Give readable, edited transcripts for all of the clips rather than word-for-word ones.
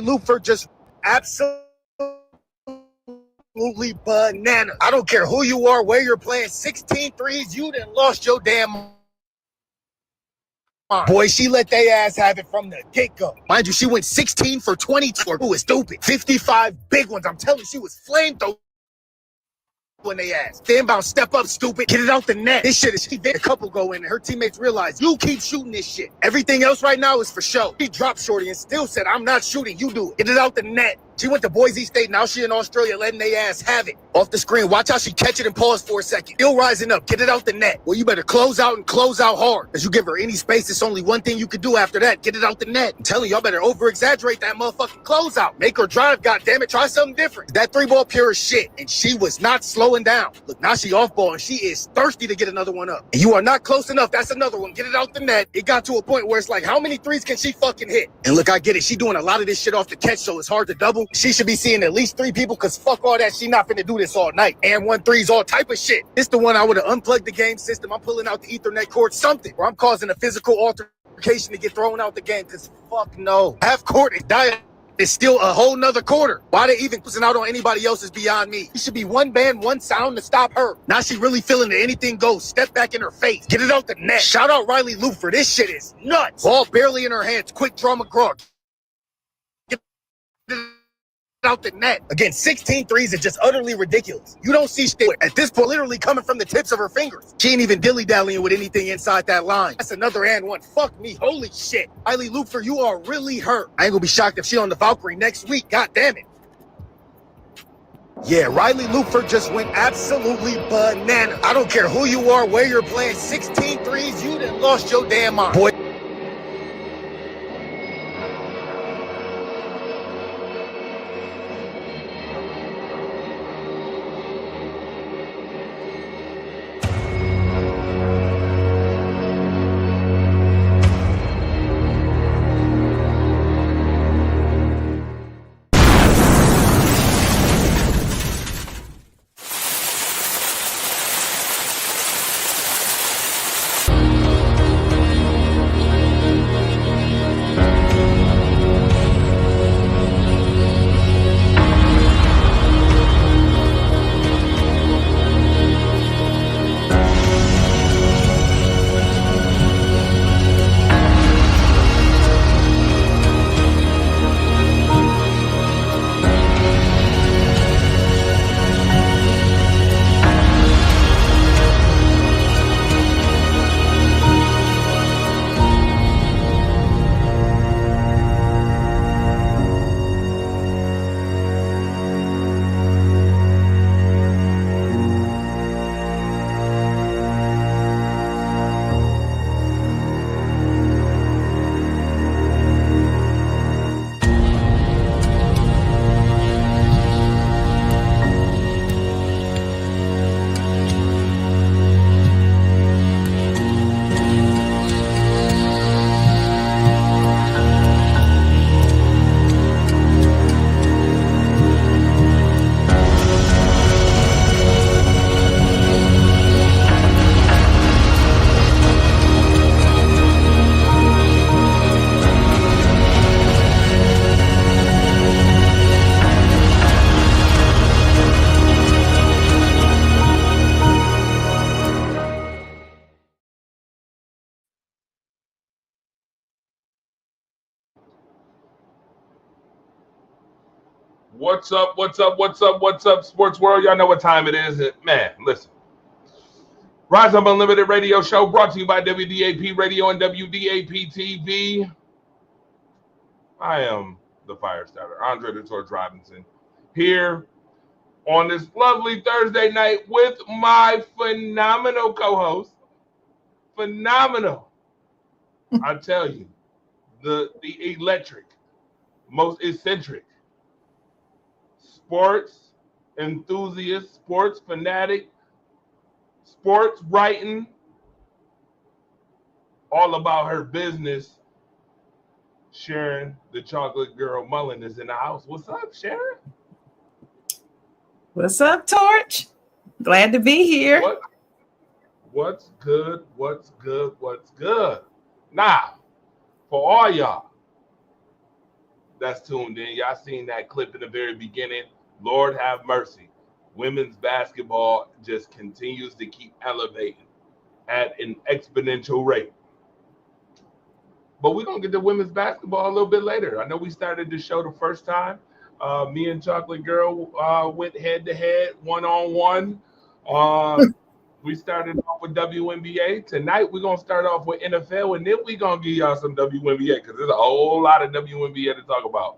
Lupfer just absolutely banana. I don't care who you are, where you're playing, 16 threes, you done lost your damn mind. Boy, she let they ass have it from the get-go. Mind you, she went 16 for 22. Who is stupid? 55 big ones. I'm telling you, she was flamethrower when they ass. The inbound, step up, stupid. Get it out the net. This shit is, she did a couple go in and her teammates realized, you keep shooting this shit. Everything else right now is for show. She dropped shorty and still said, I'm not shooting, you do it. Get it out the net. She went to Boise State, now she in Australia letting they ass have it. Off the screen, watch how she catch it and pause for a second. Still rising up, get it out the net. Well, you better close out and close out hard. As you give her any space, it's only one thing you can do after that. Get it out the net. I'm telling y'all better over-exaggerate that motherfucking closeout. Make her drive, goddammit. Try something different. That three ball pure as shit, and she was not slowing down. Look, now she off ball, and she is thirsty to get another one up. And you are not close enough. That's another one. Get it out the net. It got to a point where it's like, how many threes can she fucking hit? And look, I get it. She doing a lot of this shit off the catch, so it's hard to double. She should be seeing at least 3 people, because fuck all that. She not finna do this all night. And 1 threes, all type of shit. This the one I would have unplugged the game system. I'm pulling out the Ethernet cord, something, or I'm causing a physical altercation to get thrown out the game, because fuck no. Half court and diet is still a whole nother quarter. Why they even pushing out on anybody else is beyond me. It should be one band, one sound to stop her. Now she really feeling that anything goes. Step back in her face. Get it out the net. Shout out Riley Lupfer. This shit is nuts. Ball barely in her hands. Quick draw McGraw. Get it out the net. Again, 16 threes is just utterly ridiculous. You don't see shit at this point literally coming from the tips of her fingers. She ain't even dilly-dallying with anything inside that line. That's another and one. Fuck me. Holy shit. Riley Lupfer, you are really hurt. I ain't gonna be shocked if she on the Valkyrie next week. God damn it. Yeah, Riley Lupfer just went absolutely banana. I don't care who you are, where you're playing, 16 threes, you done lost your damn mind. Boy. What's up, sports world? Y'all know what time it is. Man, listen. Rise Up Unlimited Radio Show brought to you by WDAP Radio and WDAP TV. I am the fire starter, Andre the Torch Robinson, here on this lovely Thursday night with my phenomenal co-host. Phenomenal. I tell you, the electric, most eccentric, sports enthusiast, sports fanatic, sports writing, all about her business. Sharon, the chocolate girl Mullen, is in the house. What's up, Sharon? What's up, Torch? Glad to be here. What's good? What's good? What's good? Now, for all y'all that's tuned in. Y'all seen that clip in the very beginning. Lord have mercy. Women's basketball just continues to keep elevating at an exponential rate. But we're going to get to women's basketball a little bit later. I know we started the show the first time. Me and Chocolate Girl went head-to-head, one-on-one. We started off with WNBA. Tonight, we're going to start off with NFL, and then we're going to give y'all some WNBA because there's a whole lot of WNBA to talk about.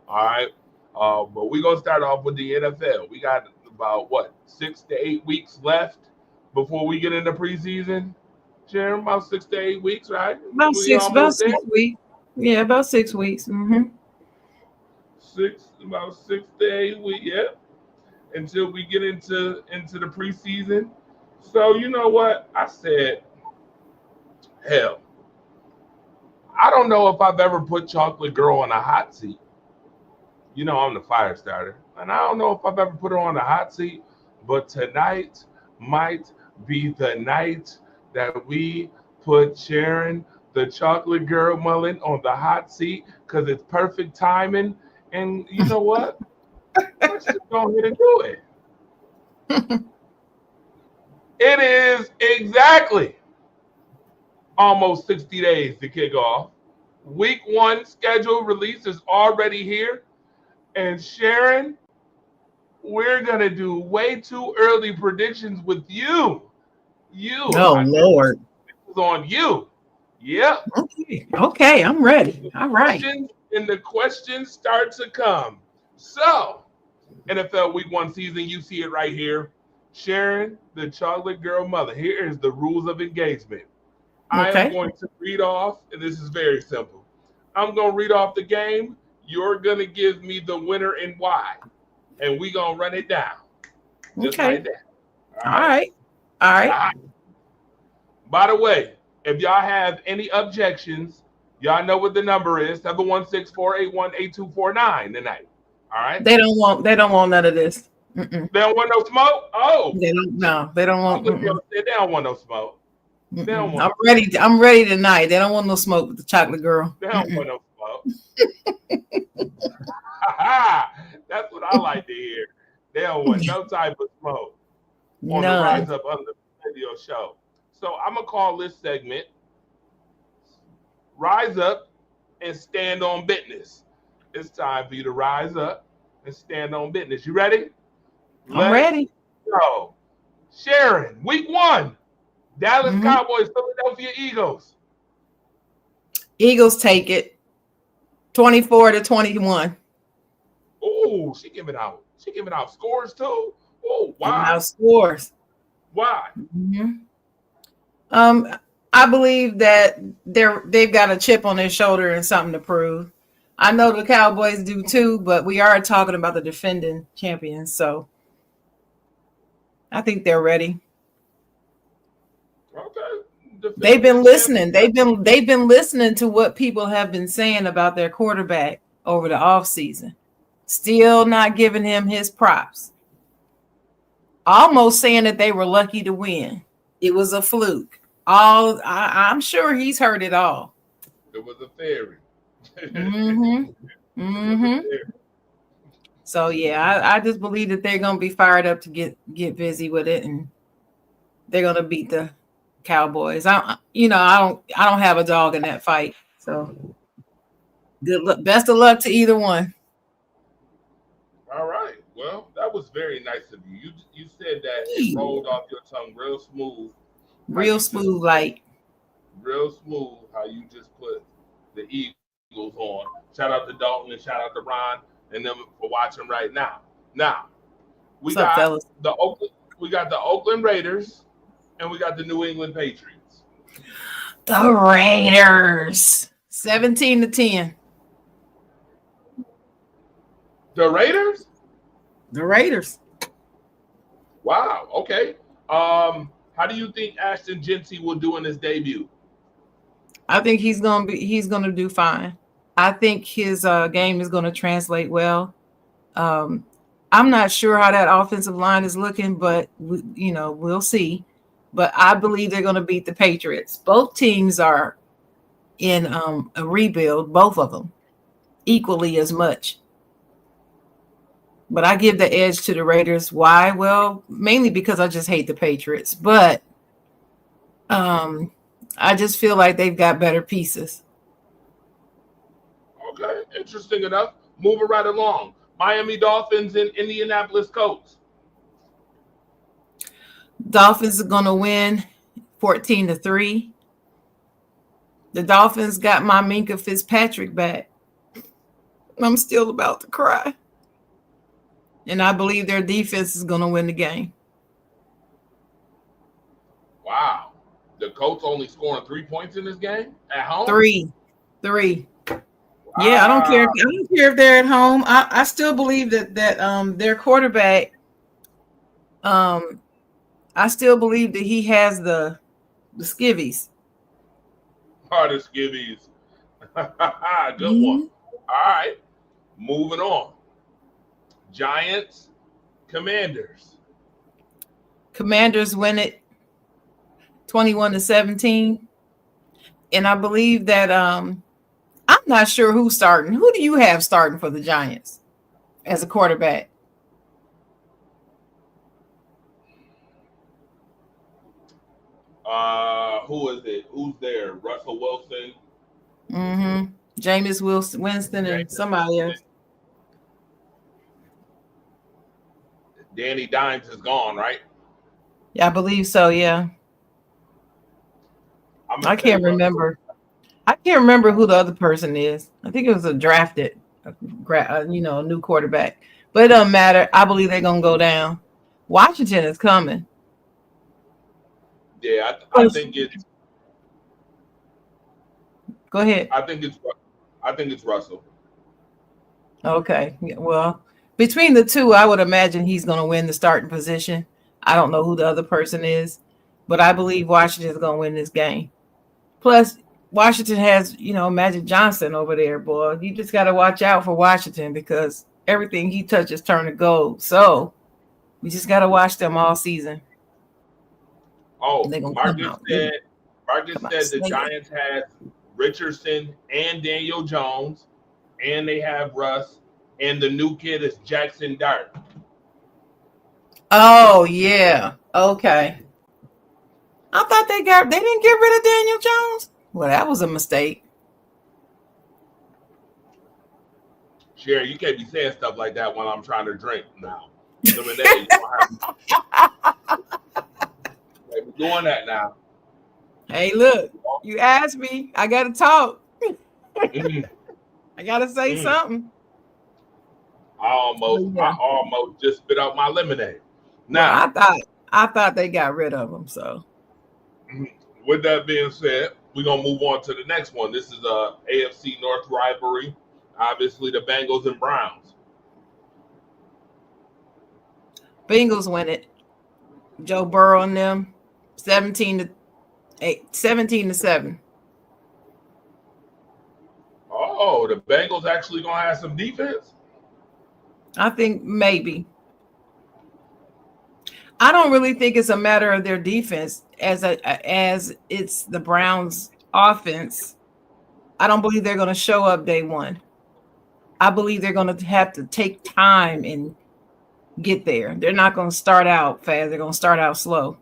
All right? But we're going to start off with the NFL. We got about, 6 to 8 weeks left before we get into preseason? Sharon, about 6 to 8 weeks, right? About six weeks. Yeah, about 6 weeks. Mm-hmm. About 6 to 8 weeks, yeah. Until we get into the preseason. So you know what? I said, hell, I don't know if I've ever put Chocolate Girl on a hot seat. You know I'm the fire starter. And I don't know if I've ever put her on a hot seat, but tonight might be the night that we put Sharon, the Chocolate Girl Mullen, on the hot seat because it's perfect timing. And you know what? Let's just go ahead and do it. It is exactly almost 60 days to kick off. Week 1 schedule release is already here. And Sharon, we're going to do way too early predictions with you. Oh, Lord. It's on you. Yep. Okay, I'm ready. All right. And the questions start to come. So, NFL Week 1 season, you see it right here. Sharon, the Chocolate Girl Mother. Here is the rules of engagement. I am going to read off, and this is very simple. I'm going to read off the game. You're going to give me the winner and why. And we're going to run it down. Just like that. All right. By the way, if y'all have any objections, y'all know what the number is, 716-481-8249 tonight. All right? They don't want none of this. Mm-mm. They don't want no smoke? Oh. They don't want They don't want no smoke. They don't want I'm ready tonight. They don't want no smoke with the Chocolate Girl. They don't want no smoke. That's what I like to hear. They don't want no type of smoke on the Rise Up Unlimited Radio show. So I'm going to call this segment Rise Up and Stand on Business. It's time for you to rise up and stand on business. You ready? I'm ready. Go. Sharon, Week 1. Dallas Cowboys, Philadelphia Eagles. Eagles take it 24-21. Oh, she giving out scores too. Oh, wow. Giving out scores. Why? I believe that they've got a chip on their shoulder and something to prove. I know the Cowboys do too, but we are talking about the defending champions, so I think they're ready. Okay. They've been listening. They've been listening to what people have been saying about their quarterback over the offseason. Still not giving him his props. Almost saying that they were lucky to win. It was a fluke. I'm sure he's heard it all. It was a theory. So yeah, I just believe that they're gonna be fired up to get busy with it, and they're gonna beat the Cowboys. I don't have a dog in that fight. So good luck, best of luck to either one. All right. Well, that was very nice of you. You said that it rolled off your tongue real smooth. Real smooth, like real smooth. How you just put the Eagles on. Shout out to Dalton and shout out to Ron and them for watching right now. Now we got the Oakland Raiders and we got the New England Patriots. The Raiders 17-10. The Raiders? The Raiders. Wow. Okay. How do you think Ashton Gency will do in his debut? I think he's gonna do fine. I think his game is gonna translate well. I'm not sure how that offensive line is looking, but we'll see. But I believe they're gonna beat the Patriots. Both teams are in a rebuild, both of them. equally as much. But I give the edge to the Raiders. Why? Well, mainly because I just hate the Patriots. But I just feel like they've got better pieces. Okay, interesting enough. Moving right along. Miami Dolphins and Indianapolis Colts. Dolphins are going to win 14-3. The Dolphins got my Minkah Fitzpatrick back. I'm still about to cry. And I believe their defense is going to win the game. Wow. The Colts only scoring 3 points in this game at home? Three. Wow. Yeah, I don't care. I don't care if they're at home. I still believe that their quarterback. I still believe that he has the skivvies. The skivvies. Good one. All right. Moving on. Giants, Commanders. Commanders win it 21-17. And I believe that I'm not sure who's starting. Who do you have starting for the Giants as a quarterback? Who is it? Who's there? Russell Wilson. Jameis Winston and somebody else. Danny Dimes is gone, right? Yeah, I believe so. Yeah. I can't remember. I can't remember who the other person is. I think it was a drafted, a new quarterback. But it doesn't matter. I believe they're gonna go down. Washington is coming. Yeah, I think it's. Go ahead. I think it's Russell. Okay. Well, between the two, I would imagine he's going to win the starting position. I don't know who the other person is, but I believe Washington is going to win this game. Plus, Washington has, Magic Johnson over there, boy. You just got to watch out for Washington because everything he touches turns to gold. So we just got to watch them all season. Oh, Marcus said the Giants have Richardson and Daniel Jones, and they have Russ, and the new kid is Jackson Dart. Oh, yeah. Okay. I thought they didn't get rid of Daniel Jones. Well, that was a mistake. Sherry, you can't be saying stuff like that while I'm trying to drink now. Lemonade. We're doing that now. Hey, look, you asked me. I got to talk. I got to say something. I almost just spit out my lemonade. Now, well, I thought they got rid of him. So, with that being said, we're gonna move on to the next one. This is a AFC North rivalry. Obviously, the Bengals and Browns. Bengals win it. Joe Burrow and them 17-7. Oh, the Bengals actually gonna have some defense? I think maybe. I don't really think it's a matter of their defense as it's the Browns' offense. I don't believe they're going to show up day one. I believe they're going to have to take time and get there. They're not going to start out fast. They're going to start out slow,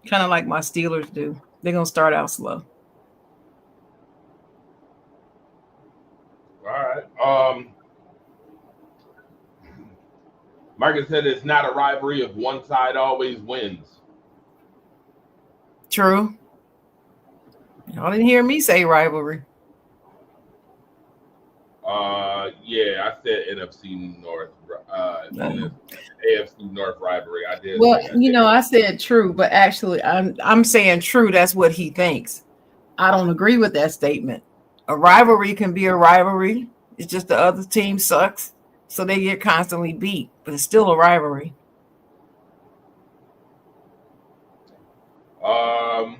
kind of like my Steelers do. They're going to start out slow. All right. Marcus said it's not a rivalry if one side always wins. True. Y'all didn't hear me say rivalry. Yeah, I said NFC North, AFC North rivalry. I did. Well, I said true, but actually, I'm saying true. That's what he thinks. I don't agree with that statement. A rivalry can be a rivalry. It's just the other team sucks, so they get constantly beat. But it's still a rivalry. I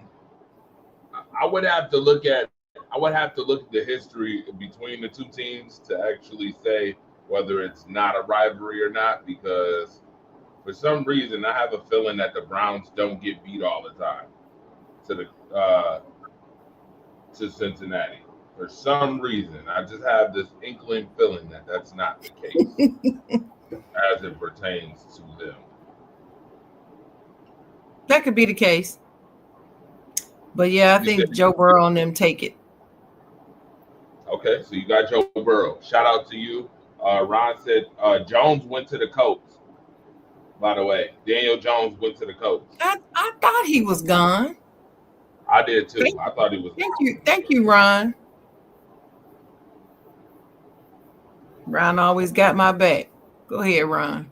would have to look at the history between the two teams to actually say whether it's not a rivalry or not, because for some reason I have a feeling that the Browns don't get beat all the time to Cincinnati. For some reason, I just have this inkling feeling that that's not the case as it pertains to them. That could be the case. But yeah, I think Joe Burrow and them take it. Okay, so you got Joe Burrow. Shout out to you. Ron said Jones went to the Colts. By the way, Daniel Jones went to the Colts. I thought he was gone. I did too. I thought he was. Thank you, Ron. Ron always got my back. Go ahead, Ron.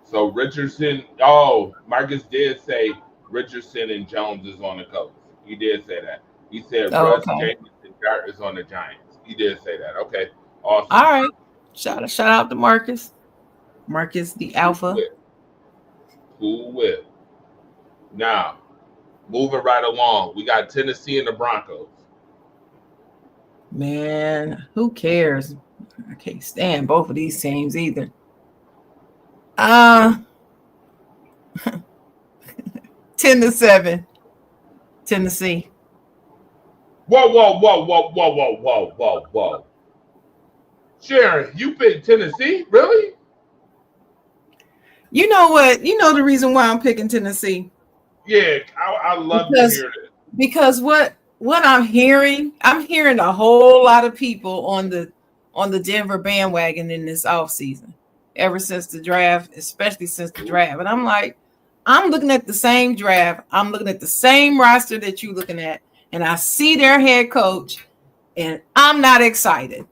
So Richardson. Oh, Marcus did say Richardson and Jones is on the Colts. He did say that. He said Russ, James, and Dart is on the Giants. He did say that. Okay, awesome. All right. Shout out to Marcus. Marcus, the alpha. Cool whip. Now, moving right along, we got Tennessee and the Broncos. Man, who cares? I can't stand both of these teams either. 10-7, Tennessee. Whoa. Sharon, you picked Tennessee? Really? You know what? You know the reason why I'm picking Tennessee? Yeah, I love to hear this. Because what I'm hearing a whole lot of people on the Denver bandwagon in this offseason, ever since the draft, especially since the draft. And I'm like, I'm looking at the same draft. I'm looking at the same roster that you're looking at. And I see their head coach, and I'm not excited.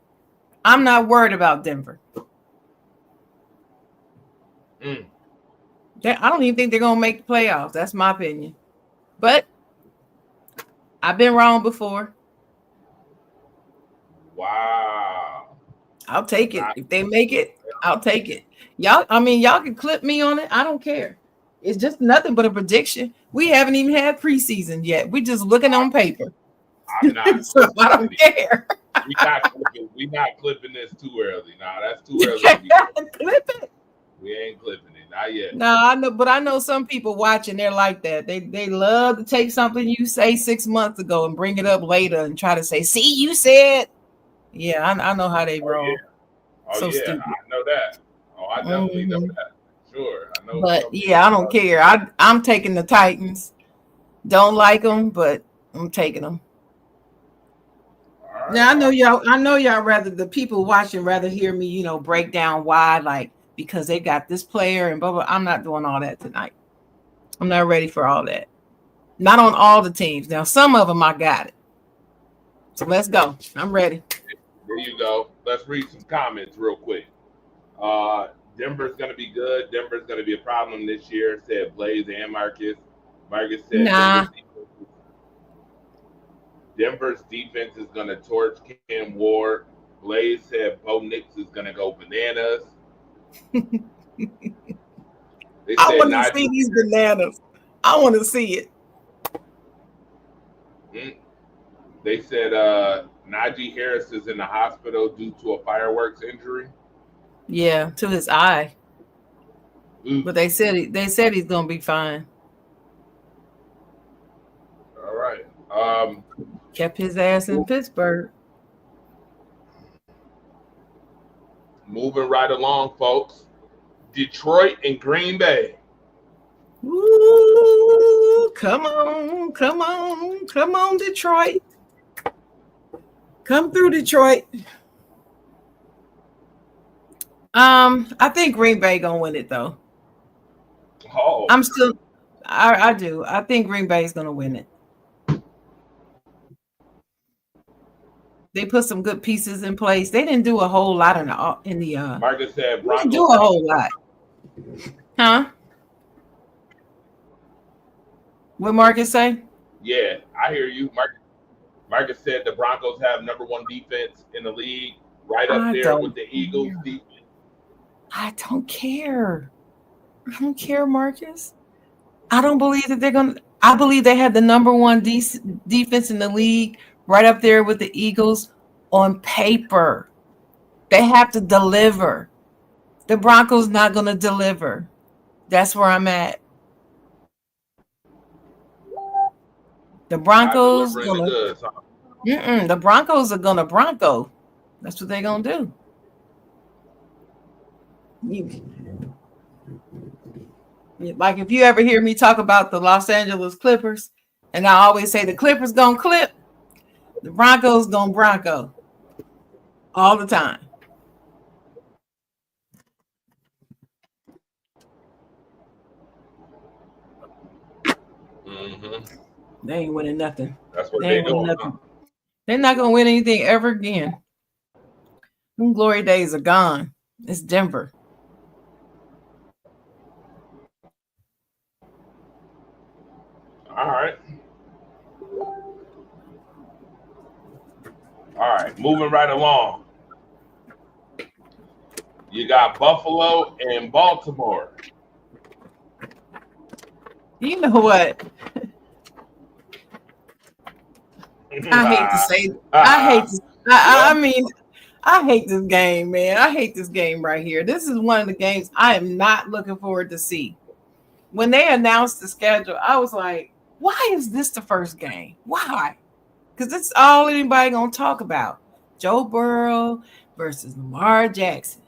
I'm not worried about Denver. I don't even think they're going to make the playoffs. That's my opinion. But I've been wrong before. Wow. I'll take it. If they make it, I'll take it. Y'all can clip me on it. I don't care. It's just nothing but a prediction. We haven't even had preseason yet. We're just looking on paper. I'm not. So I don't care. We're not clipping this too early. Nah, that's too early. Clip it. We ain't clipping it. Not yet. No, I know, but I know some people watching, they're like that. They love to take something you say 6 months ago and bring it up later and try to say, see, you said. Yeah, I know how they roll. Stupid. I know that. Oh, I definitely know that. Sure. I know. But yeah, I don't care. I'm taking the Titans. Don't like them, but I'm taking them. Right. Now I know y'all rather, the people watching rather hear me, break down why, like, because they got this player and blah, blah. I'm not doing all that tonight. I'm not ready for all that. Not on all the teams. Now, some of them I got it. So let's go. I'm ready. There you go. Let's read some comments real quick. Denver's going to be good. Denver's going to be a problem this year, said Blaze and Marcus. Marcus said Denver's defense is going to torch Cam Ward. Blaze said Bo Nix is going to go bananas. I want to see these bananas. I want to see it. They said Najee Harris is in the hospital due to a fireworks injury. Yeah, to his eye. But they said he's gonna be fine. All right. Kept his ass in Pittsburgh. Moving right along, folks. Detroit and Green Bay. Ooh, come on, Detroit. Come through, Detroit. I think Green Bay gonna win it though. Oh, I do. I think Green Bay's gonna win it. They put some good pieces in place. They didn't do a whole lot in the Marcus said Broncos didn't do a whole lot. Huh? What Marcus say? Yeah, I hear you. Marcus said the Broncos have number 1 defense in the league, right up there with the Eagles defense. I don't care. I don't care, Marcus. I don't believe that they're going to. I believe they have the number 1 defense in the league, right up there with the Eagles on paper. They have to deliver. The Broncos not going to deliver. That's where I'm at. The Broncos The Broncos are gonna Bronco. That's what they're gonna do. Like if you ever hear me talk about the Los Angeles Clippers, and I always say the Clippers gonna clip, the Broncos gonna Bronco all the time. They ain't winning nothing. That's what they're doing. Huh? They're not gonna win anything ever again. Them glory days are gone. It's Denver. All right, moving right along. You got Buffalo and Baltimore. You know what? I hate to say. I hate this game, man. I hate this game right here. This is one of the games I am not looking forward to see. When they announced the schedule, I was like, why is this the first game? Why? Because it's all anybody gonna talk about. Joe Burrow versus Lamar Jackson.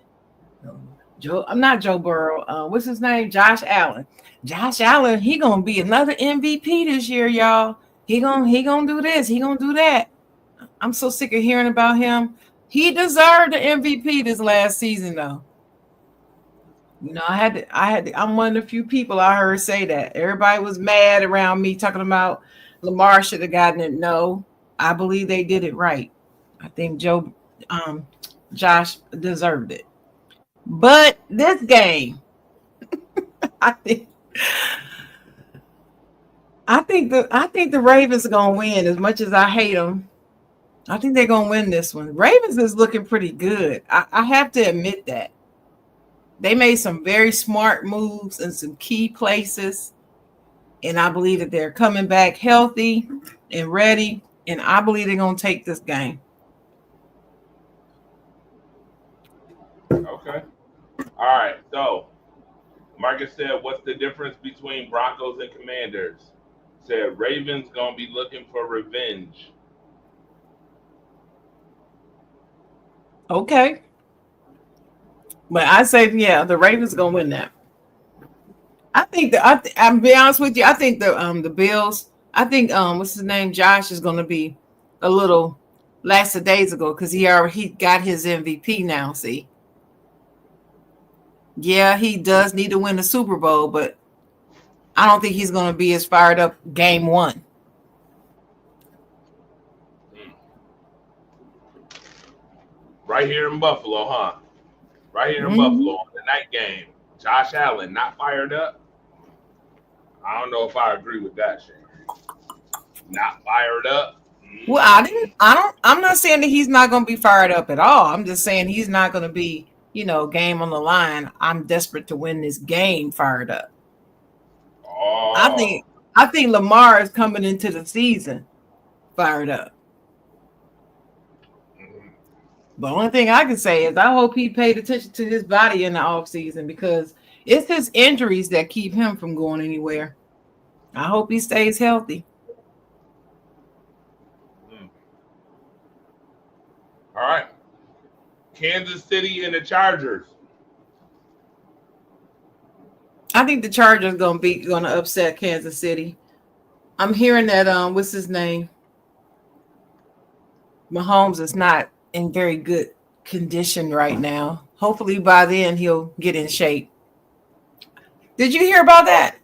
I'm not Joe Burrow. What's his name? Josh Allen. Josh Allen, he gonna be another MVP this year, y'all. He gonna do this. He gonna do that. I'm so sick of hearing about him. He deserved the MVP this last season, though. You know, I'm one of the few people I heard say that. Everybody was mad around me talking about Lamar should have gotten it. No, I believe they did it right. I think Josh deserved it. But this game, I think the Ravens are gonna win. As much as I hate them, I think they're gonna win this one. Ravens is looking pretty good. I have to admit that. They made some very smart moves in some key places. And I believe that they're coming back healthy and ready. And I believe they're going to take this game. Okay. All right. So, Marcus said, what's the difference between Broncos and Commanders? Said Ravens going to be looking for revenge. Okay. But I say, yeah, the Ravens gonna win that. I think I'm be honest with you. I think the Bills. I think what's his name? Josh is gonna be a little lackadaisical because he got his MVP now. See, yeah, he does need to win the Super Bowl, but I don't think he's gonna be as fired up game one. Right here in Buffalo, huh? Right here in Buffalo on the night game. Josh Allen not fired up. I don't know if I agree with that shit. Not fired up. Well, I'm not saying that he's not going to be fired up at all. I'm just saying he's not going to be, game on the line. I'm desperate to win this game fired up. Oh. I think Lamar is coming into the season fired up. The only thing I can say is I hope he paid attention to his body in the offseason because it's his injuries that keep him from going anywhere. I hope he stays healthy. All right. Kansas City and the Chargers. I think the Chargers going to upset Kansas City. I'm hearing that what's his name? Mahomes is not in very good condition right now. Hopefully by then he'll get in shape. Did you hear about that?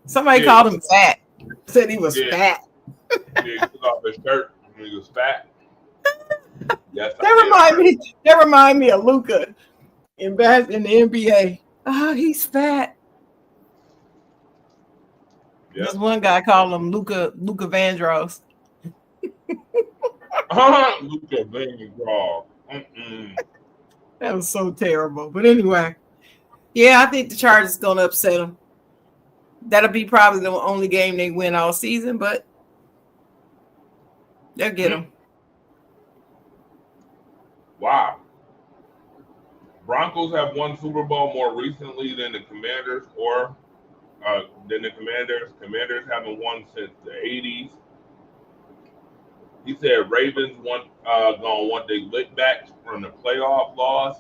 Somebody called him fat. Said he was fat. He took off his shirt and he was fat. Yes, that remind me of Luka in the NBA. Oh, he's fat. Yep. There's one guy called him Luka Vandross. Luka Vandross. That was so terrible. But anyway, yeah, I think the Chargers going to upset them. That'll be probably the only game they win all season, but they'll get them. Wow. Broncos have won Super Bowl more recently than the Commanders Commanders haven't won since the 80s. He said Ravens gonna want their lick back from the playoff loss.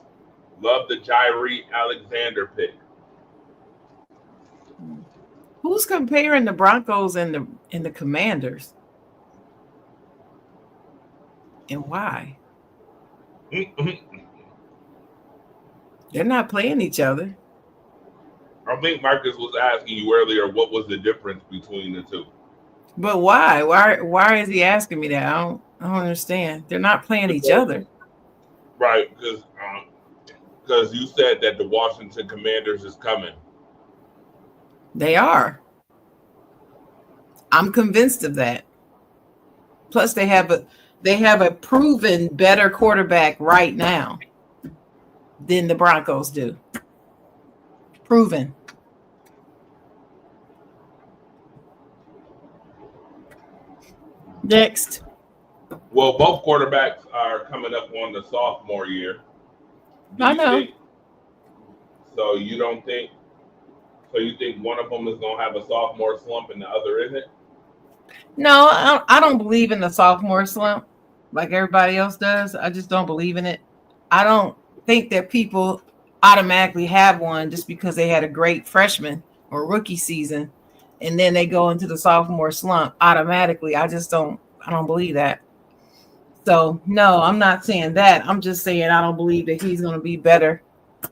Love the Jairi Alexander pick. Who's comparing the Broncos and the Commanders? And why? They're not playing each other. I think Marcus was asking you earlier what was the difference between the two. But why? Why is he asking me that? I don't understand. They're not playing each other. Right, because you said that the Washington Commanders is coming. They are. I'm convinced of that. Plus, they have a proven better quarterback right now than the Broncos do. Proven. Next. Well, both quarterbacks are coming up on the sophomore year. I know. So you think one of them is going to have a sophomore slump and the other isn't? No, I don't believe in the sophomore slump like everybody else does. I just don't believe in it. I don't think that people automatically have one just because they had a great freshman or rookie season and then they go into the sophomore slump automatically. I don't believe that. So no, I'm not saying that. I'm just saying I don't believe that he's going to be better.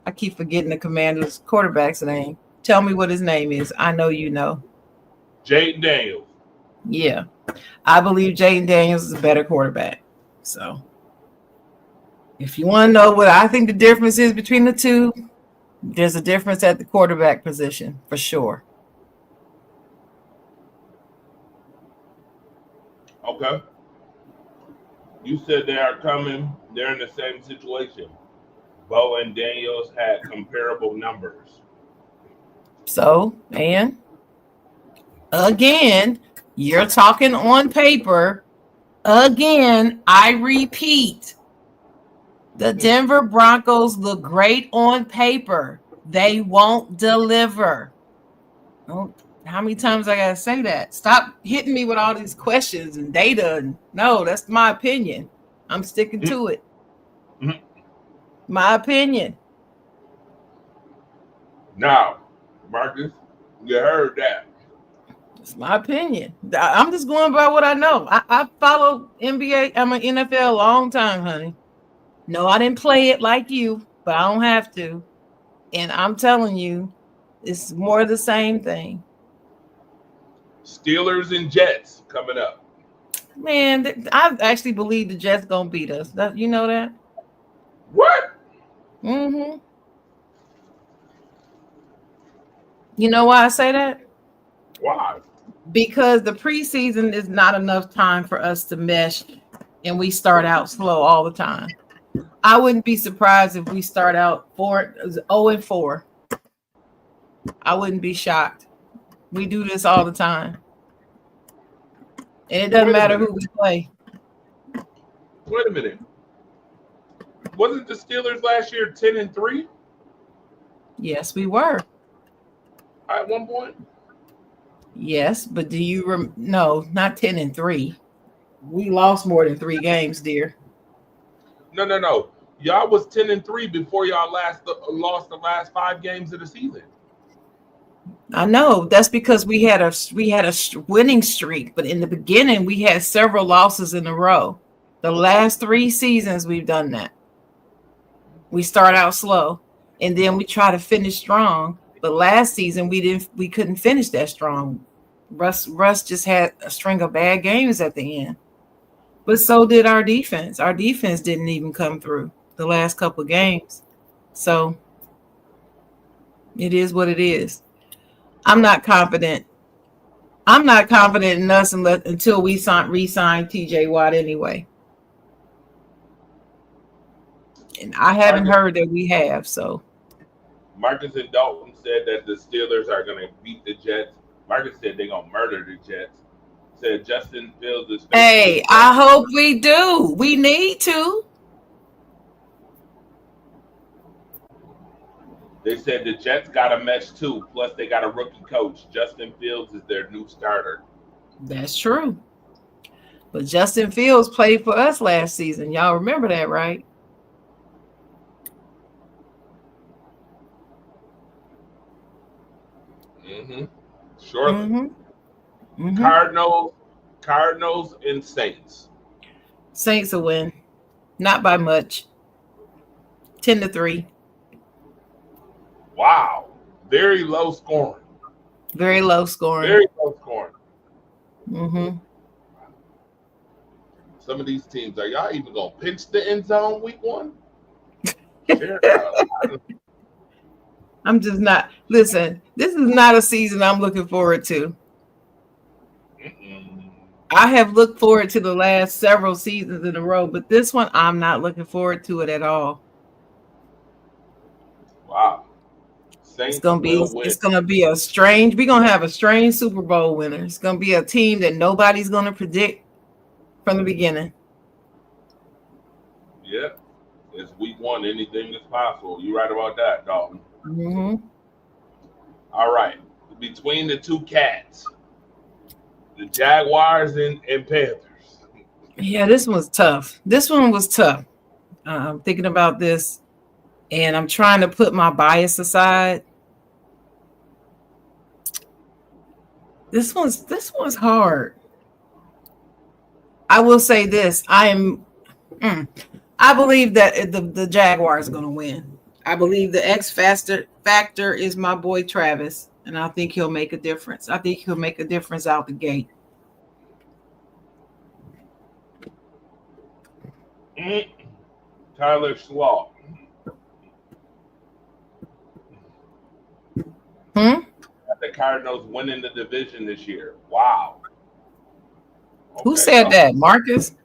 I keep forgetting the Commanders quarterback's name. Tell me what his name is. I know you know. Jayden Daniels. Yeah. I believe Jayden Daniels is a better quarterback. So if you want to know what I think the difference is between the two, there's a difference at the quarterback position for sure. Okay. You said they are coming. They're in the same situation. Bo and Daniels had comparable numbers. So, and again, you're talking on paper. Again, I repeat, the Denver Broncos look great on paper. They won't deliver. Oh, how many times I gotta say that? Stop hitting me with all these questions and data. No, that's my opinion. I'm sticking to it. My opinion. Now, Marcus, you heard that. It's my opinion. I'm just going by what I know. I follow NBA. I'm an NFL a long time, honey. No, I didn't play it like you, but I don't have to. And I'm telling you, it's more of the same thing. Steelers and Jets coming up. Man, I actually believe the Jets gonna beat us. You know that? What? Mm-hmm. You know why I say that? Why? Because the preseason is not enough time for us to mesh, and we start out slow all the time. I wouldn't be surprised if we start out 0-4. I wouldn't be shocked. We do this all the time. And it doesn't matter who we play. Wait a minute. Wasn't the Steelers last year 10-3? Yes, we were. At one point? Yes, but do you no, not 10-3. We lost more than 3 games, dear. No. Y'all was 10-3 before y'all lost the last 5 games of the season. I know that's because we had a winning streak, but in the beginning we had several losses in a row. The last 3 seasons we've done that. We start out slow and then we try to finish strong. But last season we couldn't finish that strong. Russ just had a string of bad games at the end. But so did our defense. Our defense didn't even come through the last couple of games. So it is what it is. I'm not confident. I'm not confident in us until we re-sign TJ Watt anyway. And I haven't heard that we have, so. Marcus and Dalton said that the Steelers are going to beat the Jets. Marcus said they're going to murder the Jets. Said Justin Fields is. Hey, I hope we do. We need to. They said the Jets got a mesh too. Plus, they got a rookie coach. Justin Fields is their new starter. That's true. But Justin Fields played for us last season. Y'all remember that, right? Mm-hmm. Surely. Mm-hmm. Mm-hmm. Cardinals and Saints. Saints will win. Not by much. 10-3. Wow. Very low scoring. Very low scoring. Very low scoring. Mm-hmm. Some of these teams, are y'all even going to pinch the end zone week 1? I'm just not. Listen, this is not a season I'm looking forward to. Mm-mm. I have looked forward to the last several seasons in a row, but this one I'm not looking forward to it at all. Wow. Saints It's gonna be a strange. We're gonna have a strange Super Bowl winner. It's gonna be a team that nobody's gonna predict from the beginning. Yeah. It's week 1. Anything is possible. You're right about that, Dalton. Mm-hmm. All right. Between the two cats, the Jaguars and Panthers. Yeah, this one was tough. This one was tough. I'm thinking about this, and I'm trying to put my bias aside. This one's hard. I will say this: I believe that the Jaguars are going to win. I believe the X factor is my boy Travis, and I think he'll make a difference. I think he'll make a difference out the gate. Tyler Slaw. The Cardinals winning the division this year. Wow. Okay. Who said that? Marcus?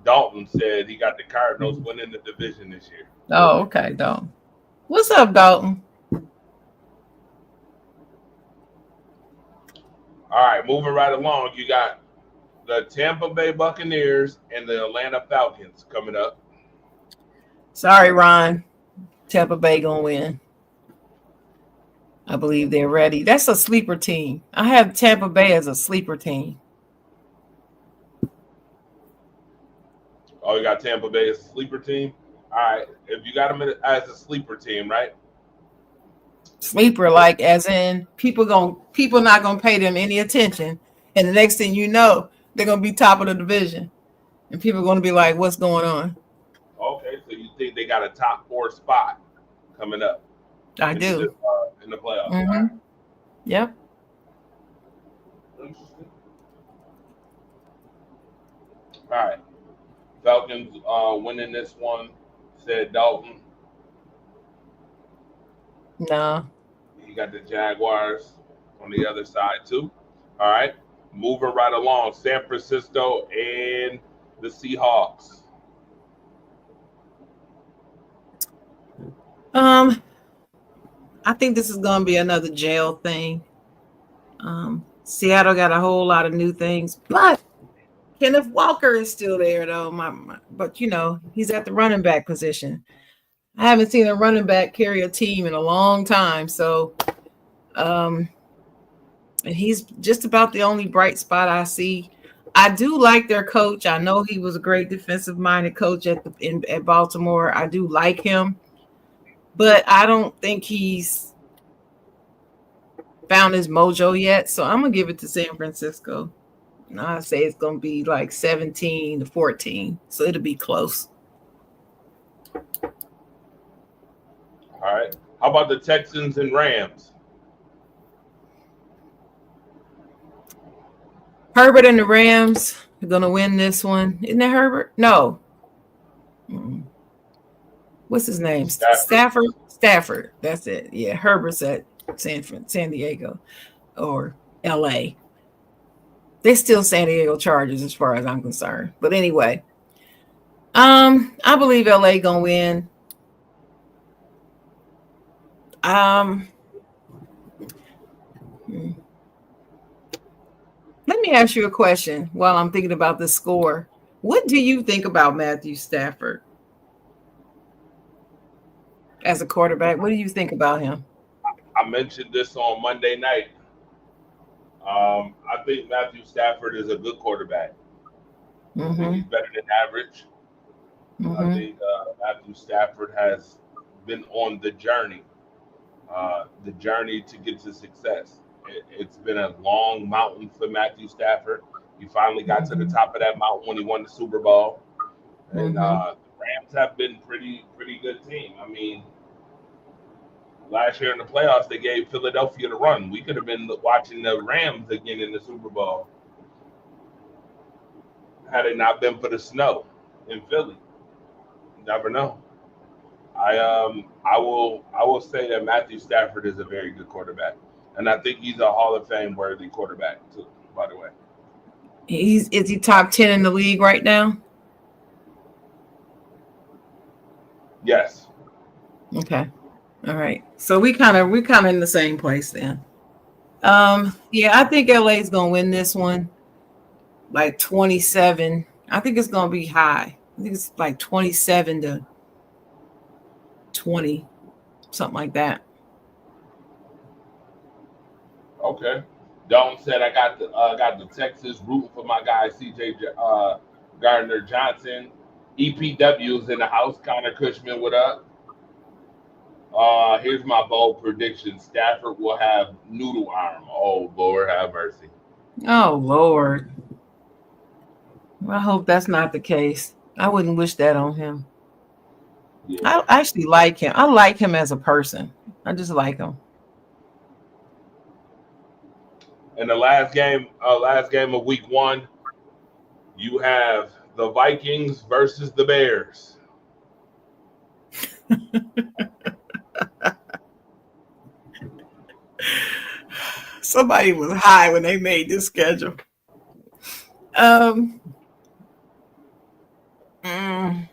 Dalton said he got the Cardinals winning the division this year. Oh, okay, Dalton. What's up, Dalton? All right, moving right along. You got the Tampa Bay Buccaneers and the Atlanta Falcons coming up. Sorry, Ron. Tampa Bay gonna win. I believe they're ready. That's a sleeper team. I have Tampa Bay as a sleeper team. Oh, you got Tampa Bay as a sleeper team? All right. If you got them as a sleeper team, right? Sleeper, like as in people not gonna pay them any attention. And the next thing you know, they're gonna be top of the division. And people are gonna be like, what's going on? Okay, so you think they got a top 4 spot coming up? I do. In the playoffs. Mm-hmm. Right. Yep. Interesting. All right. Falcons winning this one, said Dalton. No. You got the Jaguars on the other side too. All right. Moving right along, San Francisco and the Seahawks. I think this is going to be another jail thing. Seattle got a whole lot of new things, but Kenneth Walker is still there, though. But he's at the running back position. I haven't seen a running back carry a team in a long time, so and he's just about the only bright spot I see. I do like their coach. I know he was a great defensive-minded coach at Baltimore. I do like him. But I don't think he's found his mojo yet. So I'm going to give it to San Francisco. And I say it's going to be like 17-14. So it'll be close. All right. How about the Texans and Rams? Herbert and the Rams are going to win this one. Isn't that Herbert? No. What's his name? Stafford. That's it. Yeah, Herbert's at San Diego or LA. They're still San Diego Chargers as far as I'm concerned. But anyway, I believe LA gonna win. Let me ask you a question while I'm thinking about the score. What do you think about Matthew Stafford as a quarterback? What do you think about him? I mentioned this on Monday night. I think Matthew Stafford is a good quarterback. I think he's Mm-hmm. better than average. I Mm-hmm. think Matthew Stafford has been on the journey to get to success. It's been a long mountain for Matthew Stafford. He finally got to the Mm-hmm. top of that mountain when he won the Super Bowl, and Mm-hmm. the Rams have been pretty good team. I mean, last year in the playoffs they gave Philadelphia the run. We could have been watching the Rams again in the Super Bowl had it not been for the snow in Philly. You never know. I will say that Matthew Stafford is a very good quarterback, and I think he's a Hall of Fame worthy quarterback too. By the way, Is he top 10 in the league right now? yes. Okay. All right. So we kind of in the same place then. Yeah, I think LA is gonna win this one like 27. I think it's gonna be high. I think it's like 27 to 20, something like that. Okay. Dome said I got the Texas rooting for my guy CJ Gardner Johnson. EPW is in the house. Connor Cushman, what up? Here's my bold prediction: Stafford will have noodle arm. Oh Lord, have mercy. Oh Lord. I hope that's not the case. I wouldn't wish that on him. I Yeah. actually like him. I like him as a person. I just like him. In the last game of Week 1, you have the Vikings versus the Bears. Somebody was high when they made this schedule. Um, mm,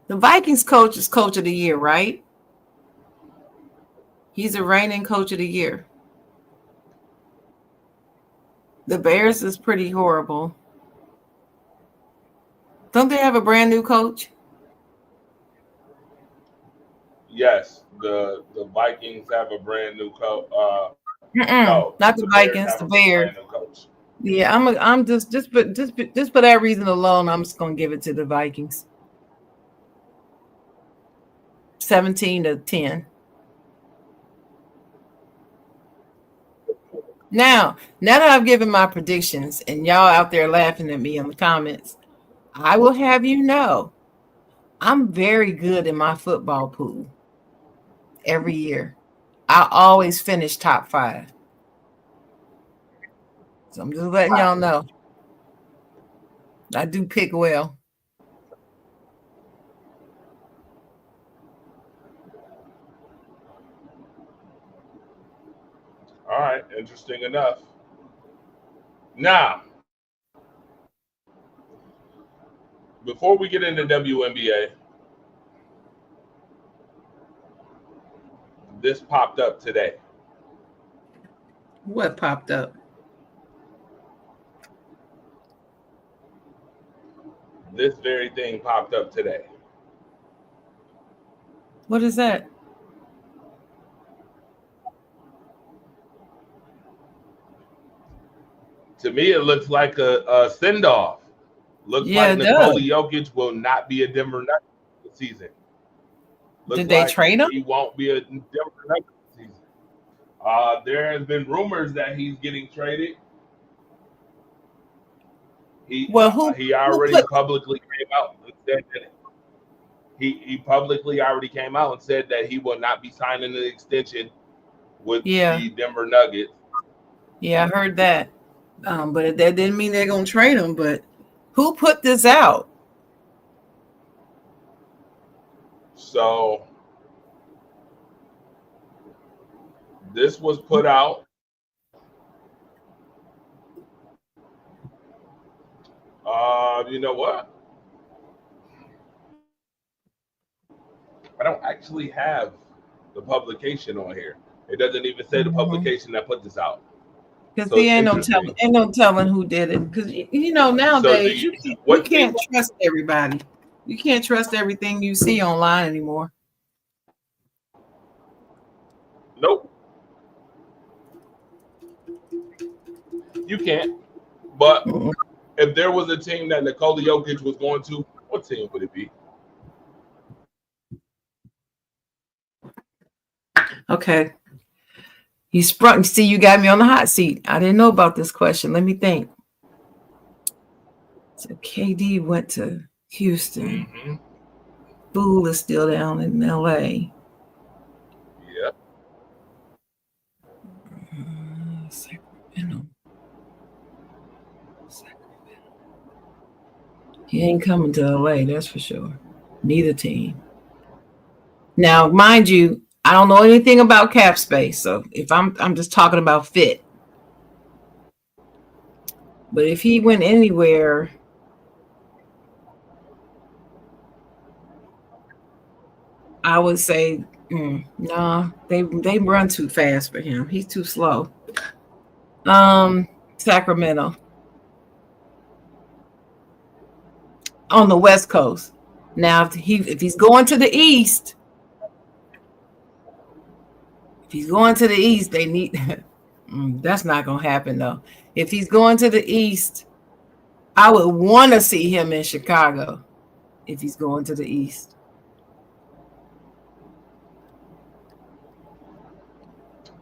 the Vikings coach is coach of the year, right? He's a reigning coach of the year. The Bears is pretty horrible. Don't they have a brand new coach? Yes, the Vikings have a brand new coach. Mm-mm, No, not the the Bears Vikings, have the a Bears. brand new coach. Yeah, I'm just for that reason alone, I'm just gonna give it to the Vikings. 17-10. Now that I've given my predictions and y'all out there laughing at me in the comments, I will have you know I'm very good in my football pool every year. I always finish top 5. So I'm just letting y'all know. I do pick well. All right, interesting enough. Now, before we get into WNBA, this popped up today. What popped up? This very thing popped up today. What is that? To me, it looks like a send off. Looks Yeah, like it Nikola does. Jokic will not be a Denver Nuggets this season. Looks Did they like trade him? he won't be a Denver Nuggets this season. There has been rumors that he's getting traded. He Well, he who already put publicly came out and said that he publicly already came out and said that he will not be signing an extension with yeah, the Denver Nuggets. yeah, I heard that. But that didn't mean they're gonna trade him. But who put this out? So this was put out. You know what? I don't actually have the publication on here. It doesn't even say the publication that put this out. Because So it's there interesting. ain't no telling who did it. Because So nowadays you what can't team? trust everybody. You can't trust everything you see online anymore. Nope, you can't. But Mm-mm. if there was a team that Nikola Jokic was going to, what team would it be? Okay. You sprung. See, you got me on the hot seat. I didn't know about this question. Let me think. So KD went to Houston. Mm-hmm. Fool is still down in LA. Yep. Sacramento. He ain't coming to LA, that's for sure. Neither team. Now, mind you, I don't know anything about cap space, so if I'm just talking about fit. But if he went anywhere, I would say, nah, they run too fast for him. He's too slow. Sacramento. On the West Coast. Now, if he's going to the East, they need. That's not gonna happen though. If he's going to the East, I would want to see him in Chicago. If he's going to the East.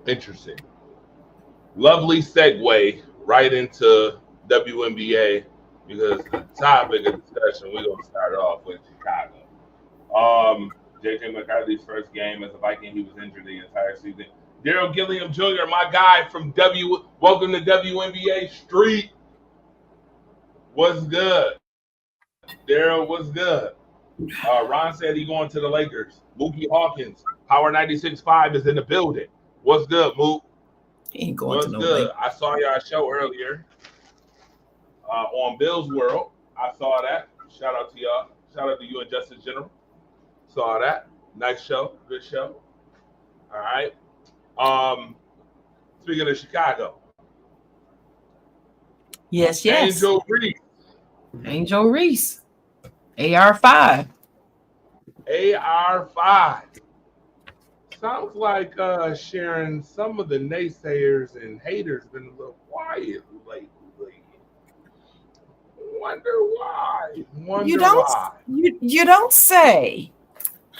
Interesting. Lovely segue right into WNBA because the topic of discussion, we're going to start off with Chicago. JJ McCarthy's first game as a Viking, he was injured the entire season. Daryl Gilliam Jr., my guy from Welcome to WNBA Street. What's good? Daryl, what's good? Ron said he going to the Lakers. Mookie Hawkins, Power 96.5 is in the building. What's good, Mook? He ain't going What's to no good? Lakers. I saw y'all show earlier on Bill's World. I saw that. Shout out to y'all. Shout out to you and Justice General. Saw that. Nice show. Good show. All right. Speaking of Chicago. Yes. Angel Reese. AR5. AR5. Sounds like Sharon, some of the naysayers and haters been a little quiet lately. Wonder why. You don't say.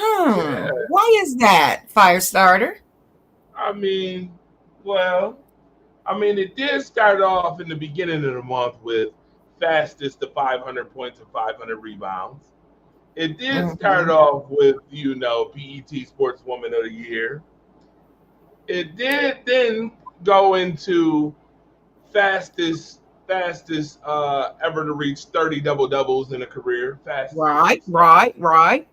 Yeah. Why is that, Firestarter? I mean, it did start off in the beginning of the month with fastest to 500 points and 500 rebounds. It did start off with, BET Sportswoman of the Year. It did then go into fastest ever to reach 30 double-doubles in a career. Fastest. Right.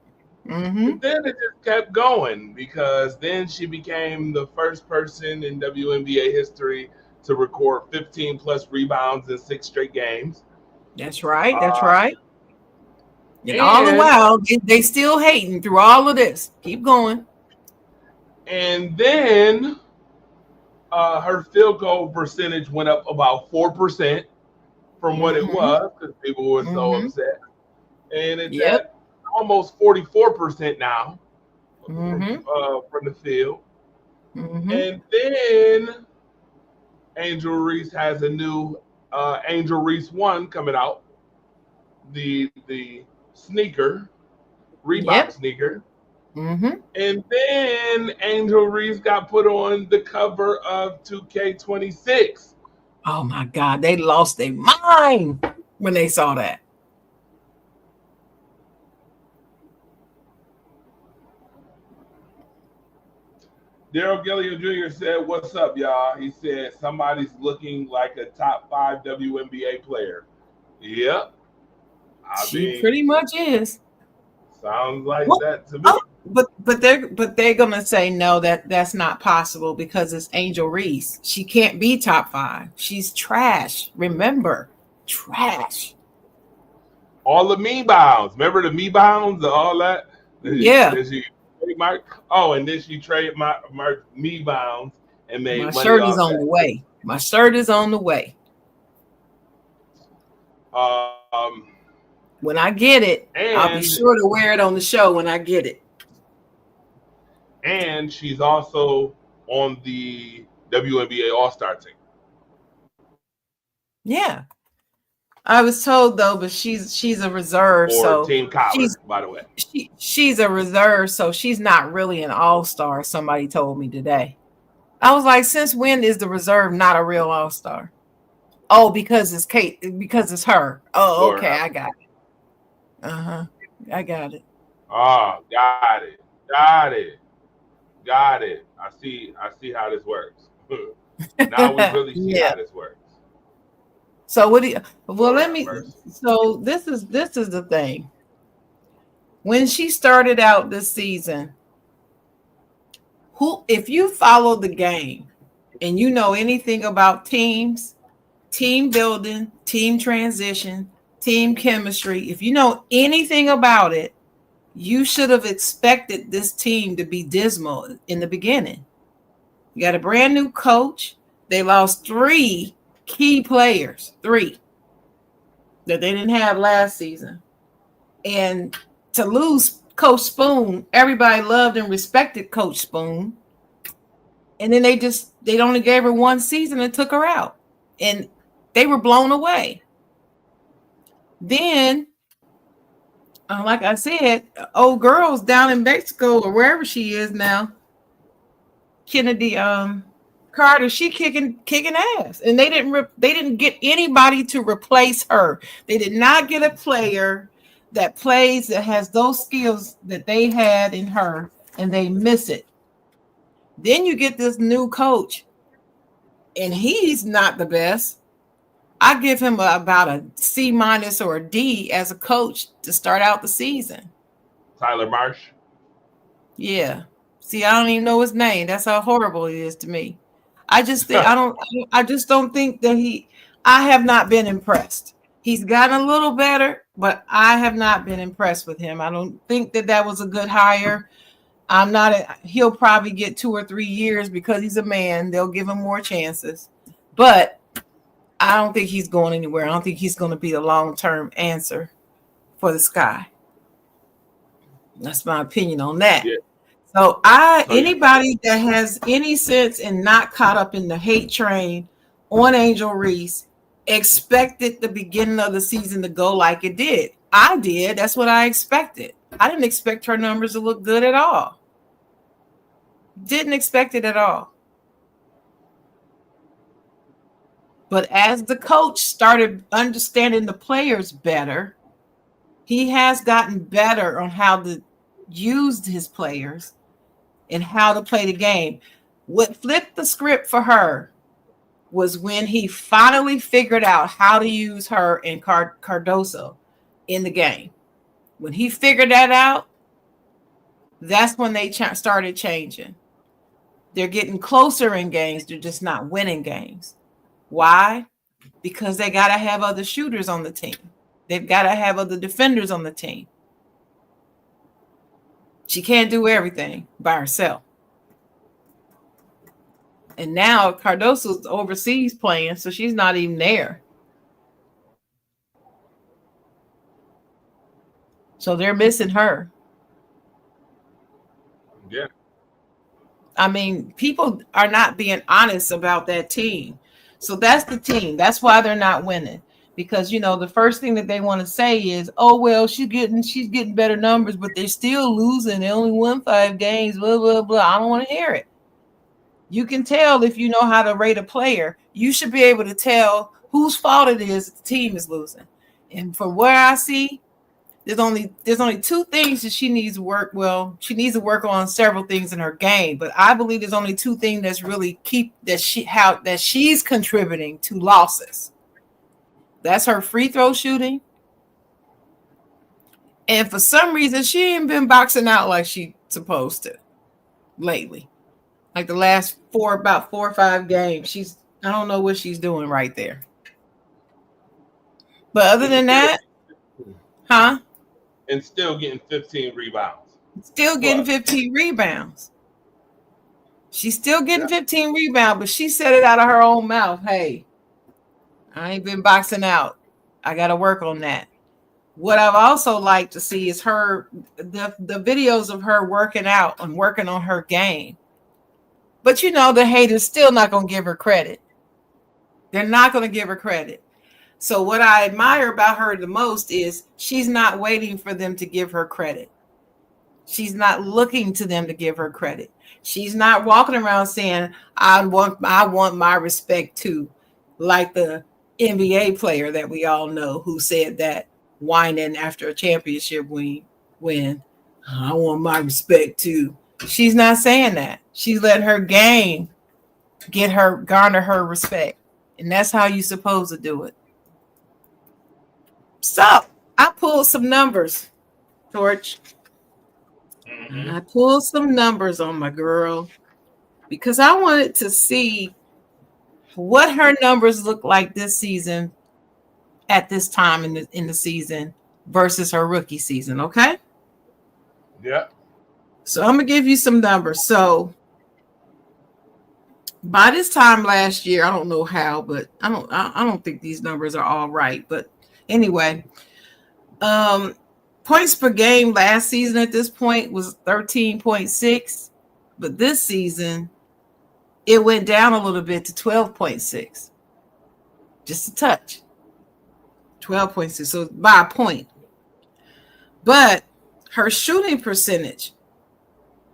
And then it just kept going because then she became the first person in WNBA history to record 15-plus rebounds in 6 straight games. That's right. And all the while, they still hating through all of this. Keep going. And then her field goal percentage went up about 4% from what it was because people were so upset. And it's at almost 44% now from the field. And then Angel Reese has a new Angel Reese 1 coming out. The sneaker, Reebok sneaker. And then Angel Reese got put on the cover of 2K26. Oh my God, they lost their mind when they saw that. Daryl Gilliam Jr. said, "What's up, y'all?" He said, "Somebody's looking like a top 5 WNBA player." Yep. She pretty much is. Sounds like that to me. Oh, but they're gonna say no, that's not possible because it's Angel Reese. She can't be top 5. She's trash. Remember, trash. All the me bounds. Remember the me bounds, all that. Yeah. And then she trade my me bounds and made my money. Shirt is on the way. My shirt is on the way. When I get it, I'll be sure to wear it on the show when I get it. And she's also on the WNBA All-Star team. Yeah. I was told though, but she's a reserve, Or so Team Collar, she's by the way. she's a reserve, so she's not really an all-star. Somebody told me today. I was like, since when is the reserve not a real all-star? Oh, because it's Kate, because it's her. Oh, okay, I got it. I got it. Oh, got it. I see how this works. Now we really see how this works. So what do you? Well, let me. So this is the thing. When she started out this season, if you follow the game and you know anything about teams, team building, team transition, team chemistry, if you know anything about it, you should have expected this team to be dismal in the beginning. You got a brand new coach. They lost 3 key players, 3 that they didn't have last season. And to lose Coach Spoon, everybody loved and respected Coach Spoon. And then they only gave her 1 season and took her out. And they were blown away. Then, like I said, old girls down in Mexico or wherever she is now, Kennedy Carter, she kicking ass, and they didn't get anybody to replace her. They did not get a player that has those skills that they had in her, and they miss it. Then you get this new coach, and he's not the best. I give him about a C- or a D as a coach to start out the season. Tyler Marsh. Yeah. See, I don't even know his name. That's how horrible he is to me. I just think I just don't think that I have not been impressed. He's gotten a little better, but I have not been impressed with him. I don't think that was a good hire. He'll probably get 2 or 3 years because he's a man. They'll give him more chances, but I don't think he's going anywhere. I don't think he's going to be a long-term answer for the Sky. That's my opinion on that. Yeah. So anybody that has any sense and not caught up in the hate train on Angel Reese expected the beginning of the season to go like it did. I did. That's what I expected. I didn't expect her numbers to look good at all. Didn't expect it at all. But as the coach started understanding the players better, he has gotten better on how to use his players and how to play the game. What flipped the script for her was when he finally figured out how to use her and Cardoso in the game. When he figured that out, that's when they started changing. They're getting closer in games. They're just not winning games. Why? Because they got to have other shooters on the team. They've got to have other defenders on the team. She can't do everything by herself. And now Cardoso's overseas playing, so she's not even there. So they're missing her. Yeah. I mean, people are not being honest about that team. So that's the team. That's why they're not winning. Because, the first thing that they want to say is, oh, well, she's getting better numbers, but they're still losing. They only won 5 games, blah, blah, blah. I don't want to hear it. You can tell if you know how to rate a player. You should be able to tell whose fault it is that the team is losing. And from where I see, there's only 2 things that she needs to work. Well, she needs to work on several things in her game, but I believe there's only 2 things that's really that she's contributing to losses. That's her free throw shooting. And for some reason, she ain't been boxing out like she's supposed to lately. Like the last about 4 or 5 games. I don't know what she's doing right there. But other than that, And still getting 15 rebounds. Still getting 15 rebounds. She's still getting 15 rebounds, but she said it out of her own mouth. Hey, I ain't been boxing out. I got to work on that. What I've also liked to see is the videos of her working out and working on her game. But the haters still not going to give her credit. They're not going to give her credit. So what I admire about her the most is she's not waiting for them to give her credit. She's not looking to them to give her credit. She's not walking around saying, I want my respect too, like the NBA player that we all know who said that, whining after a championship win. I want my respect too. She's not saying that. She's letting her game garner her respect. And that's how you're supposed to do it. So I pulled some numbers, George. Mhm. I pulled some numbers on my girl because I wanted to see what her numbers look like this season at this time in the season versus her rookie season. Okay. Yeah. So I'm gonna give you some numbers. So by this time last year, I don't know how, but I don't think these numbers are all right. But anyway, points per game last season at this point was 13.6, but this season it went down a little bit to 12.6. Just a touch. 12.6, so by a point. But her shooting percentage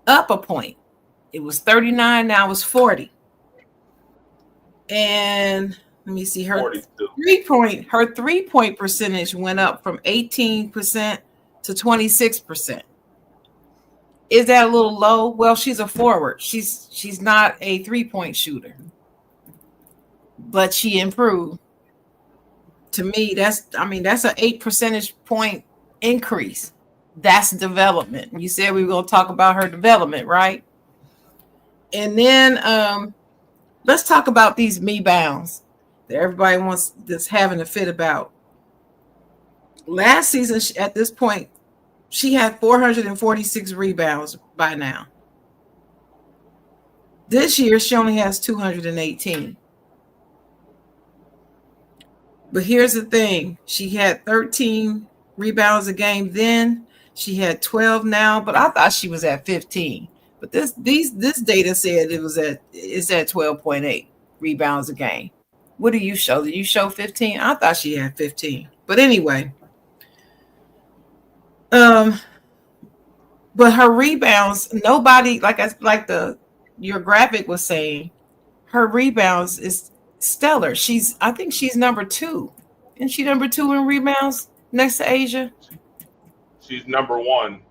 up a point. It was 39, now it's 40. And let me see, her 42. three-point percentage went up from 18% to 26%. Is that a little low? Well, she's a forward. She's not a three-point shooter. But she improved. To me, that's an 8 percentage point increase. That's development. You said we were going to talk about her development, right? And then let's talk about these rebounds that everybody that's having a fit about. Last season, at this point, she had 446 rebounds by now. This year, she only has 218. But here's the thing. She had 13 rebounds a game then. She had 12 now, but I thought she was at 15. But this data said it's at 12.8 rebounds a game. What do you show? Did you show 15? I thought she had 15. But anyway. But her rebounds, nobody your graphic was saying, her rebounds is stellar. I think she's number 2. Isn't she number 2 in rebounds next to Asia? She's number 1.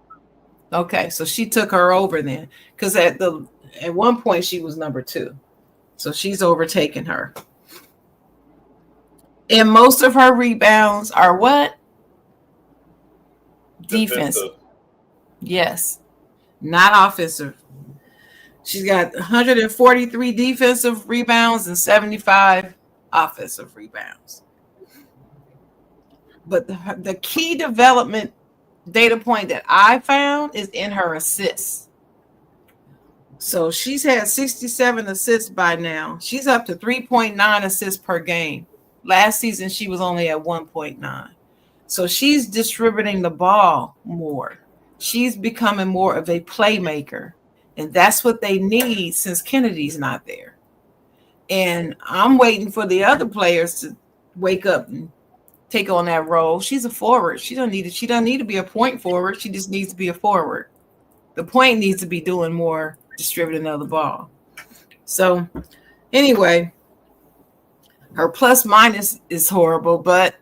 Okay, so she took her over then, because at one point she was number 2, so she's overtaken her. And most of her rebounds are what? Defensive. Yes, not offensive. She's got 143 defensive rebounds and 75 offensive rebounds. But the key development data point that I found is in her assists. So she's had 67 assists by now. She's up to 3.9 assists per game. Last season, she was only at 1.9. So she's distributing the ball more. She's becoming more of a playmaker. And that's what they need since Kennedy's not there. And I'm waiting for the other players to wake up and take on that role. She's a forward. She don't need to be a point forward. She just needs to be a forward. The point needs to be doing more distributing of the ball. So anyway, her plus minus is horrible, but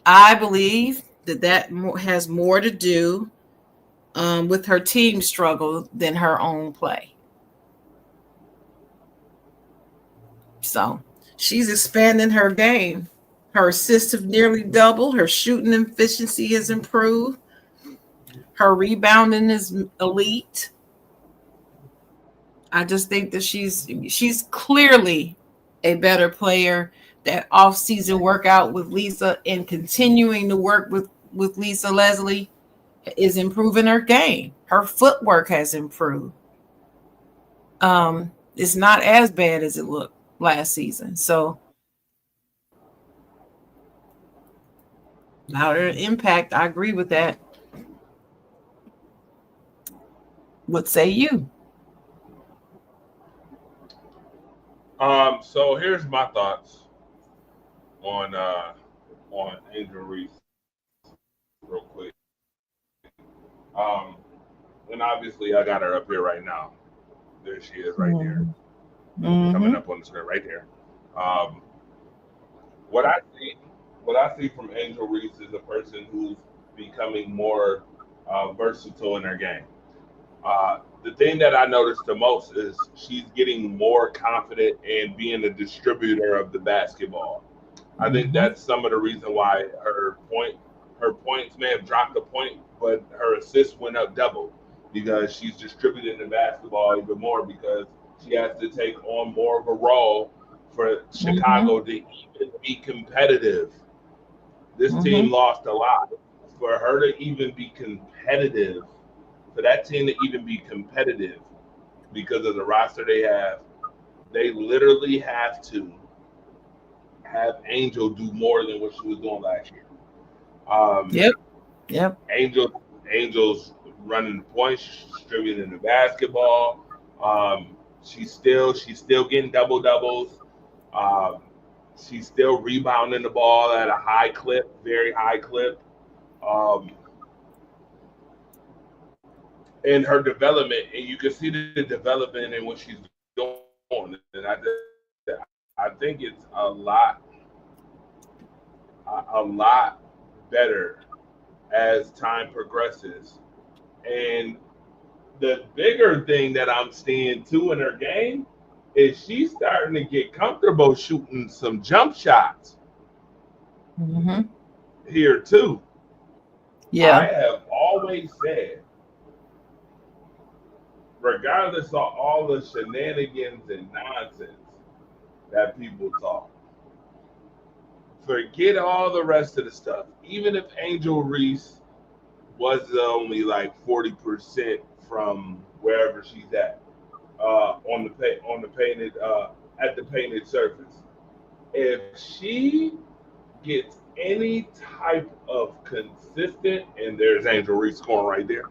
I believe that has more to do with her team struggle than her own play. So she's expanding her game. Her assists have nearly doubled. Her shooting efficiency has improved. Her rebounding is elite. I just think that she's clearly a better player. That off-season workout with Lisa and continuing to work with Lisa Leslie is improving her game. Her footwork has improved. It's not as bad as it looked last season. So louder impact, I agree with that. What say you? So here's my thoughts on on Angel Reese real quick. And obviously I got her up here right now. There she is right there. Coming up on the screen right there. What I see from Angel Reese is a person who's becoming more versatile in her game. The thing that I noticed the most is she's getting more confident in being a distributor of the basketball. I think that's some of the reason why her points may have dropped a point, but her assists went up double because she's distributing the basketball even more because she has to take on more of a role for Chicago to even be competitive. This team lost a lot. For her to even be competitive, for that team to even be competitive because of the roster they have, they literally have to have Angel do more than what she was doing last year. Yep. Angel's running the points, distributing the basketball. She's still getting double doubles. She's still rebounding the ball at a high clip, very high clip. And her development, and you can see the development in what she's doing. And I think it's a lot better as time progresses. And the bigger thing that I'm seeing too in her game is she's starting to get comfortable shooting some jump shots here too. Yeah. I have always said, regardless of all the shenanigans and nonsense that people talk, forget all the rest of the stuff. Even if Angel Reese was only like 40% from wherever she's at at the painted surface, if she gets any type of consistent, and there's Angel Reese scoring right there.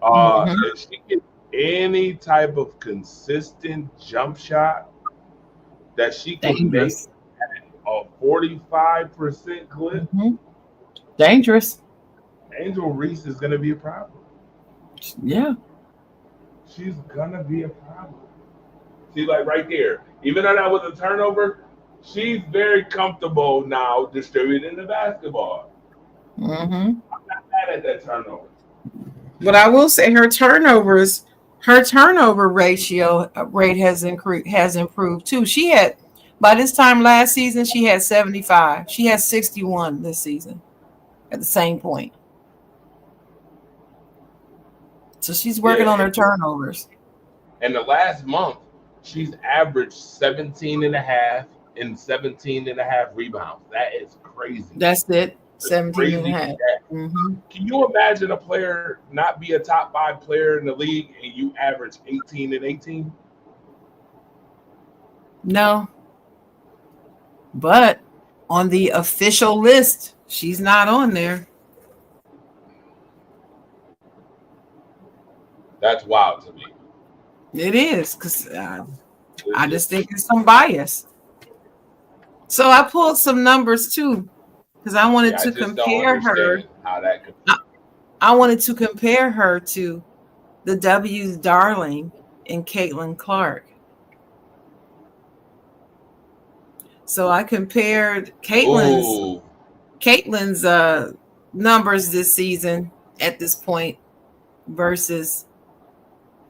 If she gets any type of consistent jump shot that she can make at a 45% clip, dangerous. Angel Reese is going to be a problem. Yeah. She's going to be a problem. See, like right there, even though that was a turnover, she's very comfortable now distributing the basketball. I'm not mad at that turnover. But I will say her turnover rate has improved too. She had, by this time last season, she had 75. She has 61 this season at the same point. So she's working on her turnovers. And the last month, she's averaged 17 and a half and 17 and a half rebounds. That is crazy. That's it. 17 and a half. Can you imagine a player not be a top 5 player in the league and you average 18 and 18? No. But on the official list, she's not on there. That's wild to me. It is, because I just think it's some bias. So I pulled some numbers too, because I wanted to compare her. I wanted to compare her to the W's darling and Caitlin Clark. So I compared Caitlin's numbers this season at this point versus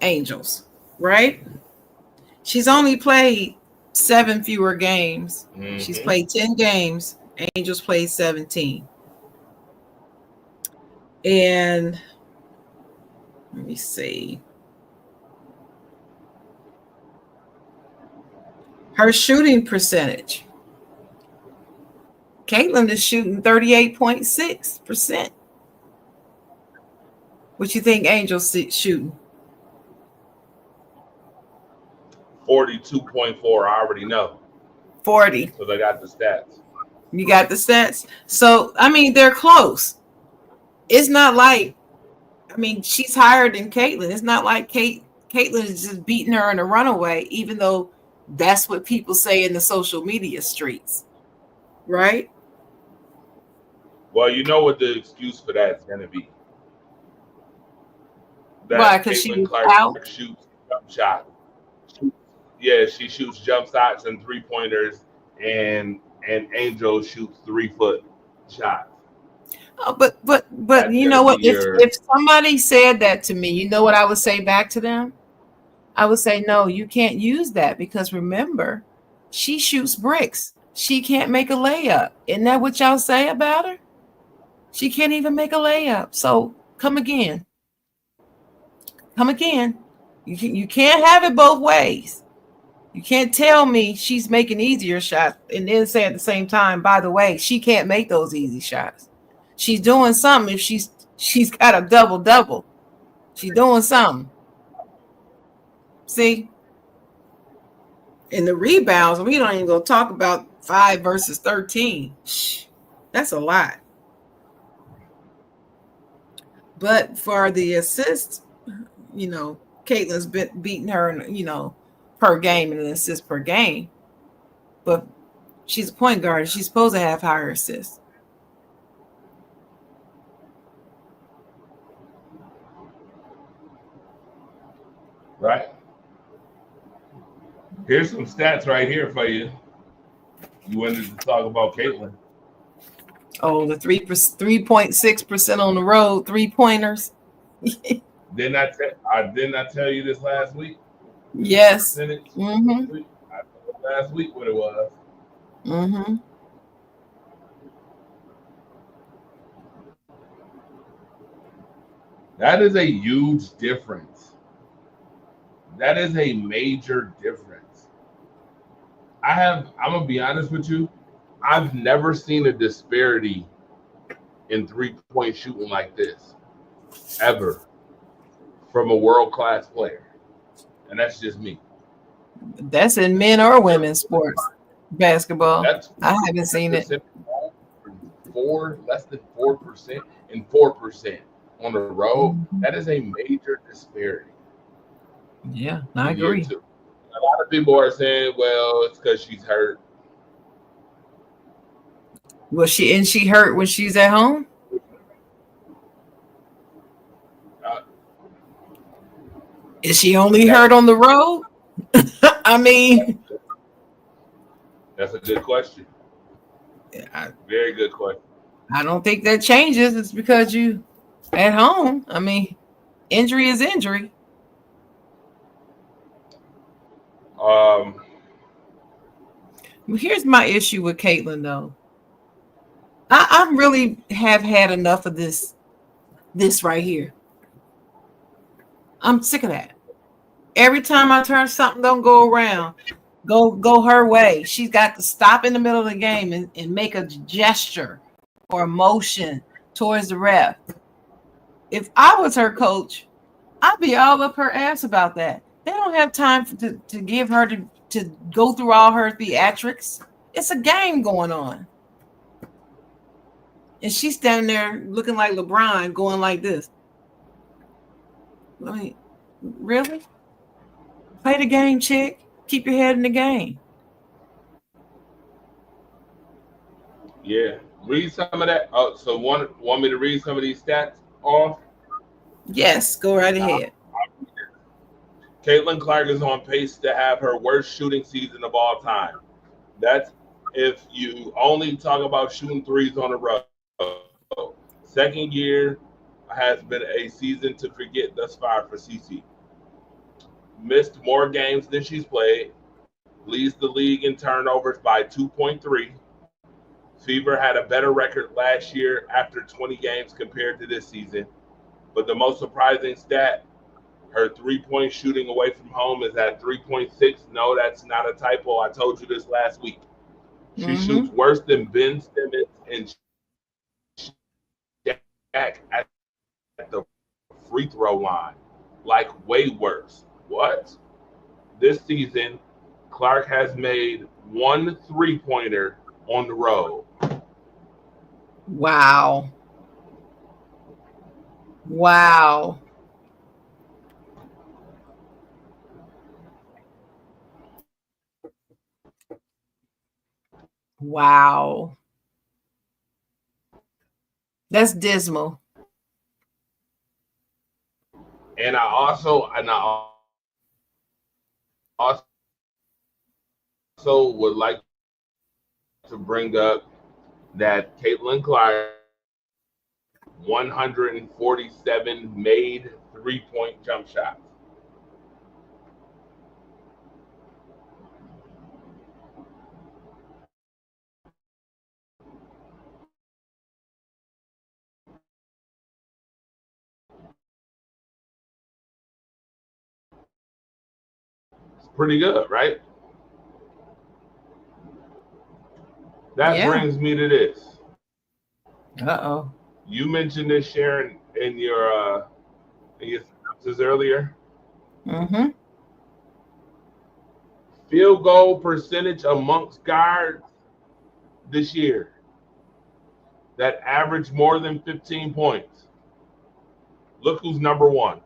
Angel's, right? She's only played 7 fewer games. She's played 10 games. Angels played 17. And let me see. Her shooting percentage. Caitlin is shooting 38.6%. What you think Angel's shooting? 42.4. I already know. 40. Because I got the stats. You got the stats? So, I mean, they're close. It's not like, I mean, she's higher than Caitlin. It's not like Caitlin is just beating her in a runaway, even though that's what people say in the social media streets, right? Well, you know what the excuse for that is going to be. Why? That Because she Caitlin was Clark out. shoots jump shots. Yeah, she shoots jump shots and 3-pointers, and Angel shoots 3-foot shots. Oh, but That's you gonna know be what? your If somebody said that to me, you know what I would say back to them? I would say, no, you can't use that because remember, she shoots bricks. She can't make a layup. Isn't that what y'all say about her? She can't even make a layup. So come again. Come again. You can't have it both ways. You can't tell me she's making easier shots and then say at the same time, by the way, she can't make those easy shots. She's doing something if she's got a double. She's doing something. See? And the rebounds, we don't even go talk about 5 versus 13. That's a lot. But for the assists, Caitlin's been beating her, per game and an assist per game. But she's a point guard. She's supposed to have higher assists. right. Here's some stats right here for you. You wanted to talk about Caitlin. Oh, the 3.6% on the road, 3-pointers. I did not tell you this last week? Yes. Percentage. Mm-hmm. I told last week what it was. Mm-hmm. That is a huge difference. That is a major difference. I'm gonna be honest with you. I've never seen a disparity in 3-point shooting like this ever from a world-class player. And that's just me. That's in men or women's sports. Basketball. That's I haven't seen it. less than 4% and 4% on the road. Mhm. That is a major disparity Yeah, I in year agree. 2. A lot of people are saying, well, it's because she's hurt. Was she hurt when she's at home? Uh, Is she only that's hurt on the road? I mean, that's a good question. I, Very good question. I don't think that changes. It's because you at home. I mean, injury is injury. Um, Well, here's my issue with Caitlin, though. I really have had enough of this right here. I'm sick of that. Every time I turn, something don't go around, go her way. She's got to stop in the middle of the game and make a gesture or a motion towards the ref. If I was her coach, I'd be all up her ass about that. They don't have time to give her to go through all her theatrics. It's a game going on. And she's standing there looking like LeBron going like this. I mean, really? Play the game, chick. Keep your head in the game. yeah. Read some of that. Oh, so want me to read some of these stats off? Yes, go right ahead. Caitlin Clark is on pace to have her worst shooting season of all time. That's if you only talk about shooting threes on the road. Second year has been a season to forget thus far for CC. Missed more games than she's played. Leads the league in turnovers by 2.3. Fever had a better record last year after 20 games compared to this season. But the most surprising stat, her 3-point shooting away from home is at 3.6. No, that's not a typo. I told you this last week. She shoots worse than Ben Simmons and Shaq at the free throw line. Like, way worse. What? This season, Clark has made 1 3-pointer on the road. Wow. Wow. Wow. That's dismal. And I also would like to bring up that Caitlin Clark 147 made 3-point jump shots. It's pretty good, right? That Yeah. brings me to this. Uh-oh. You mentioned this, Sharon, in your synopsis earlier. Mm-hmm. Field goal percentage amongst guards this year that averaged more than 15 points. Look who's number one.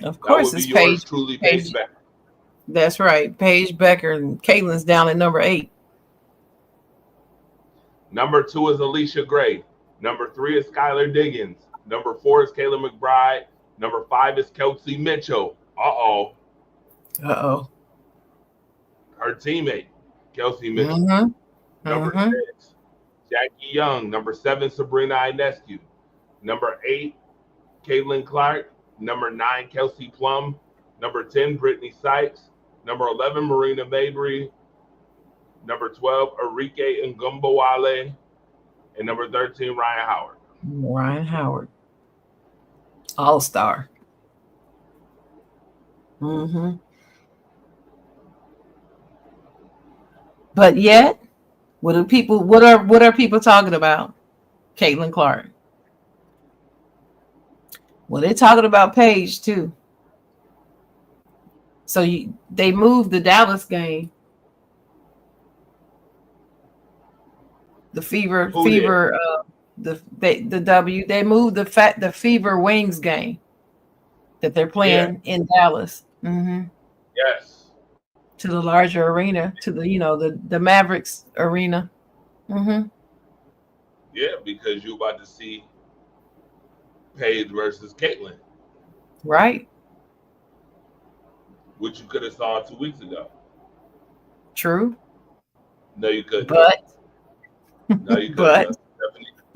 Of That course, would be it's yours Paige. truly, Paige Becker. That's right. Paige Becker, and Caitlin's down at number 8. Number 2 is Alicia Gray. Number 3 is Skylar Diggins. Number 4 is Kayla McBride. Number 5 is Kelsey Mitchell. Uh-oh. Uh-oh. Her teammate, Kelsey Mitchell. Mm-hmm. Number 6, Jackie Young. Number 7, Sabrina Ionescu. Number 8, Caitlin Clark. Number 9, Kelsey Plum. Number 10, Brittany Sykes. Number 11, Marina Mabry. Number 12, Arike Ngumbawale. And number 13, Ryan Howard. Ryan Howard. All-star. Mm-hmm. But yet, what are people talking about? Caitlin Clark. Well, they're talking about Paige too. So they moved the Dallas game. The Fever, the W. They moved the Fever Wings game that they're playing in Dallas. Mm-hmm. Yes. To the larger arena, to the Mavericks arena. Mm-hmm. Yeah, because you're about to see Paige versus Caitlin. Right. Which you could have saw 2 weeks ago. True. No, you couldn't. But no, you couldn't.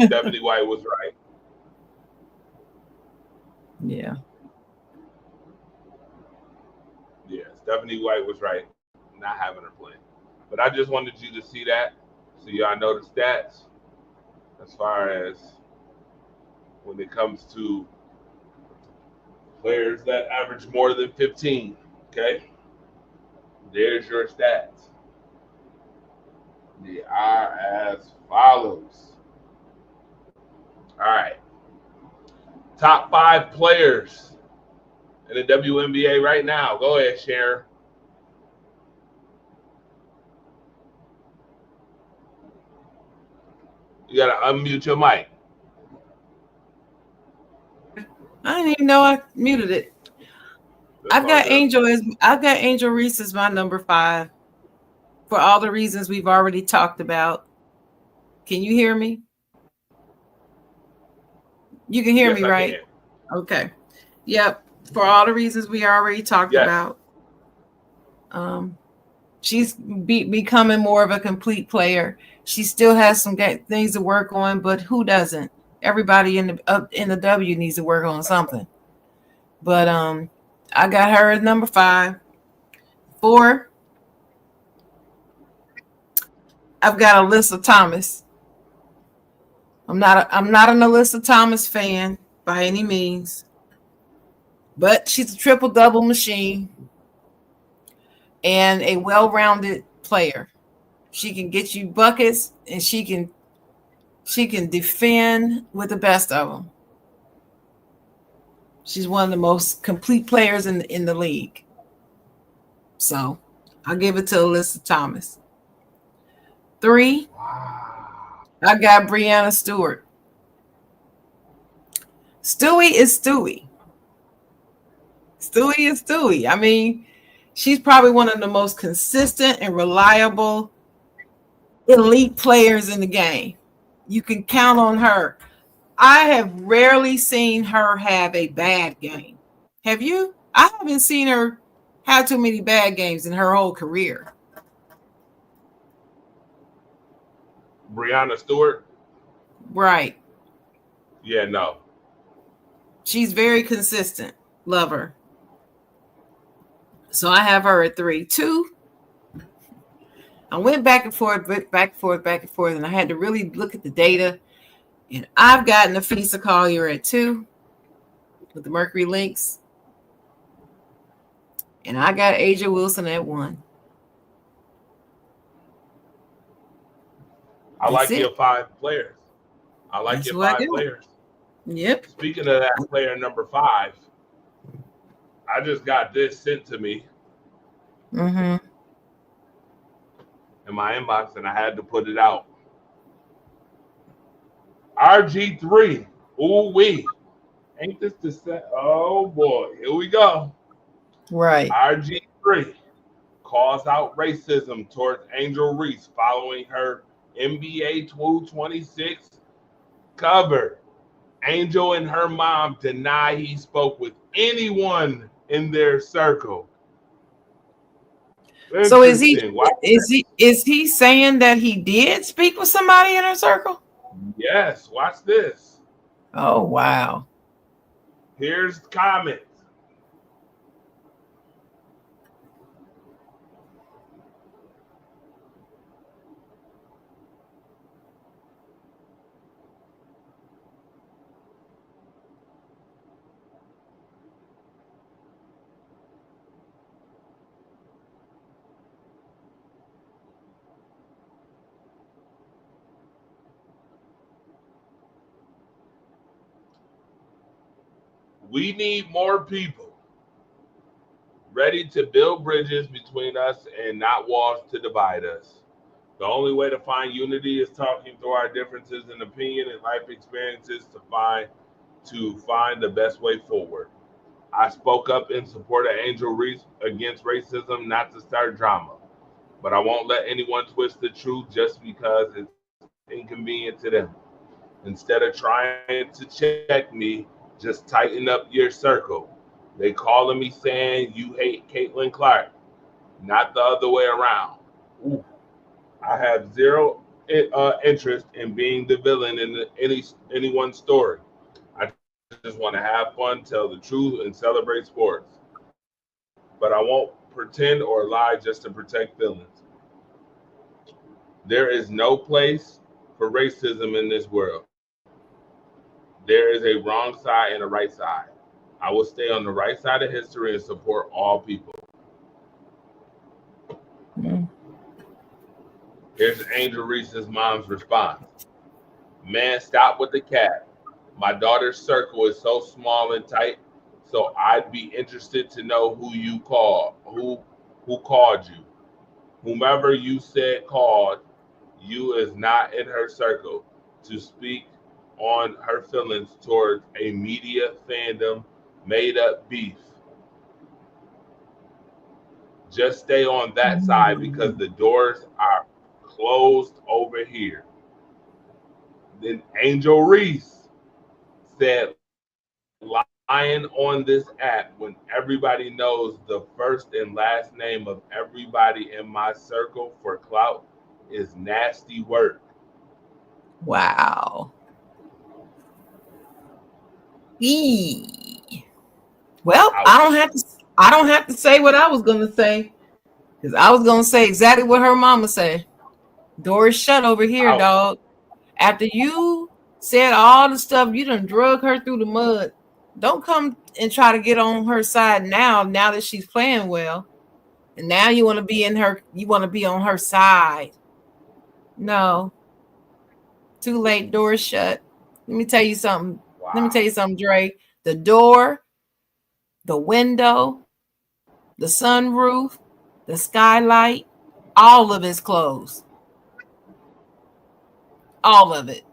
Stephanie White was right. Yeah. Yeah, Stephanie White was right, not having her play. But I just wanted you to see that, so y'all know the stats as far as when it comes to players that average more than 15. Okay, there's your stats. They are as follows. All right. Top 5 players in the WNBA right now. Go ahead, Sharon. You got to unmute your mic. I didn't even know I muted it. I've got Angel Reese as my number 5 for all the reasons we've already talked about. Can you hear me? You can hear me, right? Okay. Yep. For all the reasons we already talked about. She's becoming more of a complete player. She still has some things to work on, but who doesn't? Everybody in the W needs to work on something. But I got her at number 5. 4, I've got Alyssa Thomas. I'm not an Alyssa Thomas fan by any means, but she's a triple-double machine and a well-rounded player. She can get you buckets, and she can defend with the best of them. She's one of the most complete players in the league. So I'll give it to Alyssa Thomas. 3, I got Breanna Stewart. Stewie is Stewie. Stewie is Stewie. I mean, she's probably one of the most consistent and reliable elite players in the game. You can count on her. I have rarely seen her have a bad game. Have you? I haven't seen her have too many bad games in her whole career. Brianna Stewart? Right. Yeah, no. She's very consistent. Love her. So I have her at 3. 2. I went back and forth, and I had to really look at the data. And I've gotten Afisa Collier at 2 with the Mercury Lynx. And I got Aja Wilson at 1. I like your 5 players. I like That's your what I 5 do. players. Yep. Speaking of that player number 5, I just got this sent to me Mm-hmm. in my inbox, and I had to put it out. RG3. Ooh wee. Ain't this the set? Oh boy, here we go. Right. RG3 calls out racism towards Angel Reese following her NBA 226 cover. Angel and her mom deny he spoke with anyone in their circle. So is he saying that he did speak with somebody in her circle? Yes, watch this. Oh wow. Here's comments. We need more people ready to build bridges between us and not walls to divide us. The only way to find unity is talking through our differences in opinion and life experiences to find the best way forward. I spoke up in support of Angel Reese against racism, not to start drama. But I won't let anyone twist the truth just because it's inconvenient to them. Instead of trying to check me, just tighten up your circle. They calling me saying you hate Caitlin Clark, not the other way around. Ooh. I have zero interest in being the villain in anyone's story. I just want to have fun, tell the truth, and celebrate sports. But I won't pretend or lie just to protect villains. There is no place for racism in this world. There is a wrong side and a right side. I will stay on the right side of history and support all people. Mm-hmm. Here's Angel Reese's mom's response. Man, stop with the cat. My daughter's circle is so small and tight, so I'd be interested to know who you called, who called you. Whomever you said called you is not in her circle to speak on her feelings towards a media fandom made up beef. Just stay on that side because the doors are closed over here. Then Angel Reese said, lying on this app when everybody knows the first and last name of everybody in my circle for clout is nasty work. Wow. Eee. Well, I don't have to say what I was gonna say, because I was gonna say exactly what her mama said. Doors shut over here, dog. After you said all the stuff, you done drug her through the mud. Don't come and try to get on her side now that she's playing well. And now you want to be on her side. No. Too late, doors shut. Let me tell you something. Wow. Let me tell you something, Dre. The door, the window, the sunroof, the skylight, all of it's closed. All of it.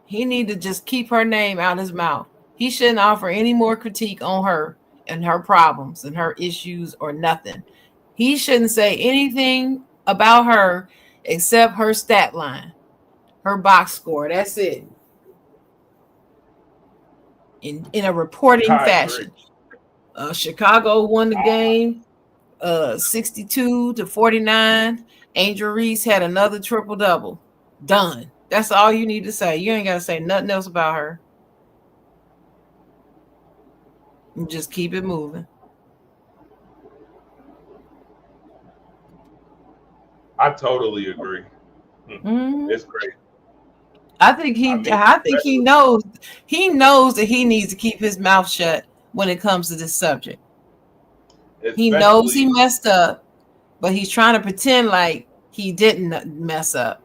He need to just keep her name out his mouth. He shouldn't offer any more critique on her and her problems and her issues or nothing. He shouldn't say anything about her except her stat line, her box score. That's it. In a reporting I fashion. Chicago won the game 62-49. Angel Reese had another triple-double. Done. That's all you need to say. You ain't got to say nothing else about her. And just keep it moving. I totally agree. Mm-hmm. It's great. I think he knows that he needs to keep his mouth shut when it comes to this subject. He knows he messed up, but he's trying to pretend like he didn't mess up.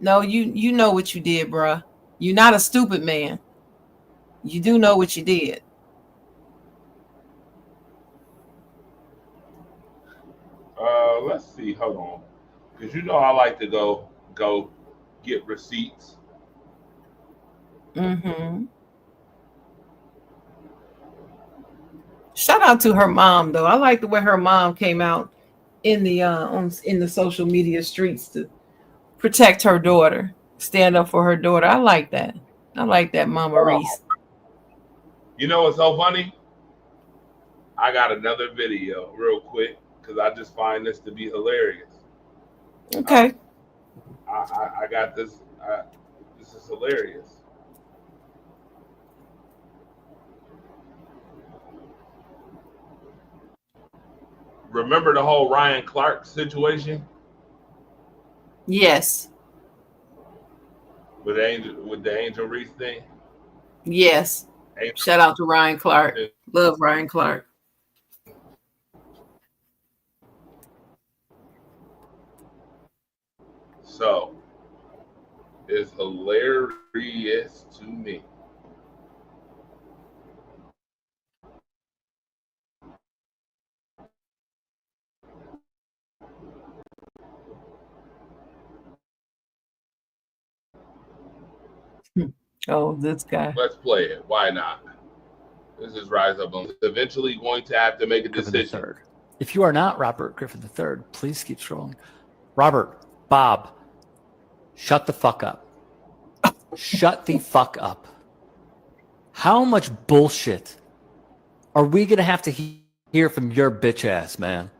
No, you know what you did, bruh. You're not a stupid man. You do know what you did. Let's see. Hold on, because you know I like to go get receipts. Mm-hmm. Shout out to her mom, though. I like the way her mom came out in the in the social media streets to protect her daughter, stand up for her daughter. I like that. I like that, Mama Reese. You know what's so funny? I got another video real quick because I just find this to be hilarious. Okay. I got this. This is hilarious. Remember the whole Ryan Clark situation? Yes. With the Angel Reese thing? Yes. Angel Shout out to Ryan Clark. Love Ryan Clark. So, it's hilarious to me. Oh, this guy. Let's play it. Why not? This is Rise Up. Eventually going to have to make a decision. III. If you are not Robert Griffin III, please keep scrolling. Robert, Bob, shut the fuck up. Shut the fuck up. How much bullshit are we going to have to hear from your bitch ass, man?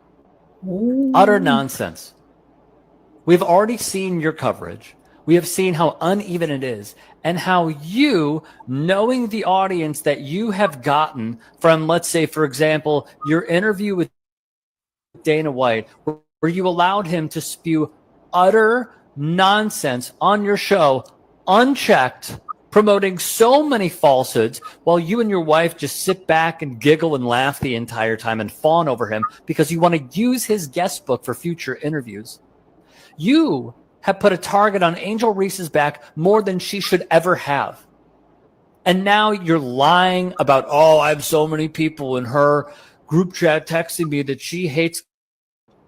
Ooh. Utter nonsense. We've already seen your coverage. We have seen how uneven it is and how you, knowing the audience that you have gotten from, let's say, for example, your interview with Dana White, where you allowed him to spew utter nonsense on your show, unchecked, promoting so many falsehoods, while you and your wife just sit back and giggle and laugh the entire time and fawn over him because you want to use his guest book for future interviews. You have put a target on Angel Reese's back more than she should ever have. And now you're lying about, oh, I have so many people in her group chat texting me that she hates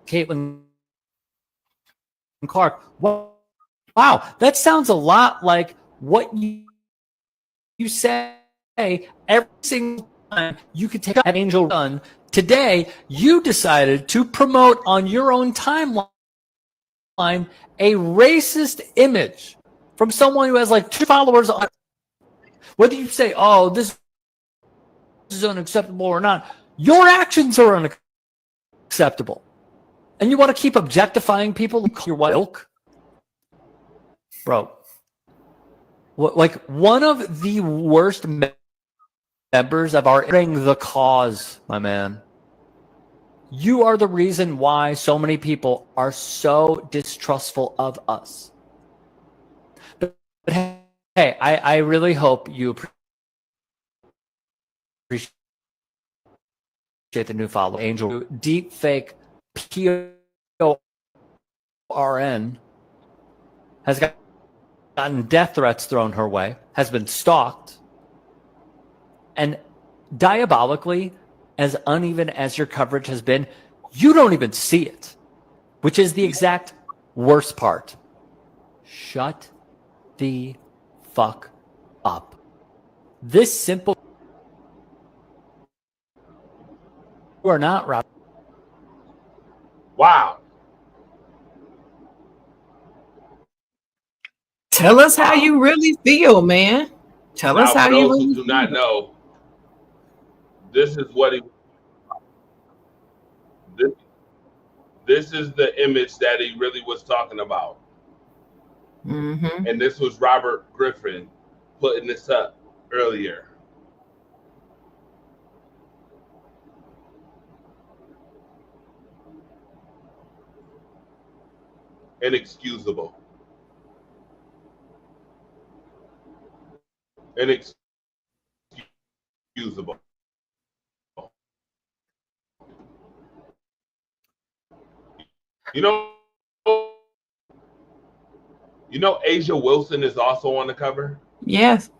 Caitlin Clark. Wow, that sounds a lot like what you say every single time you could take an Angel Run. Today, you decided to promote on your own timeline a racist image from someone who has like 2 followers on. Whether you say, oh, this is unacceptable or not, your actions are unacceptable. And you want to keep objectifying people like your ilk? Bro, like one of the worst members of our the cause, my man. You are the reason why so many people are so distrustful of us. But hey, I really hope you appreciate the new follow. Angel deep fake PORN has gotten death threats thrown her way, has been stalked, and diabolically, as uneven as your coverage has been, you don't even see it, which is the exact worst part. Shut the fuck up. This simple or not, Rob. Wow. Tell us how you really feel, man. Tell us Now, how for you those who really do feel. not know, this is what he. This is the image that he really was talking about, Mm-hmm. and this was Robert Griffin putting this up earlier. Inexcusable. Inexcusable. You know, Asia Wilson is also on the cover. Yes.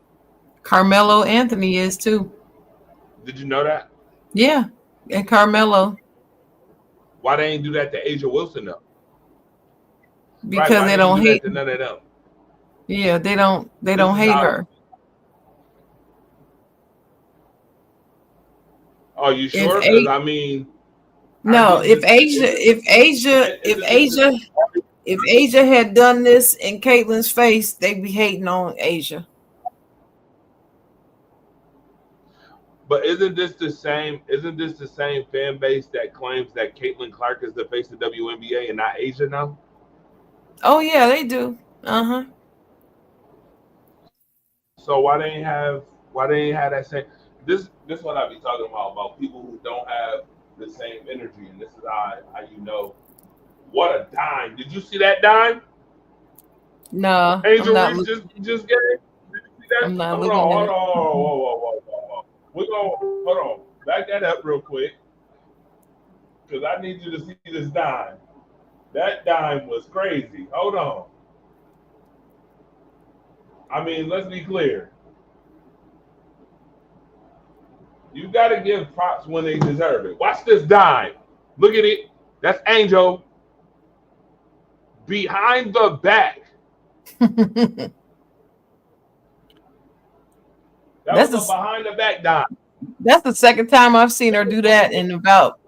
Carmelo Anthony is too. Did you know that? Yeah. And Carmelo, Why they ain't do that to Asia Wilson though? Right? because Why they they ain't don't do that hate. to none of them? Yeah, they don't This is hate how. her. Are you If sure? Because a I mean, no, if this is Asia had done this in Caitlyn's face, they'd be hating on Asia. But isn't this the same? Isn't this the same fan base that claims that Caitlin Clark is the face of WNBA and not Asia now? Oh yeah, they do. Uh-huh. So why they ain't have that same? This what I be talking about people who don't have the same energy, and this is how you know what a dime. Did you see that dime? No, Angel I'm not Reese looking. just gave. Did you see that? I'm not Hold looking on, at hold it. on, whoa. We're gonna hold on. Back that up real quick, because I need you to see this dime. That dime was crazy. Hold on. I mean, let's be clear. You got to give props when they deserve it. Watch this dime. Look at it. That's Angel. Behind the back. That That's was a behind the back dime. That's the second time I've seen her do that in about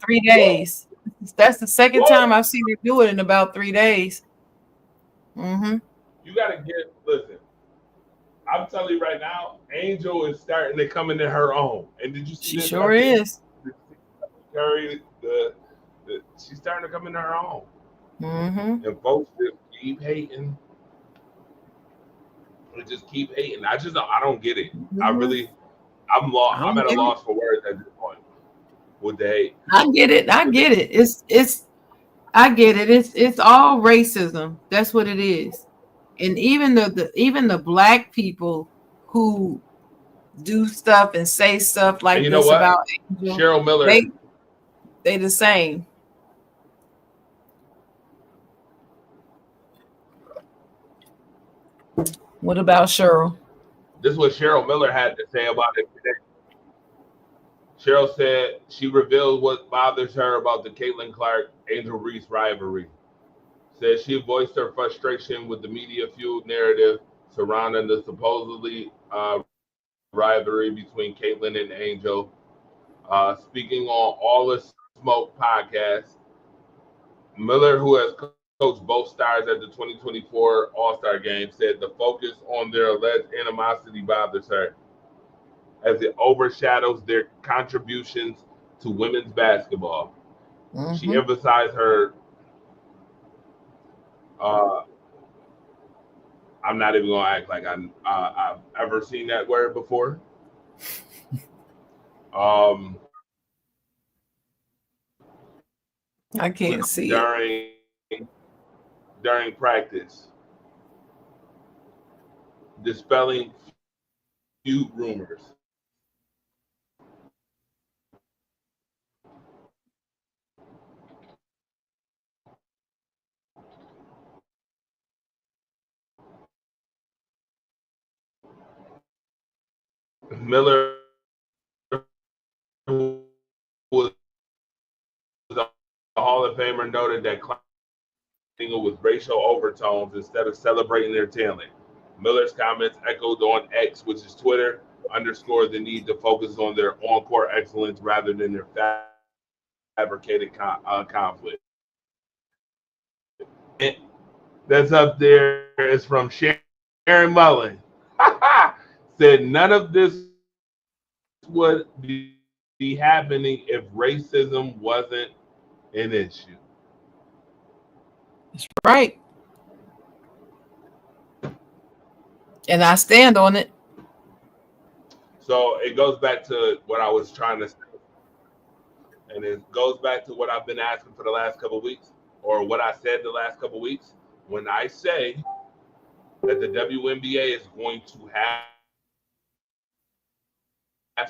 3 days. That's the second time I've seen her do it in about 3 days. Mm-hmm. You got to listen. I'm telling you right now, Angel is starting to come into her own. And did you see She this? sure is. She's starting to come into her own. Mm-hmm. And folks just keep hating. They just keep hating. I don't get it. Mm-hmm. I'm lost. I'm at a loss for words at this point with the hate. I get it. I get it. I get it. It's all racism. That's what it is. And even the black people who do stuff and say stuff like this about Angel, Cheryl Miller. They the same. What about Cheryl? This is what Cheryl Miller had to say about it today. Cheryl said she revealed what bothers her about the Caitlin Clark Angel Reese rivalry. Said she voiced her frustration with the media-fueled narrative surrounding the supposedly rivalry between Caitlin and Angel. Speaking on All the Smoke podcast, Miller, who has coached both stars at the 2024 All-Star Game, said the focus on their alleged animosity bothers her, as it overshadows their contributions to women's basketball. Mm-hmm. She emphasized her. I'm not even gonna act like I've ever seen that word before. I can't see it. During practice, dispelling feud rumors. Miller, who was a Hall of Famer, noted that with racial overtones instead of celebrating their talent. Miller's comments echoed on X, which is Twitter, underscored the need to focus on their on-court excellence rather than their fabricated conflict. And that's up there is from Sharon Mullen. Said none of this would be happening if racism wasn't an issue. That's right. And I stand on it. So it goes back to what I was trying to say. And it goes back to what I've been asking for the last couple of weeks, or what I said the last couple of weeks. When I say that the WNBA is going to have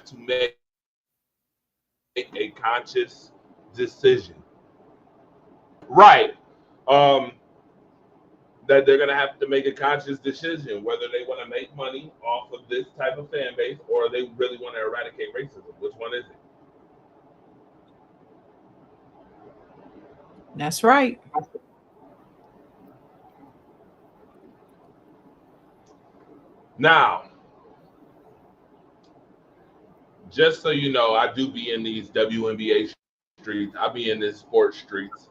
to make a conscious decision. Right. That they're going to have to make a conscious decision whether they want to make money off of this type of fan base or they really want to eradicate racism. Which one is it? That's right. Now, just so you know, I do be in these WNBA streets. I be in the sports streets.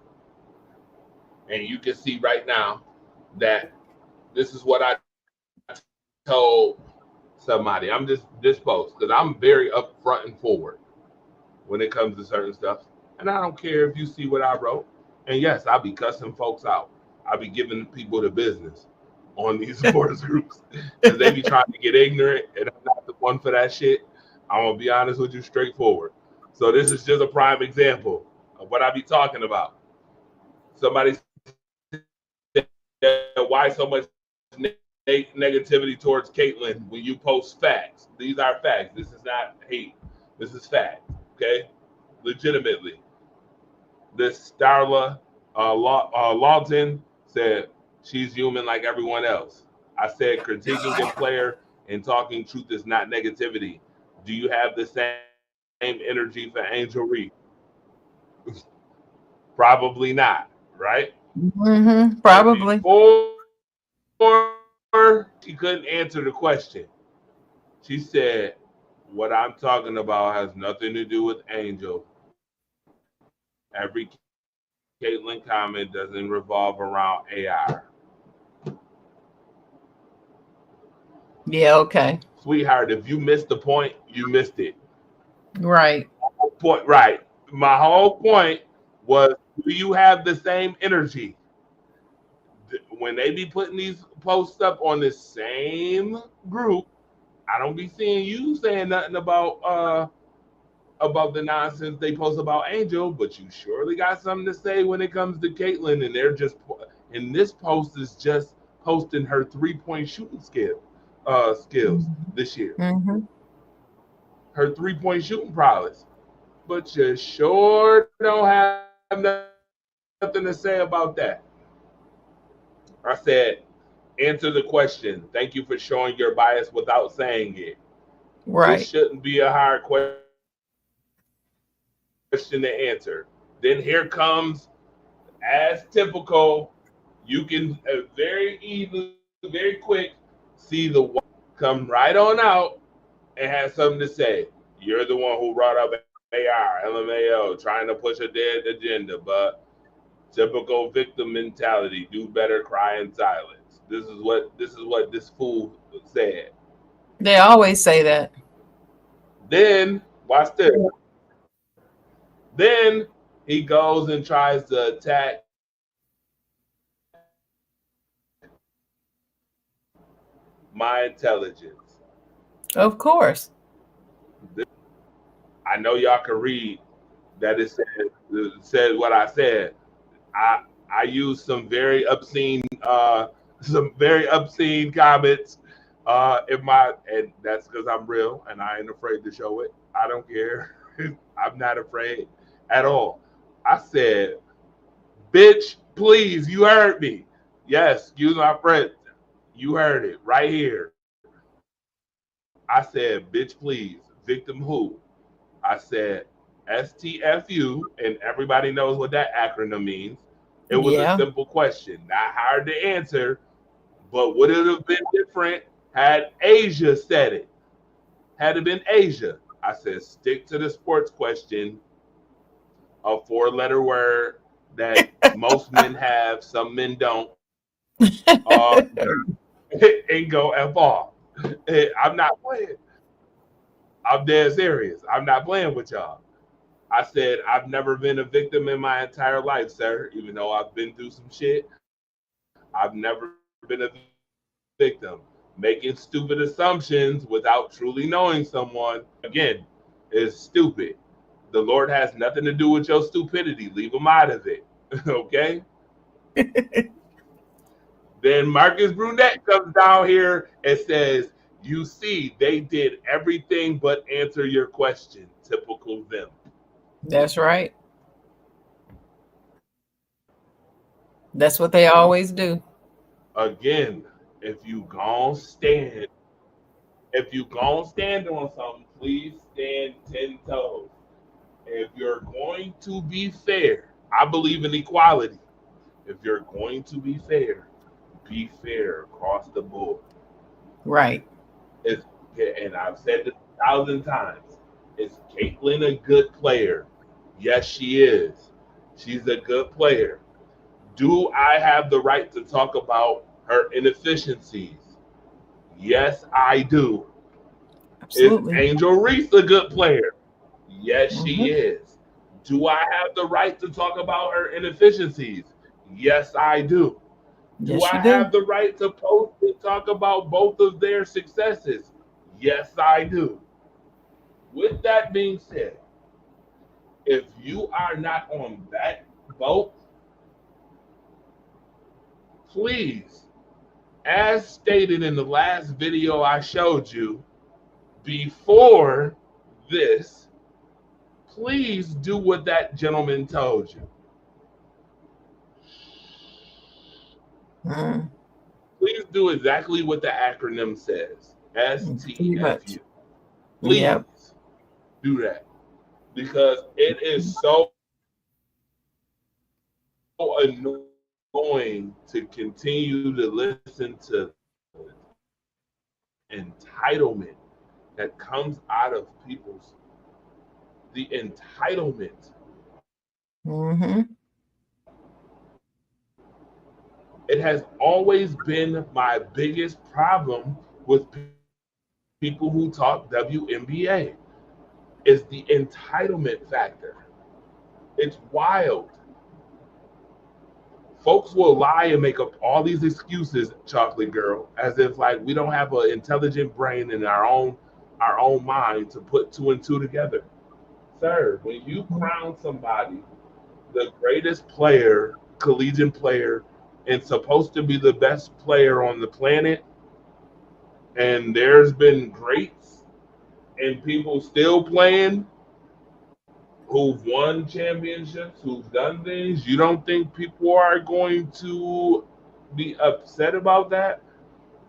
And you can see right now that this is what I told somebody. I'm just disposed because I'm very upfront and forward when it comes to certain stuff. And I don't care if you see what I wrote. And yes, I'll be cussing folks out. I'll be giving people the business on these sports groups because they be trying to get ignorant, and I'm not the one for that shit. I'm going to be honest with you, straightforward. So this is just a prime example of what I be talking about. Somebody said, why so much negativity towards Caitlyn when you post facts? These are facts. This is not hate. This is fact, okay? Legitimately. This Starla Lawton said, she's human like everyone else. I said critiquing a player and talking truth is not negativity. Do you have the same energy for Angel Reese? Probably not, right? Mm-hmm, probably. Before she couldn't answer the question, she said, what I'm talking about has nothing to do with Angel. Every Caitlyn comment doesn't revolve around AR. Yeah, okay. Sweetheart, if you missed the point, you missed it. Right. Point, right. My whole point was, do you have the same energy? When they be putting these posts up on the same group, I don't be seeing you saying nothing about the nonsense they post about Angel, but you surely got something to say when it comes to Caitlyn, and they're just, and this post is just posting her 3-point shooting skills this year. Mm-hmm. Her 3-point shooting prowess. But you sure don't have nothing to say about that. I said, answer the question. Thank you for showing your bias without saying it. Right. This shouldn't be a hard question to answer. Then here comes, as typical, you can very easily, very quick, see the one come right on out and have something to say. You're the one who brought up AR, LMAO, trying to push a dead agenda, but typical victim mentality. Do better, cry in silence. This is what this fool said. They always say that. Then watch this. Then he goes and tries to attack my intelligence. Of course. I know y'all can read that it said what I said. I used some very obscene comments in my, and that's because I'm real and I ain't afraid to show it. I don't care. I'm not afraid at all. I said, bitch, please, you heard me. Yes, excuse my friend. You heard it right here. I said, bitch, please. Victim who? I said, STFU, and everybody knows what that acronym means. It was a simple question, not hard to answer, but would it have been different had Asia said it? Had it been Asia, I said stick to the sports question, a 4-letter word that most men have, some men don't, and go F off. I'm not playing. I'm dead serious. I'm not playing with y'all. I said, I've never been a victim in my entire life, sir. Even though I've been through some shit, I've never been a victim. Making stupid assumptions without truly knowing someone, again, is stupid. The Lord has nothing to do with your stupidity. Leave him out of it. Okay? Then Marcus Brunette comes down here and says, you see, they did everything but answer your question. Typical them. That's right. That's what they always do. Again, if you gon' stand on something, please stand 10 toes. If you're going to be fair, I believe in equality. If you're going to be fair across the board. Right. And I've said this 1,000 times. Is Caitlyn a good player? Yes, she is. She's a good player. Do I have the right to talk about her inefficiencies? Yes, I do. Absolutely. Is Angel Reese a good player? Yes, she is. Do I have the right to talk about her inefficiencies? Yes, I do. Yes, Do I have the right to post and talk about both of their successes? Yes, I do. With that being said, if you are not on that boat, please, as stated in the last video I showed you, before this, please do what that gentleman told you. Please do exactly what the acronym says. STFU. Please do that. Because it is so annoying to continue to listen to entitlement that comes out of people's the entitlement. It has always been my biggest problem with people who talk WNBA is the entitlement factor. It's wild. Folks will lie and make up all these excuses, Chocolate Girl, as if like we don't have an intelligent brain in our own mind to put 2 and 2 together. Sir, when you crown somebody the greatest player, collegiate player, and supposed to be the best player on the planet, and there's been greats and people still playing who've won championships, who've done things, you don't think people are going to be upset about that?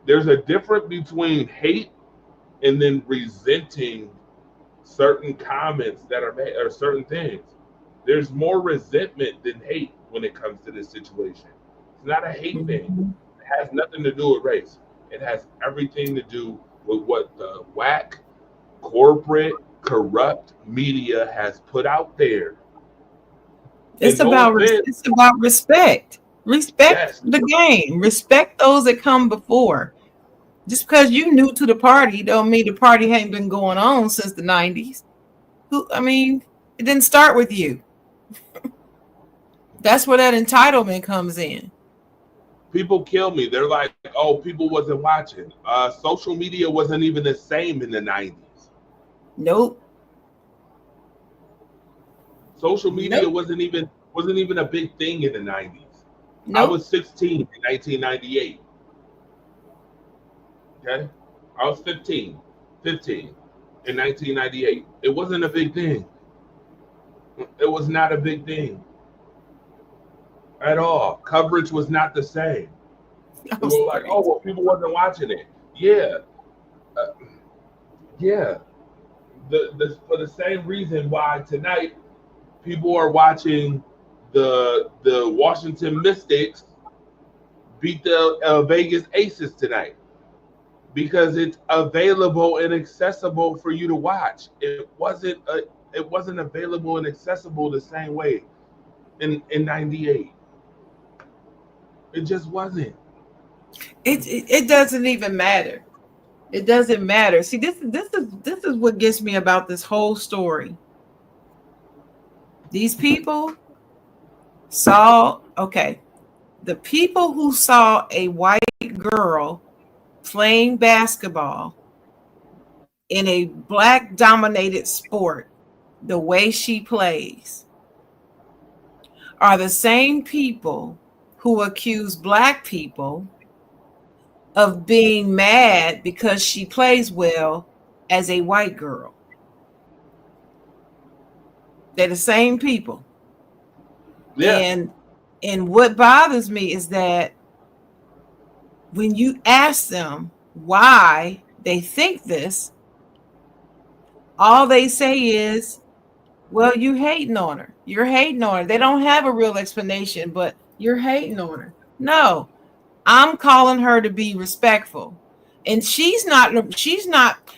There's a difference between hate and then resenting certain comments that are made or certain things. There's more resentment than hate when it comes to this situation. It's not a hate thing. It has nothing to do with race. It has everything to do with what the whack, corporate, corrupt media has put out there. It's about respect. Respect the game. Respect those that come before. Just because you new to the party don't mean the party ain't been going on since the 90s. It didn't start with you. That's where that entitlement comes in. People kill me. They're like, oh, people wasn't watching. Social media wasn't even the same in the 90s. Nope. Social media wasn't even a big thing in the 90s. Nope. I was 16 in 1998. Okay? I was 15 in 1998. It wasn't a big thing. It was not a big thing at all. Coverage was not the same. We were like, oh, well, people wasn't watching it. Yeah. For the same reason why tonight people are watching the Washington Mystics beat the Vegas Aces tonight. because it's available and accessible for you to watch. It wasn't available and accessible the same way in '98. It just wasn't. It doesn't even matter. It doesn't matter. See, this is what gets me about this whole story. These people saw, okay, the people who saw a white girl playing basketball in a black dominated sport the way she plays are the same people who accuse black people of being mad because she plays well as a white girl. They're the same people. Yeah. And what bothers me is that when you ask them why they think this, all they say is, well, you hating on her. You're hating on her. They don't have a real explanation, but you're hating on her. No, I'm calling her to be respectful. And she's not,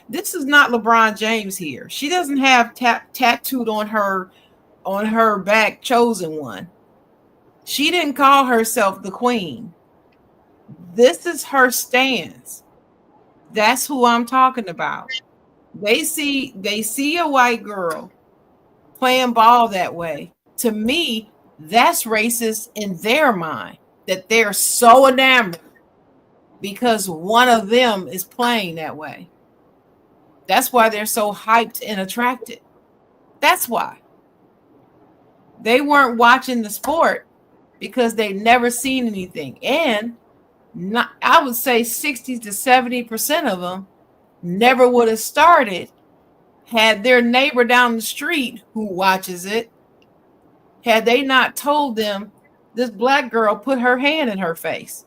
this is not LeBron James here. She doesn't have tattooed on her back, chosen one. She didn't call herself the queen. This is her stance. That's who I'm talking about. They see a white girl playing ball that way. To me, that's racist in their mind, that they're so enamored because one of them is playing that way. That's why they're so hyped and attracted. That's why. They weren't watching the sport because they'd never seen anything. And I would say 60 to 70% of them never would have started had their neighbor down the street who watches it, had they not told them this black girl put her hand in her face.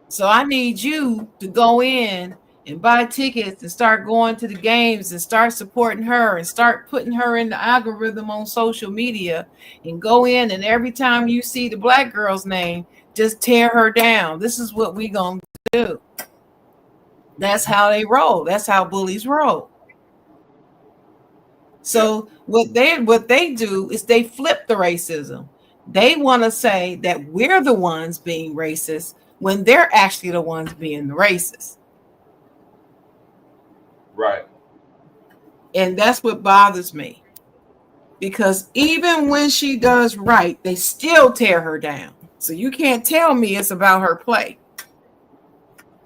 So I need you to go in and buy tickets and start going to the games and start supporting her and start putting her in the algorithm on social media and go in, and every time you see the black girl's name, just tear her down. This is what we gonna do. That's how they roll. That's how bullies roll. So what they do is they flip the racism. They want to say that we're the ones being racist when they're actually the ones being the racist. Right. And that's what bothers me. Because even when she does right, they still tear her down. So you can't tell me it's about her play.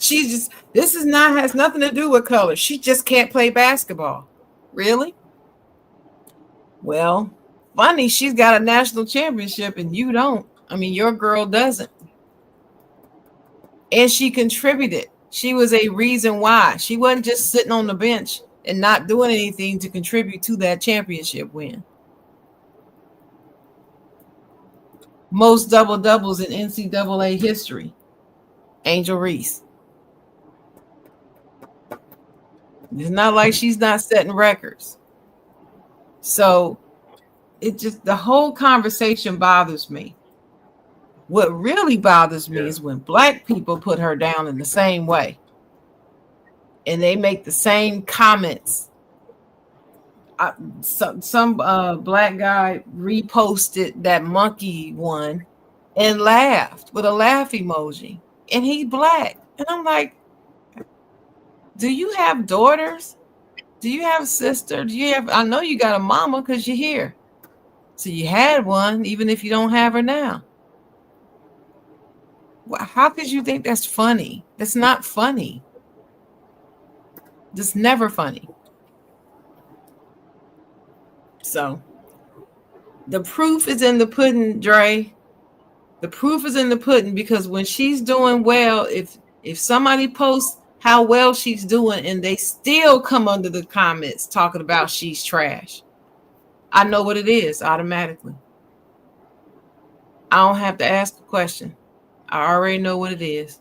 Has nothing to do with color. She just can't play basketball. Really? Well, funny, she's got a national championship and you don't. I mean, your girl doesn't. And she contributed. She was a reason why. She wasn't just sitting on the bench and not doing anything to contribute to that championship win. Most double-doubles in NCAA history. Angel Reese. It's not like she's not setting records. So the whole conversation bothers me. What really bothers me is when black people put her down in the same way. And they make the same comments. Some black guy reposted that monkey one and laughed with a laugh emoji. And he's black. And I'm like, do you have daughters? Do you have a sister? I know you got a mama because you're here. So you had one, even if you don't have her now. How could you think that's funny? That's not funny. That's never funny. So the proof is in the pudding, Dre. The proof is in the pudding, because when she's doing well, if somebody posts how well she's doing and they still come under the comments talking about she's trash, I know what it is automatically. I don't have to ask a question. I already know what it is.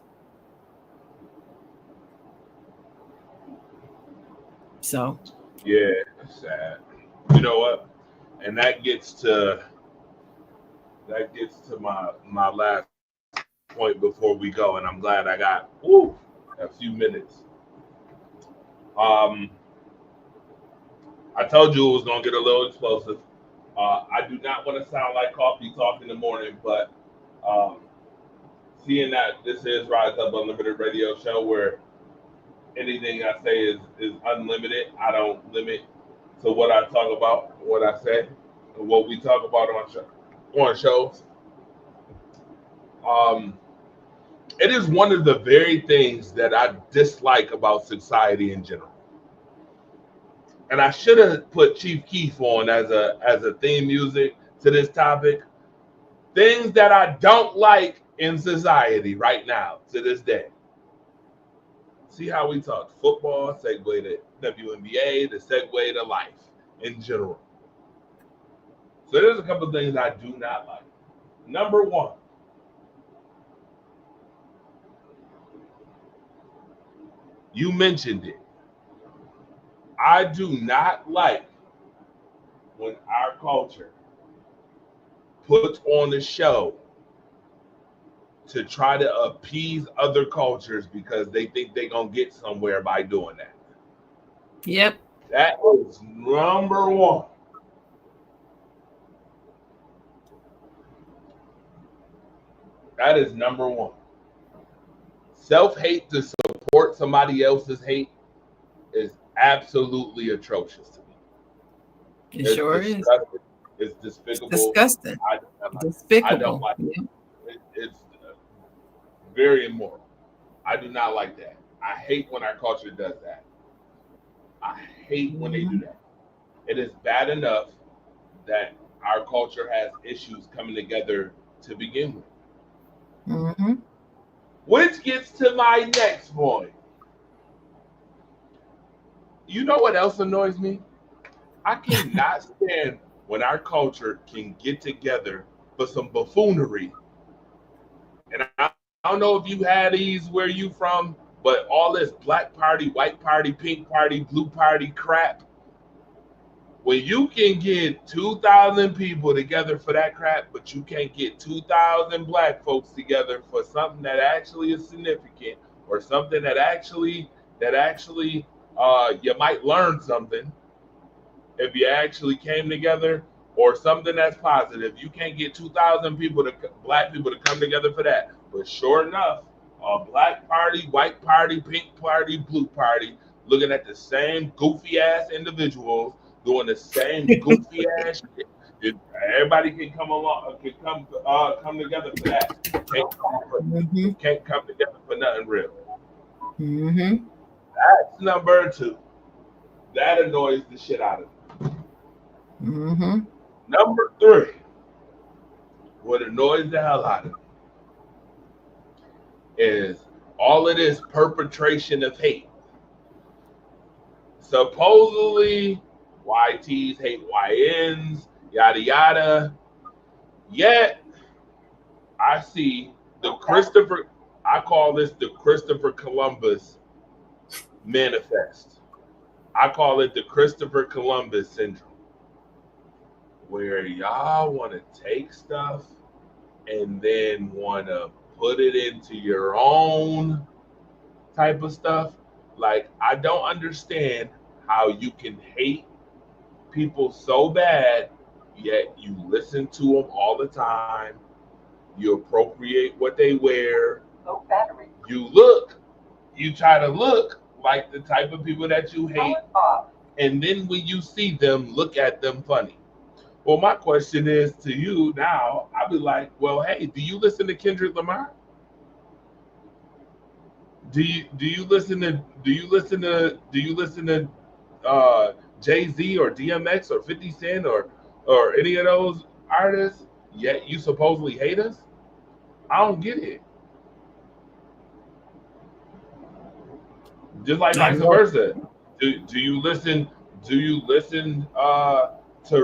So yeah, it's sad. You know what? And that gets to my last point before we go. And I'm glad I got a few minutes. I told you it was gonna get a little explosive. I do not want to sound like coffee talk in the morning, but seeing that this is Rise Up Unlimited Radio Show where anything I say is unlimited. I don't limit to what I talk about, what I say, and what we talk about on shows. It is one of the very things that I dislike about society in general. And I should have put Chief Keef on as a theme music to this topic. Things that I don't like in society right now to this day. See how we talk football, segue to WNBA, the segue to life in general. So there's a couple of things I do not like. Number one, you mentioned it. I do not like when our culture puts on a show to try to appease other cultures because they think they're going to get somewhere by doing that. Yep. That is number one. That is number one. Self-hate to support somebody else's hate is absolutely atrocious to me. It sure is. It's despicable. It's disgusting. Despicable. I don't like it. It's very immoral. I do not like that. I hate when our culture does that. I hate when they do that. It is bad enough that our culture has issues coming together to begin with. Mm-hmm. Which gets to my next point. You know what else annoys me? I cannot stand when our culture can get together for some buffoonery. And I don't know if you had these where you from, but all this black party, white party, pink party, blue party crap. When you can get 2,000 people together for that crap, but you can't get 2,000 black folks together for something that actually is significant or something that actually you might learn something if you actually came together, or something that's positive. You can't get 2,000 black people to come together for that. But sure enough, a black party, white party, pink party, blue party, looking at the same goofy ass individuals doing the same goofy ass shit. Everybody can come along, come together for that. Can't come together for nothing real. Mm-hmm. That's number two. That annoys the shit out of me. Mm-hmm. Number three, what annoys the hell out of me is all of this perpetration of hate. Supposedly, YTs hate YNs, yada yada. Yet, I see I call this the Christopher Columbus manifest. I call it the Christopher Columbus syndrome, where y'all want to take stuff and then want to put it into your own type of stuff. Like, I don't understand how you can hate people so bad, yet you listen to them all the time. You appropriate what they wear. Low battery. You try to look like the type of people that you hate. And then when you see them, look at them funny. Well, my question is to you now, I'll be like, well, hey, do you listen to Kendrick Lamar? Do you listen to Jay-Z or DMX or 50 Cent or any of those artists, yet you supposedly hate us? I don't get it. Just like vice versa. Do you listen to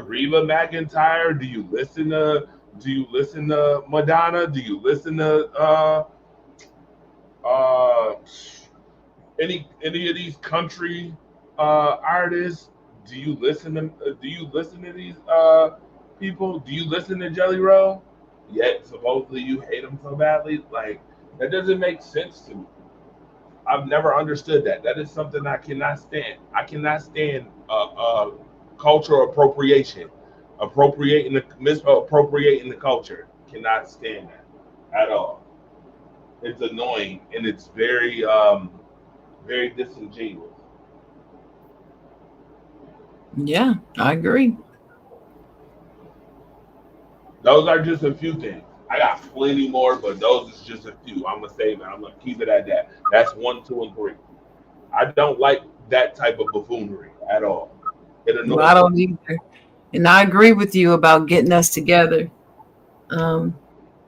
Reba McEntire? Do you listen to Madonna? Do you listen to any of these country artists? Do you listen to these people? Do you listen to Jelly Roll? Yet supposedly you hate them so badly. Like, that doesn't make sense to me. I've never understood that. That is something I cannot stand. I cannot stand cultural appropriation, misappropriating the culture. Cannot stand that at all. It's annoying and it's very very disingenuous. Yeah, I agree. Those are just a few things. I got plenty more, but those is just a few. I'm gonna save it. I'm gonna keep it at that. That's 1, 2, and 3. I don't like that type of buffoonery at all. It annoys Well, I me. don't either. And I agree with you about getting us together.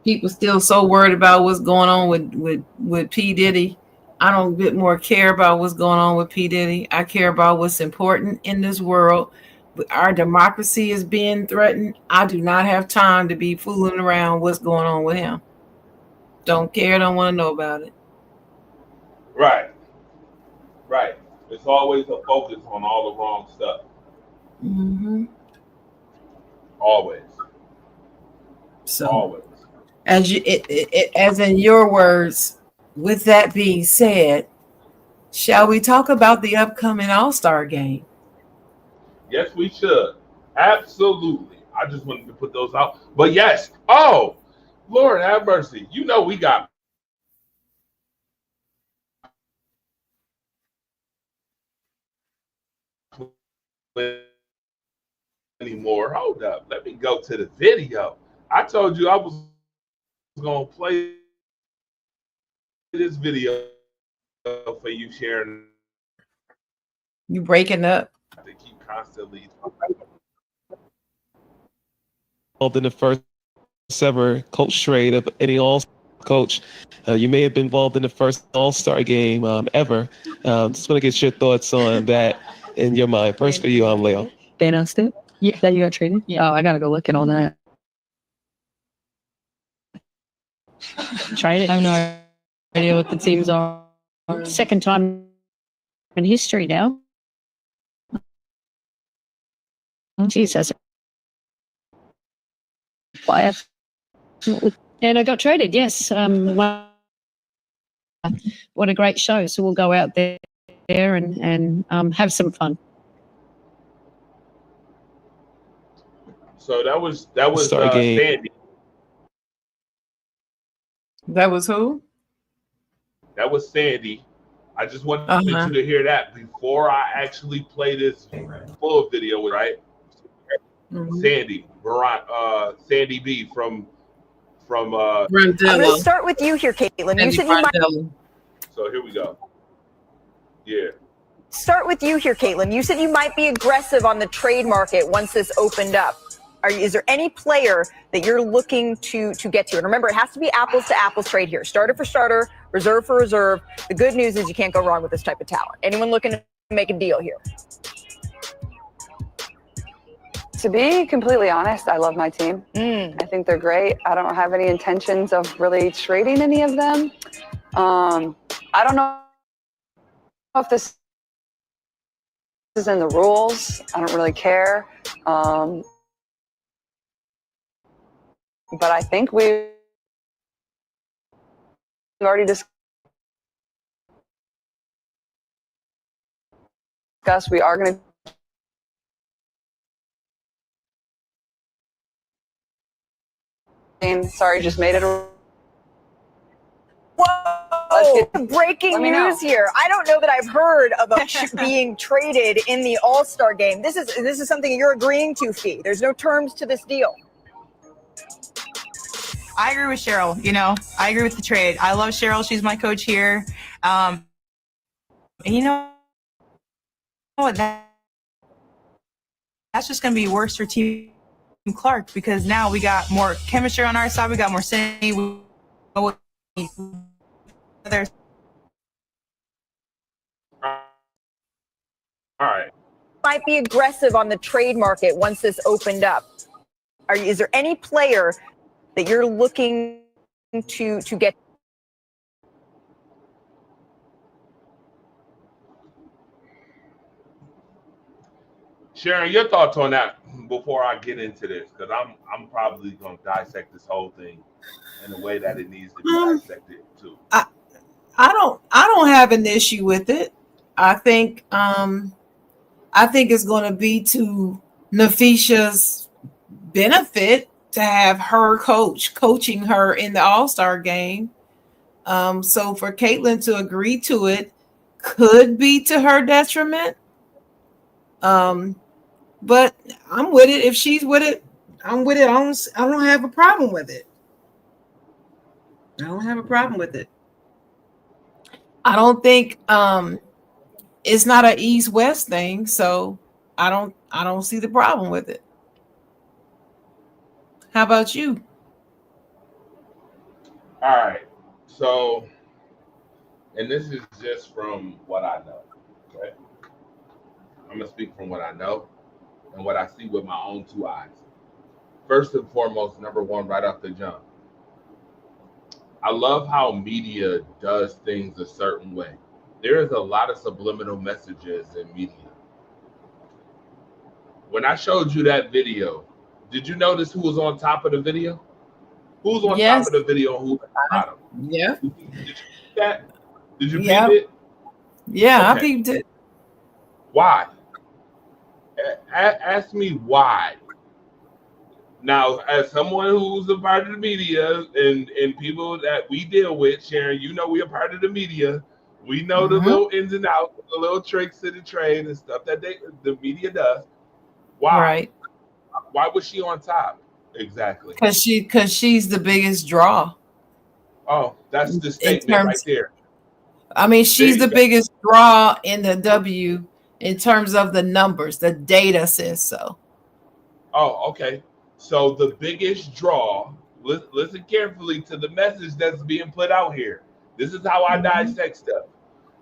People still so worried about what's going on with P. Diddy. I don't bit more care about what's going on with P. Diddy. I care about what's important in this world. Our democracy is being threatened. I do not have time to be fooling around what's going on with him. Don't care, don't want to know about it. Right. Right. It's always a focus on all the wrong stuff. Mm-hmm. Always. So, Always. as in your words, with that being said, shall we talk about the upcoming All-Star game? Yes, we should. Absolutely. I just wanted to put those out. But yes. Oh, Lord have mercy. You know we got anymore. Hold up. Let me go to the video. I told you I was gonna play this video for you, Sharon. You breaking up? They keep constantly involved in the first ever coach trade of any All coach. You may have been involved in the first All-Star game ever. Just want to get your thoughts on that in your mind. First for you, Leo. They announced it? Yeah. That you got traded? Yeah. Oh, I gotta go look at all that. Traded? I have no idea what the teams are. Second time in history now. Jeez, that's player. And I got traded, yes. What a great show. So we'll go out there and have some fun. So that was Star game. Sandy. That was who? That was Sandy. I just wanted you to hear that before I actually play this full video, right? Mm-hmm. Sandy, Sandy B from I'm going to start with you here, Caitlin. You said you might. So here we go. Yeah. Start with you here, Caitlin. You said you might be aggressive on the trade market once this opened up. Is there any player that you're looking to get to? And remember, it has to be apples to apples trade here. Starter for starter, reserve for reserve. The good news is you can't go wrong with this type of talent. Anyone looking to make a deal here? To be completely honest, I love my team. I think they're great. I don't have any intentions of really trading any of them. I don't know if this is in the rules. I don't really care. But I think we've already discussed. We are going to. Sorry, just made it. Whoa! Breaking news here. I don't know that I've heard of a being traded in the All-Star game. This is something you're agreeing to, Fee. There's no terms to this deal. I agree with Cheryl. You know, I agree with the trade. I love Cheryl. She's my coach here. And you know what? That's just going to be worse for Team Clark because now we got more chemistry on our side. We got more synergy. All right. Might be aggressive on the trade market once this opened up. Is there any player that you're looking to get? Sharon, your thoughts on that before I get into this, because I'm probably gonna dissect this whole thing in a way that it needs to be dissected too. I don't have an issue with it. I think it's going to be to Nafisha's benefit to have her coaching her in the All-Star game. So for Caitlin to agree to it could be to her detriment. But I'm with it. If she's with it, I'm with it. I don't have a problem with it. I don't have a problem with it. I don't think it's not an East-West thing, so I don't see the problem with it. How about you? All right. So, and this is just from what I know. Okay. I'm gonna speak from what I know and what I see with my own two eyes. First and foremost, number one, right off the jump, I love how media does things a certain way. There is a lot of subliminal messages in media. When I showed you that video, did you notice who was on top of the video? Who's on Yes. top of the video and who's at the bottom? Yeah. Did you see that? Did you Yeah. peep it? Yeah, I Okay. peeped it. Why? Ask me why. Now, as someone who's a part of the media and people that we deal with, Sharon, you know we're a part of the media. We know the little ins and outs, the little tricks of the trade and stuff that the media does. Why? Right. Why was she on top? Exactly. Because she's the biggest draw. Oh, that's the statement right there. I mean, she's There the you go. biggest draw in the W in terms of the numbers. The data says so. Oh, okay. So the biggest draw, listen carefully to the message that's being put out here. This is how I dissect stuff.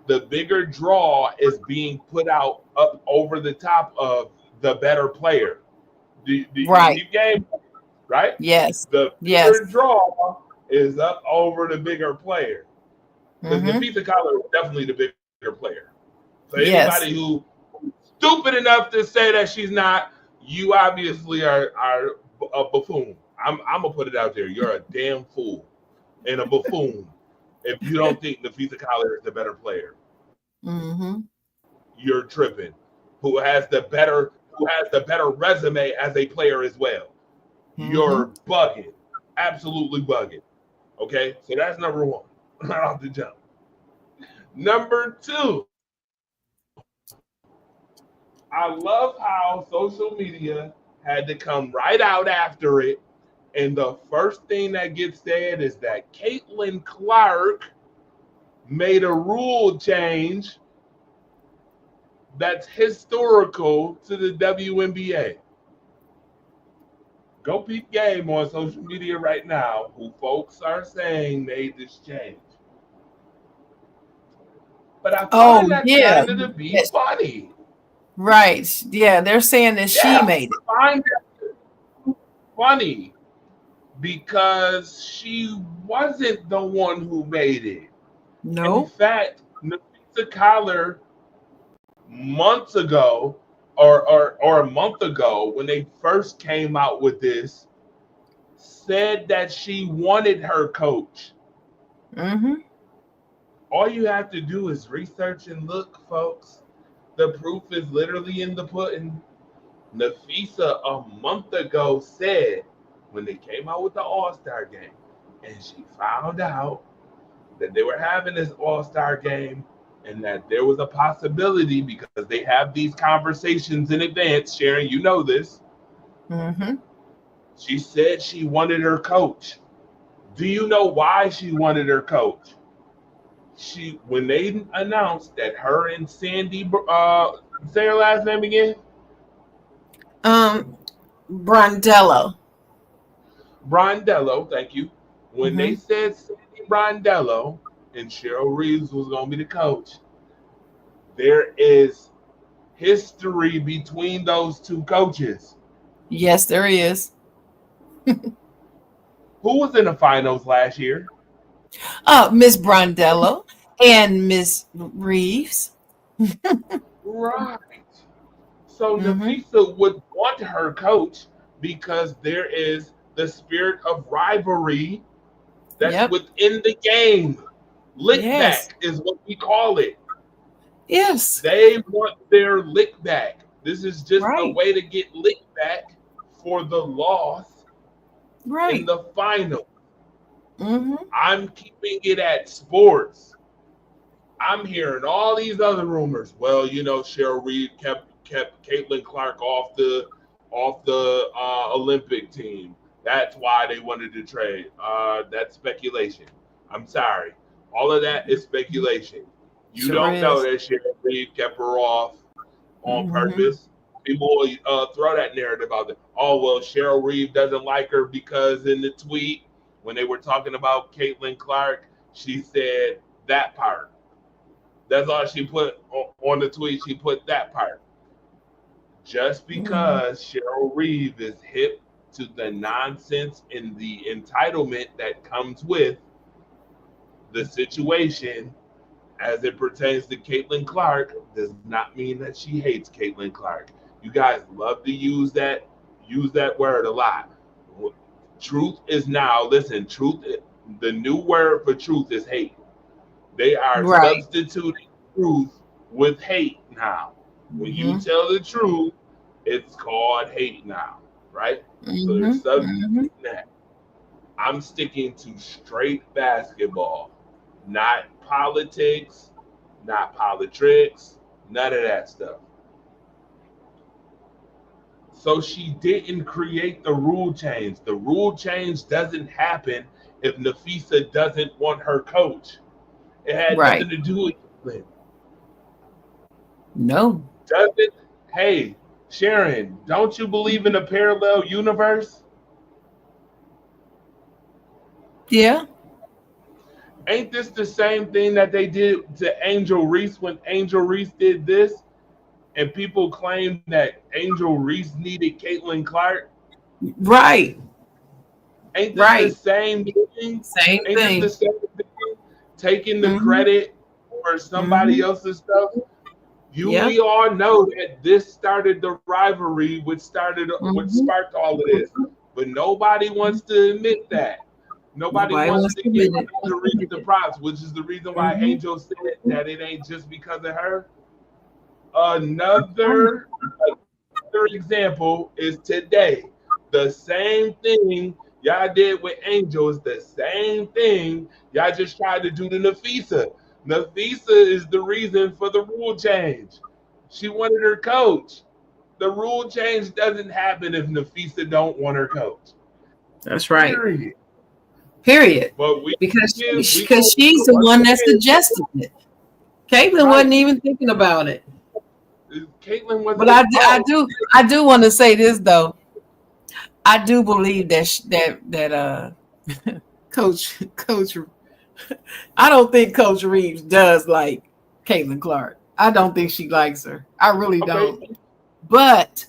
The bigger draw is being put out up over the top of the better player. Do Right. you game? Right? Yes. The Yes. bigger draw is up over the bigger player. Because Mhm. Nafisa Collar is definitely the bigger player. So Yes. anybody who's stupid enough to say that she's not, you obviously are a buffoon. I'm gonna put it out there. You're a damn fool and a buffoon if you don't think Nafisa Collar is the better player. Mm-hmm. You're tripping. Who has the better resume as a player as well. You're bugging. Absolutely bugging. Okay? So that's number one. Right off the jump. Number two, I love how social media had to come right out after it. And the first thing that gets said is that Caitlin Clark made a rule change that's historical to the WNBA. Go peep game on social media right now who folks are saying made this change. But I find that kind of to be funny. Right. Yeah, they're saying that she made it. I find that funny because she wasn't the one who made it. No. In fact, Nafisa Collar months ago or a month ago when they first came out with this said that she wanted her coach. Mm-hmm. All you have to do is research and look, folks. The proof is literally in the pudding. Nafisa a month ago said when they came out with the All-Star game and she found out that they were having this All-Star game and that there was a possibility because they have these conversations in advance. Sharon, you know this. Mm-hmm. She said she wanted her coach. Do you know why she wanted her coach? When they announced that her and Sandy, say her last name again? Brondello. Brondello, thank you. When they said Sandy Brondello and Cheryl Reeves was going to be the coach, there is history between those two coaches. Yes, there is. Who was in the finals last year? Miss Brondello and Miss Reeves. Right. So Nafisa would want her coach because there is the spirit of rivalry that's within the game. Lick Yes. back is what we call it. Yes. They want their lick back. This is just a Right. way to get lick back for the loss in Right. the final. Mm-hmm. I'm keeping it at sports. I'm hearing all these other rumors. Well, you know, Cheryl Reed kept Caitlin Clark off the Olympic team. That's why they wanted to trade. That's speculation. I'm sorry. All of that is speculation. You Sure don't know is. that Cheryl Reed kept her off on Mhm. purpose. People will throw that narrative out there. Oh, well, Cheryl Reed doesn't like her because in the tweet, when they were talking about Caitlin Clark, she said that part. That's all she put on the tweet. She put that part. Just because Cheryl Reeve is hip to the nonsense and the entitlement that comes with the situation as it pertains to Caitlin Clark does not mean that she hates Caitlin Clark. You guys love to use that word a lot. Truth is now, listen, the new word for truth is hate. They are Right. substituting truth with hate now. When you Mhm. tell the truth, it's called hate now, right? So they're Mhm. substituting that. I'm sticking to straight basketball, not politics, not politics, none of that stuff. So she didn't create the rule change. The rule change doesn't happen if Nafisa doesn't want her coach. It had Right. nothing to do with Caitlin. No. Doesn't. Hey, Sharon, don't you believe in a parallel universe? Yeah. Ain't this the same thing that they did to Angel Reese when Angel Reese did this? And people claim that Angel Reese needed Caitlin Clark? Right. Ain't this Right. the same thing? Same Ain't thing. this the same thing? Taking the Mhm. credit for somebody Mhm. else's stuff? Yeah. We all know that this started the rivalry, which Mhm. sparked all of this. But nobody wants to admit that. Nobody Nobody wants wants to to give admit it. Angel Reese the props, which is the reason why Mhm. Angel said that it ain't just because of her. Another example is today. The same thing y'all did with Angel is the same thing y'all just tried to do to Nafisa. Nafisa is the reason for the rule change. She wanted her coach. The rule change doesn't happen if Nafisa don't want her coach. That's right. Period. Period. But we Because give she's the one that suggested it. Caitlin wasn't Right. even thinking about it. Caitlin wasn't. But I do want to say this though. I do believe that Coach I don't think Coach Reeves does like Caitlin Clark. I don't think she likes her. I really don't. Okay. But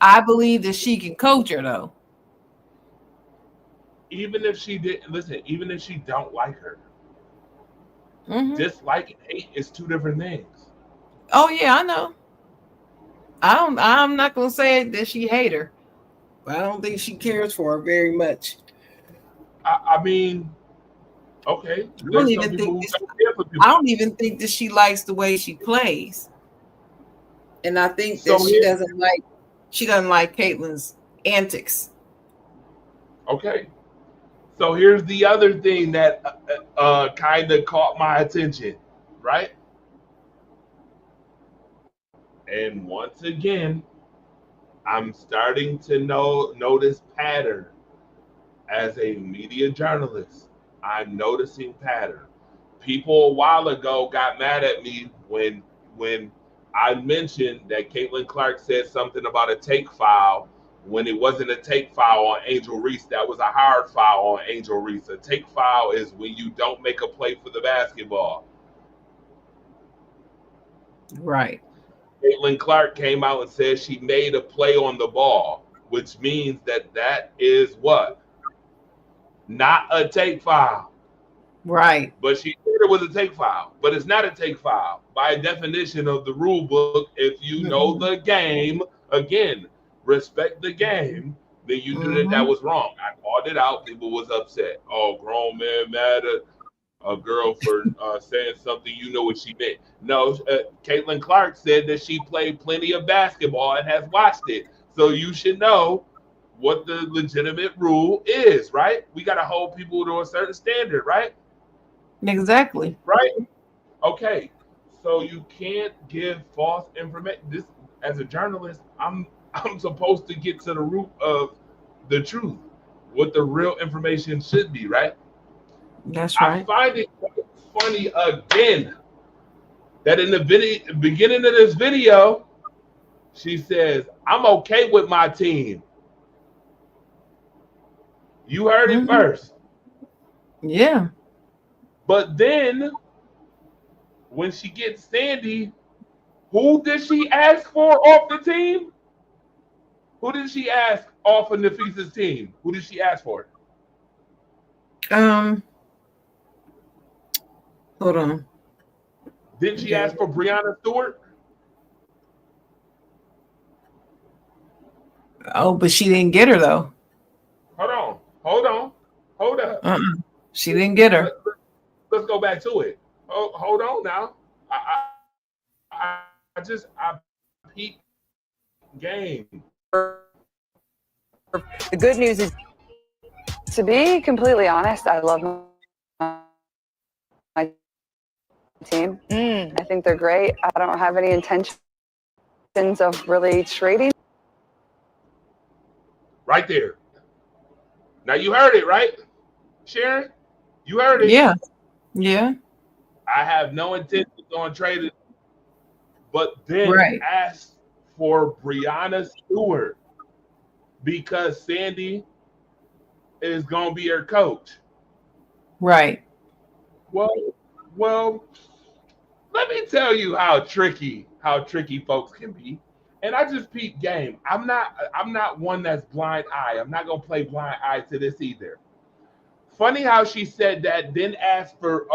I believe that she can coach her though. Even if she didn't listen, even if she don't like her, Mhm. dislike and hate is two different things. Oh yeah, I know. I'm not gonna say that she hate her, but I don't think she cares for her very much. I mean, okay. I don't There's some even people who think don't care for people. I don't even think that she likes the way she plays. And I think that So she here- doesn't like Caitlin's antics. Okay. So here's the other thing that kind of caught my attention, right? And once again, I'm starting to notice pattern as a media journalist. I'm noticing pattern. People a while ago got mad at me when I mentioned that Caitlin Clark said something about a take foul when it wasn't a take foul on Angel Reese. That was a hard foul on Angel Reese. A take foul is when you don't make a play for the basketball. Right. Caitlin Clark came out and said she made a play on the ball, which means that is what? Not a take foul. Right. But she said it was a take foul. But it's not a take foul. By definition of the rule book, if you know the game, again, respect the game, then you knew that was wrong. I called it out. People was upset. Oh, grown man mad at a girl for saying something you know what she meant. No, Caitlin Clark said that she played plenty of basketball and has watched it. So you should know what the legitimate rule is, right? We got to hold people to a certain standard, right? Exactly. Right? Okay. So you can't give false information. This, as a journalist, I'm supposed to get to the root of the truth, what the real information should be, right? That's right. I find it funny again that in the beginning of this video, she says, "I'm okay with my team." You heard it first. Yeah. But then when she gets Sandy, who did she ask for off the team? Who did she ask off of Nafisa's team? Who did she ask for? Hold on. Didn't she ask for Brianna Stewart? Oh, but she didn't get her though. Hold up. She didn't get her. Let's go back to it. Hold on now. I peep game. The good news is, To be completely honest, I love my team. I think they're great. I don't have any intentions of really trading. Right there. Now you heard it, right, Sharon? You heard it. Yeah. Yeah. I have no intention on trading, but then asked for Brianna Stewart because Sandy is gonna be her coach. Right. Well, let me tell you how tricky folks can be. And I just peep game. I'm not one that's blind eye. I'm not gonna play blind eye to this either. Funny how she said that, then asked for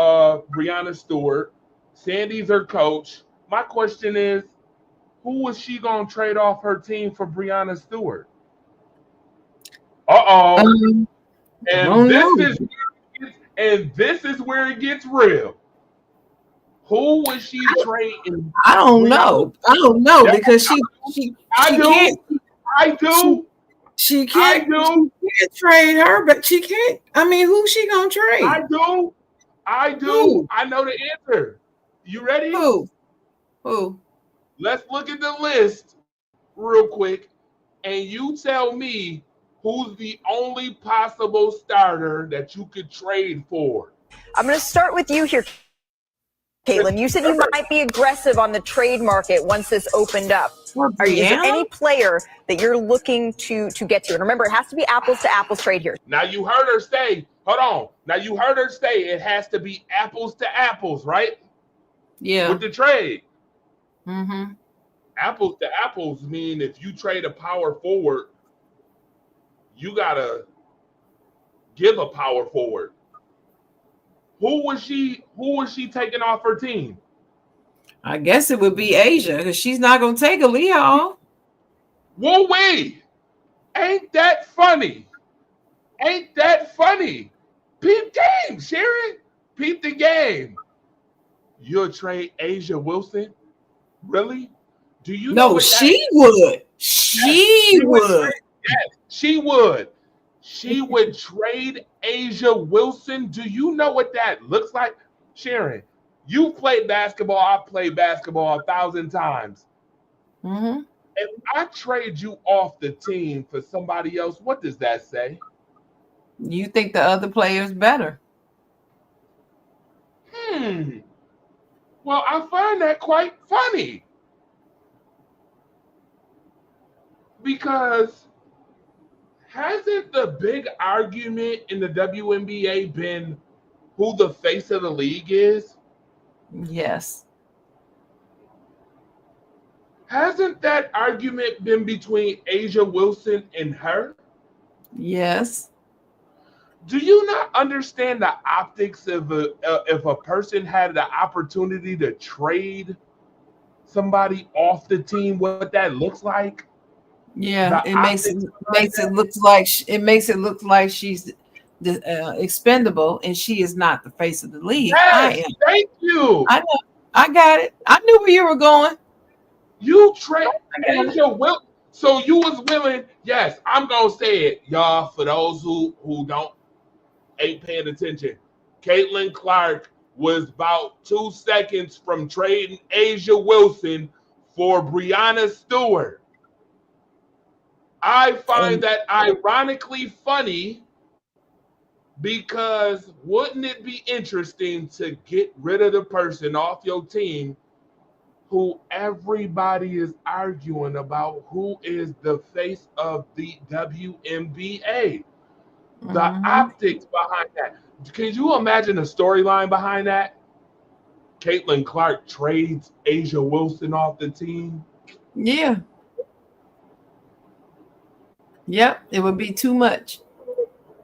Brianna Stewart. Sandy's her coach. My question is, who was she gonna trade off her team for Brianna Stewart? And this is where it gets real. Who was she trading? I don't know. Because she can't. She can't trade her, but she can't. I mean, who's she gonna trade? I do. Who? I know the answer. You ready? Who? Let's look at the list real quick, and you tell me who's the only possible starter that you could trade for. I'm going to start with you here, Caitlin. You said you might be aggressive on the trade market once this opened up. Is there any player that you're looking to get to? And remember, it has to be apples to apples trade here. Now you heard her say, hold on. Now you heard her say it has to be apples to apples, right? Yeah. With the trade. Mm-hmm. Apples to apples mean if you trade a power forward, you gotta give a power forward. Who was she taking off her team? I guess it would be Asia, because she's not gonna take Aaliyah. Whoa, wait. Ain't that funny? Peep game, Sharon. Peep the game. You'll trade Asia Wilson? Really? Do you know? No, she would. She would. Yes, she would. She would trade Asia Wilson. Do you know what that looks like? Sharon, you played basketball. I've played basketball 1,000 times. Mm-hmm. If I trade you off the team for somebody else, what does that say? You think the other player's better? Well, I find that quite funny. Because hasn't the big argument in the WNBA been who the face of the league is? Yes. Hasn't that argument been between Asia Wilson and her? Yes. Do you not understand the optics of if a person had the opportunity to trade somebody off the team, what that looks like? Yeah, it makes it look like she's expendable, and she is not the face of the league. Yes, I am. thank you. I know. I got it. I knew where you were going. You trade Asia Wilson. So you was willing, yes, I'm gonna say it, y'all, for those who ain't paying attention. Caitlin Clark was about 2 seconds from trading Asia Wilson for Brianna Stewart. I find that ironically funny because wouldn't it be interesting to get rid of the person off your team who everybody is arguing about who is the face of the WNBA? The optics behind that. Can you imagine the storyline behind that? Caitlin Clark trades Asia Wilson off the team. Yeah. Yep, it would be too much.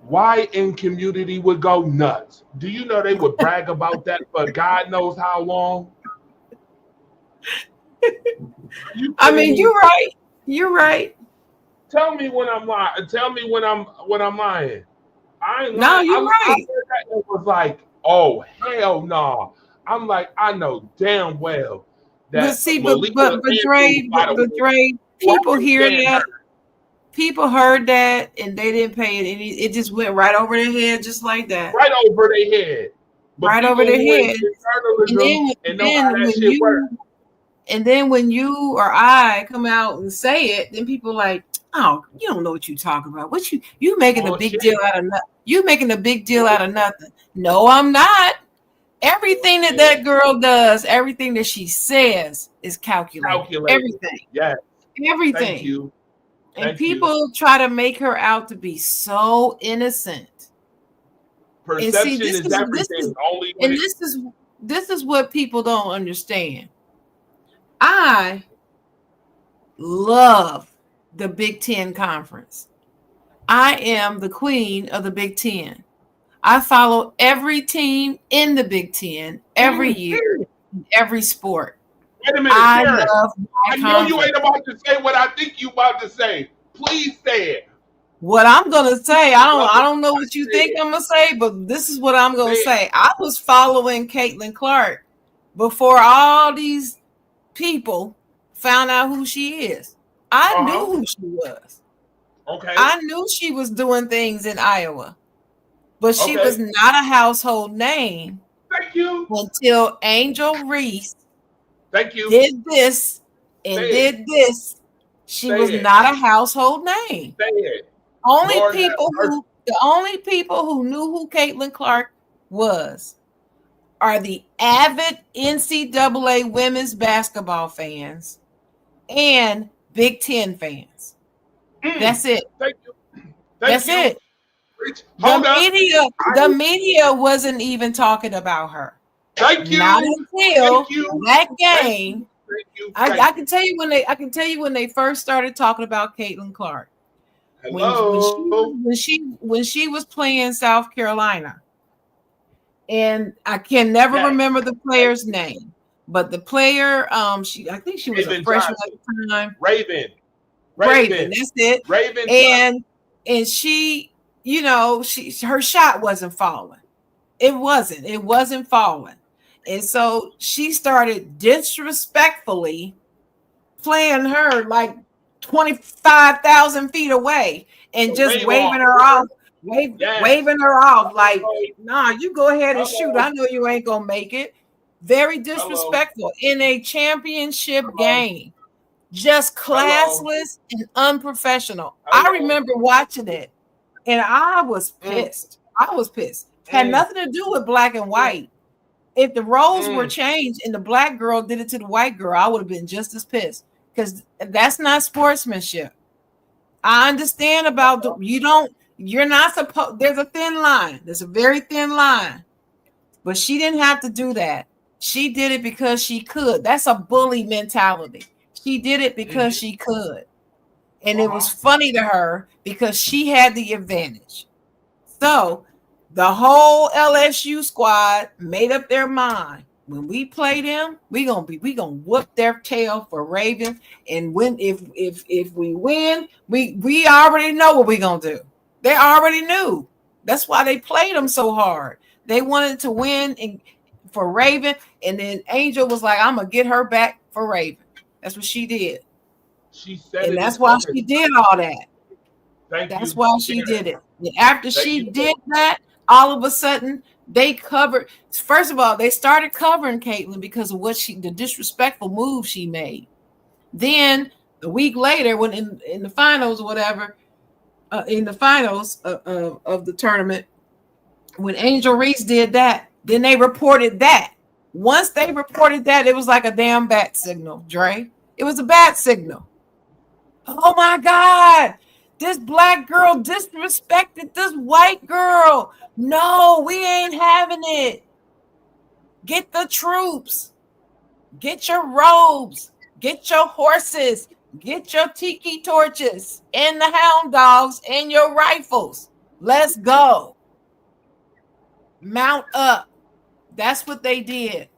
Why in community would go nuts? Do you know they would brag about that for God knows how long? I mean, you're right. You're right. Tell me when I'm lying. Tell me when I'm lying. I ain't No, lying. you're right. I heard that it was like, oh hell no. I'm like, I know damn well that. But see, but Dre, people hear that. People heard that and they didn't pay it any. It just went right over their head, just like that. Right over their head. But right over their head. And then when you or I come out and say it, then people like, oh, you don't know what you talk about. What you making a big deal out of nothing? You making a big deal out of nothing? No, I'm not. Everything that girl does, everything that she says is calculated. Everything. Yeah. Everything. Thank you. And people try to make her out to be so innocent. Perception is everything. This is what people don't understand. I love the Big Ten Conference. I am the queen of the Big Ten. I follow every team in the Big Ten every year, every sport. Wait a minute, Karen. I know you ain't about to say what I think you about to say. Please say it. What I'm gonna say, I don't know what you think I'm gonna say, but this is what I'm gonna say. I was following Caitlin Clark before all these people found out who she is. I knew who she was. Okay. I knew she was doing things in Iowa, but she was not a household name. Thank you. Until Angel Reese did this and did this. She was not a household name. The only people who knew who Caitlin Clark was are the avid NCAA women's basketball fans and Big Ten fans. That's it. Thank you. That's it. The media wasn't even talking about her. Thank you. Not until that game. I can tell you when they first started talking about Caitlin Clark. When she was playing South Carolina, and I can never remember the player's name, but the player, I think she was a freshman at the time. Raven. That's it. Raven. And she, her shot wasn't falling. It wasn't falling. And so she started disrespectfully playing her like 25,000 feet away and just waving her off like, nah, you go ahead and shoot. I know you ain't gonna make it. Very disrespectful in a championship game. Just classless and unprofessional. I remember watching it and I was pissed. Had nothing to do with black and white. If the roles were changed and the black girl did it to the white girl, I would have been just as pissed, because that's not sportsmanship. I understand about you're not supposed, there's a thin line. There's a very thin line, but she didn't have to do that. She did it because she could. That's a bully mentality. She did it because she could. And it was funny to her because she had the advantage. So the whole LSU squad made up their mind. When we play them, we gonna whoop their tail for Ravens. And if we win, we already know what we're gonna do. They already knew. That's why they played them so hard. They wanted to win and for Raven, and then Angel was like, "I'm gonna get her back for Raven." That's what she did, She said and it that's in why comments. she did all that. That's why she did it. And after she did that, all of a sudden they covered. First of all, they started covering Caitlyn because of the disrespectful move she made. Then a week later, when in the finals or whatever, in the finals of the tournament, when Angel Reese did that, then they reported that. Once they reported that, it was like a damn bat signal, Dre. It was a bat signal. Oh my God. This black girl disrespected this white girl. No, we ain't having it. Get the troops. Get your robes. Get your horses. Get your tiki torches and the hound dogs and your rifles. Let's go. Mount up. That's what they did.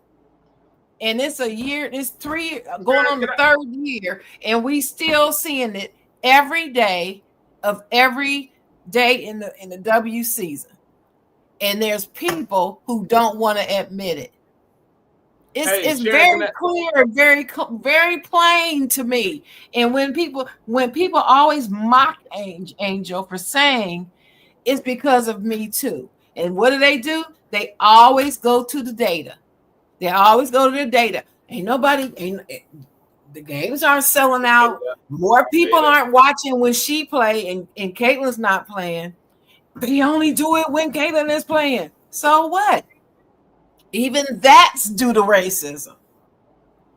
And it's a year, it's 3 going on the 3rd year, and we still seeing it every day of every day in the W season. And there's people who don't want to admit it. It's very clear, very plain to me. And when people always mock Angel for saying it's because of Me Too. And what do? They always go to the data. They always go to the data. The games aren't selling out. More people aren't watching when she play and Caitlyn's not playing. They only do it when Caitlyn is playing. So what? Even that's due to racism.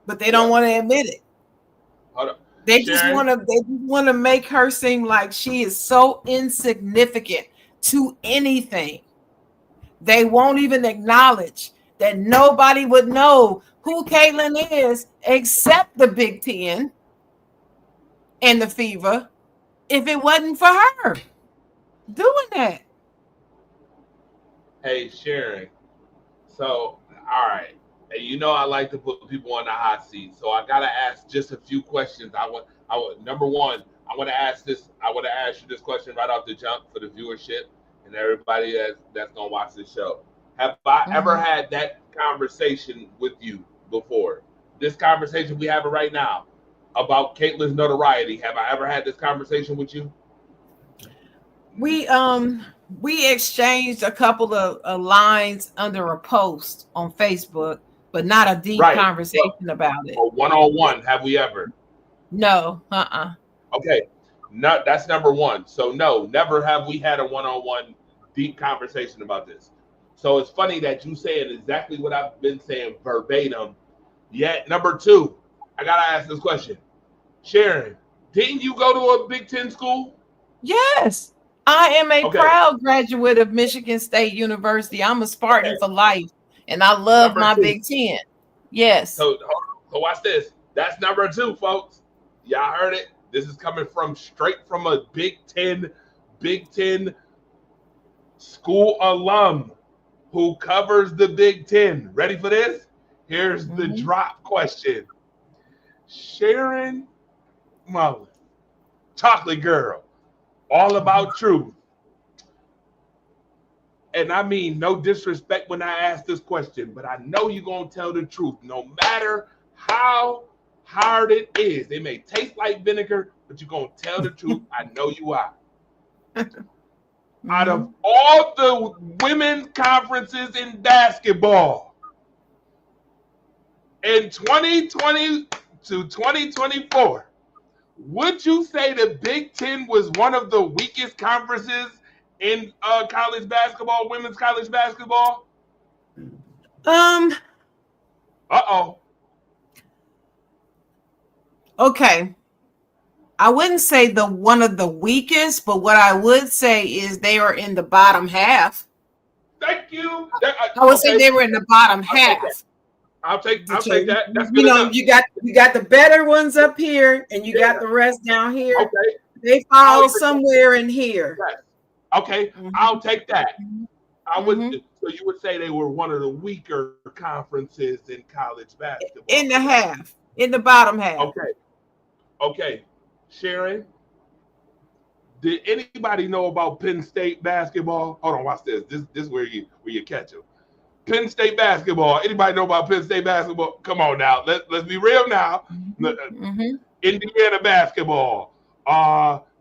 But they don't want to admit it. They just want to make her seem like she is so insignificant to anything. They won't even acknowledge that nobody would know who Caitlyn is except the Big Ten and the Fever if it wasn't for her doing that. Hey, Sharon. So, all right. Hey, you know I like to put people on the hot seat. So I gotta ask just a few questions. Number one, I want to ask you this question right off the jump for the viewership and everybody that's gonna watch this show. Have I ever had that conversation with you before? This conversation we have right now about Caitlyn's notoriety. Have I ever had this conversation with you? We exchanged a couple of lines under a post on Facebook, but not a deep conversation about it. Or one-on-one, have we ever? No. Okay. No, that's number one. So no, never have we had a one-on-one deep conversation about this. So it's funny that you saying exactly what I've been saying verbatim. Yet number two, I gotta ask this question. Sharon, didn't you go to a Big Ten school? Yes. I am a proud graduate of Michigan State University. I'm a Spartan for life, and I love my Big Ten. Yes. So watch this. That's number two, folks. Y'all heard it. This is coming straight from a Big Ten school alum who covers the Big Ten. Ready for this? Here's the drop question. Sharon Mullen, Chocolate Girl, all about truth. And I mean no disrespect when I ask this question, but I know you're going to tell the truth no matter how hard it is. It may taste like vinegar, but you're going to tell the truth. I know you are. Out of all the women's conferences in basketball in 2020 to 2024, would you say the Big Ten was one of the weakest conferences in college basketball, women's college basketball? Okay. I wouldn't say one of the weakest, but what I would say is they are in the bottom half. Thank you. I would say they were in the bottom half. I'll take that. That's good you know, enough. you got the better ones up here, and you got the rest down here. Okay. They fall somewhere in here. Okay, I'll take that. I would. So you would say they were one of the weaker conferences in college basketball. In the bottom half. Okay. Sharon, Did anybody know about Penn State basketball? Hold on, watch this. This is where you catch them. Penn State basketball. Anybody know about Penn State basketball? Come on now. Let's be real now. Mm-hmm. Indiana basketball.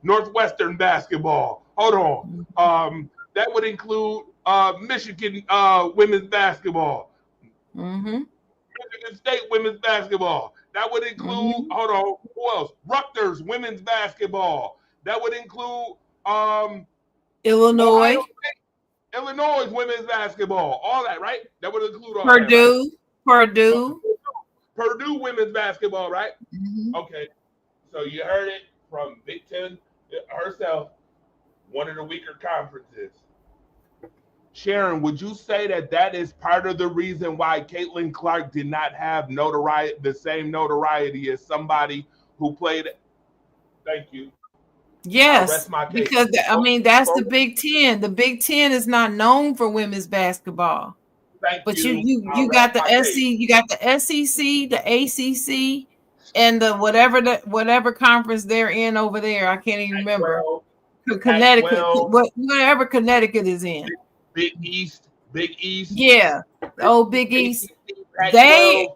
Northwestern basketball. Hold on. That would include Michigan women's basketball. Mm-hmm. Michigan State women's basketball. That would include, hold on, who else? Rutgers women's basketball. That would include Illinois. Illinois women's basketball. All that, right? That would include all Purdue. that, right? Purdue women's basketball, right? Mm-hmm. Okay. So you heard it from Big Ten herself, one of the weaker conferences. Sharon, would you say that is part of the reason why Caitlin Clark did not have the same notoriety as somebody who played? Thank you. Yes, because that's the Big Ten. The Big Ten is not known for women's basketball. But you got the SEC, you got the SEC, the ACC, and the whatever conference they're in over there. I can't even remember. Connecticut, whatever Connecticut is in. Big East. Yeah, Big East. They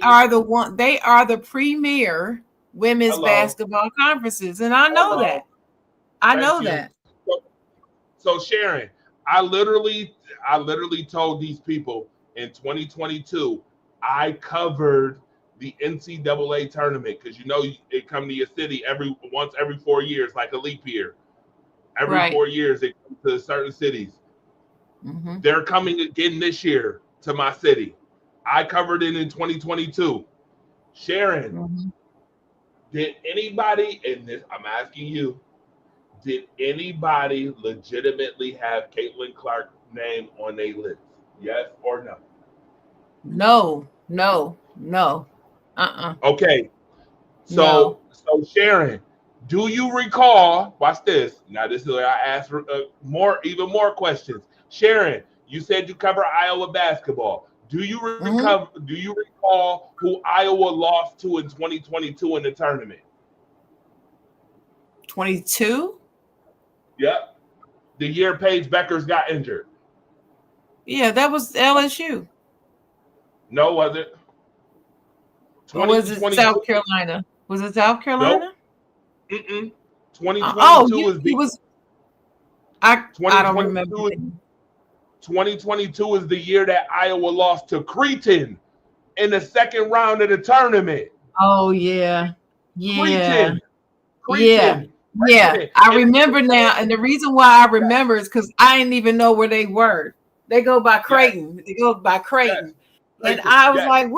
are the one. They are the premier women's basketball conferences, and I know that. I know that. So Sharon, I literally told these people in 2022 I covered the NCAA tournament because it come to your city once every 4 years, like a leap year. Every 4 years it comes to certain cities. Mm-hmm. They're coming again this year to my city. I covered it in 2022. Sharon, did anybody in this? I'm asking you. Did anybody legitimately have Caitlin Clark's name on their list? Yes or no? No. Okay. So Sharon, do you recall? Watch this. Now this is where I ask even more questions. Sharon, you said you cover Iowa basketball. Do you recall who Iowa lost to in 2022 in the tournament? 22? Yep. The year Paige Beckers got injured. Yeah, that was LSU. No, was it? Or was it South Carolina? Was it South Carolina? Nope. 2022 I don't remember. 2022 is the year that Iowa lost to Creighton in the second round of the tournament. Oh yeah. Creighton. Yeah. I remember now, and the reason why I remember is because I didn't even know where they were. They go by Creighton. Yes. They go by Creighton. Yes. And I was like,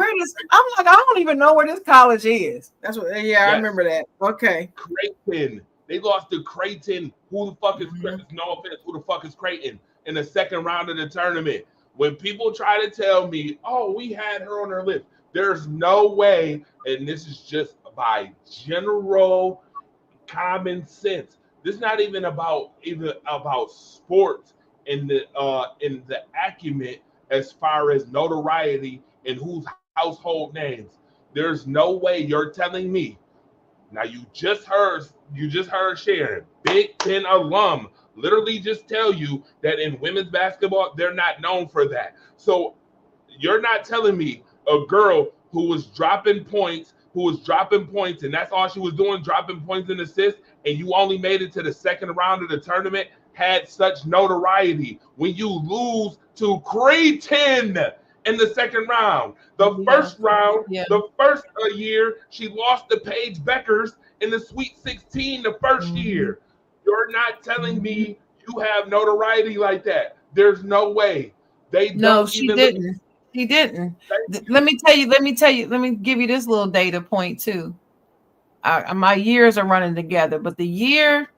I don't even know where this college is. That's what. Yeah, I remember that. Okay. Creighton. They lost to Creighton. Who the fuck is Creighton? No offense. Who the fuck is Creighton? In the second round of the tournament. When people try to tell me, oh, we had her on our list, there's no way, and this is just by general common sense. This is not even about sports in the acumen as far as notoriety and whose household names. There's no way you're telling me. Now you just heard Sharon, Big Ten alum, literally just tell you that in women's basketball, they're not known for that. So you're not telling me a girl who was dropping points, and that's all she was doing, dropping points and assists, and you only made it to the second round of the tournament, had such notoriety when you lose to Creighton in the second round. The first round, the first year, she lost to Paige Beckers in the Sweet 16 the first year. You're not telling me you have notoriety like that. There's no way. She didn't. Let me give you this little data point too. My years are running together, but the year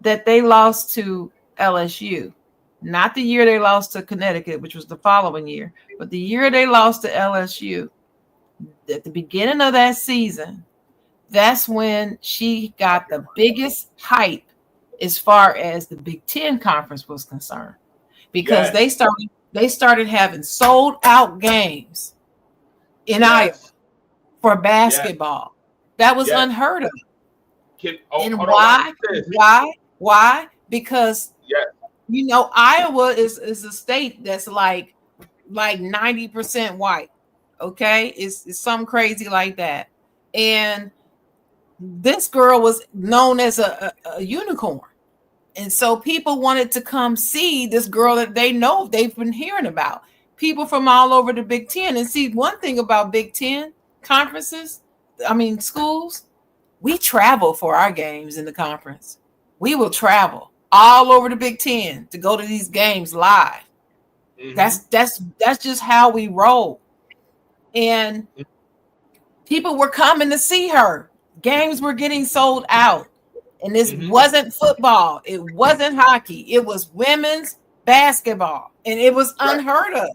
that they lost to LSU, not the year they lost to Connecticut, which was the following year, but the year they lost to LSU, at the beginning of that season, that's when she got the biggest hype as far as the Big Ten conference was concerned, because they started having sold out games in Iowa for basketball. That was unheard of. And hold on, why? watch this. Why? Because Yes. you know, Iowa is a state that's like 90% white. Okay, it's something crazy like that. And this girl was known as a unicorn. And so people wanted to come see this girl that they know they've been hearing about. People from all over the Big Ten. And see, one thing about Big Ten conferences, schools, we travel for our games in the conference. We will travel all over the Big Ten to go to these games live. Mhm. That's just how we roll. And people were coming to see her. Games were getting sold out. And this wasn't football. It wasn't hockey. It was women's basketball. And it was unheard of.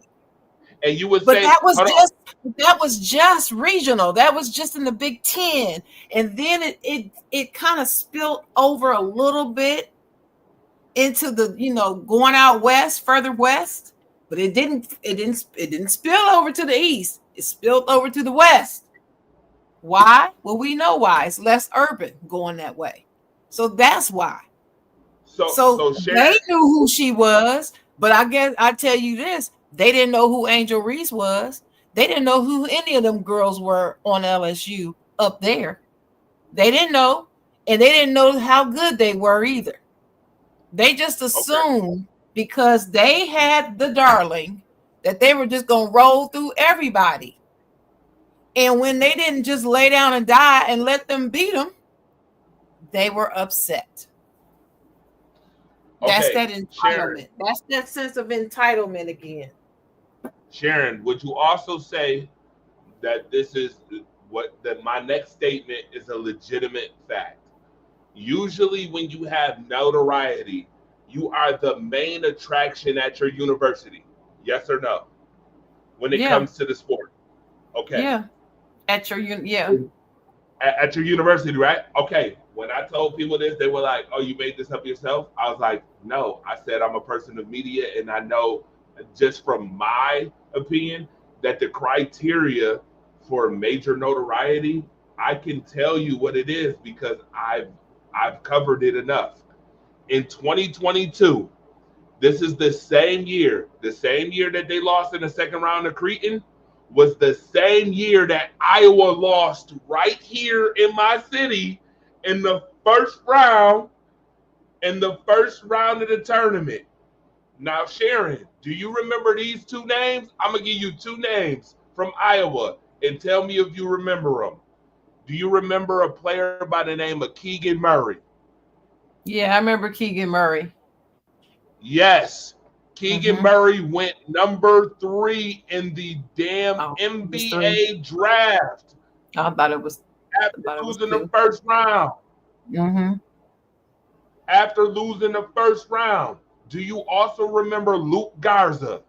And you would But say that was just regional. That was just in the Big Ten. And then it kind of spilled over a little bit into the, going out west, further west. But it didn't spill over to the east. It spilled over to the west. Why? Well, we know why. It's less urban going that way. So that's why. So Sharon, they knew who she was, but I guess I tell you this, they didn't know who Angel Reese was. They didn't know who any of them girls were on LSU up there. They didn't know, and they didn't know how good they were either. They just assumed because they had the darling that they were just going to roll through everybody. And when they didn't just lay down and die and let them beat them, they were upset. That's that entitlement. Sharon, That's that sense of entitlement again. Sharon, would you also say that this is that my next statement is a legitimate fact? Usually when you have notoriety, you are the main attraction at your university. Yes or no? When it comes to the sport. Okay. Yeah. At your at your university, right? Okay. When I told people this, they were like, "Oh, you made this up yourself?" I was like, "No." I said I'm a person of media, and I know just from my opinion that the criteria for major notoriety, I can tell you what it is because I've covered it enough. In 2022, this is the same year that they lost in the second round of Creighton was the same year that Iowa lost right here in my city in the first round of the tournament. Now, Sharon, do you remember these two names? I'm going to give you two names from Iowa and tell me if you remember them. Do you remember a player by the name of Keegan Murray? Yeah, I remember Keegan Murray. Yes. Keegan Murray went number 3 in the damn NBA draft. I thought it was after losing the first round. After losing the first round. Do you also remember Luke Garza?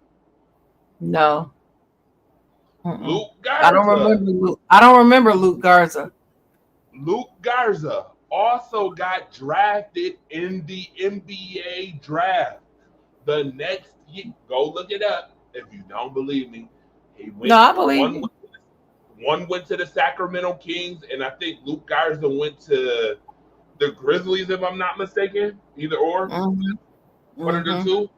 No. Luke Garza. I don't remember Luke Garza. Luke Garza also got drafted in the NBA draft. The next year, go look it up if you don't believe me. I believe you. One went to the Sacramento Kings, and I think Luke Garza went to the Grizzlies, if I'm not mistaken. Either or. One of the two.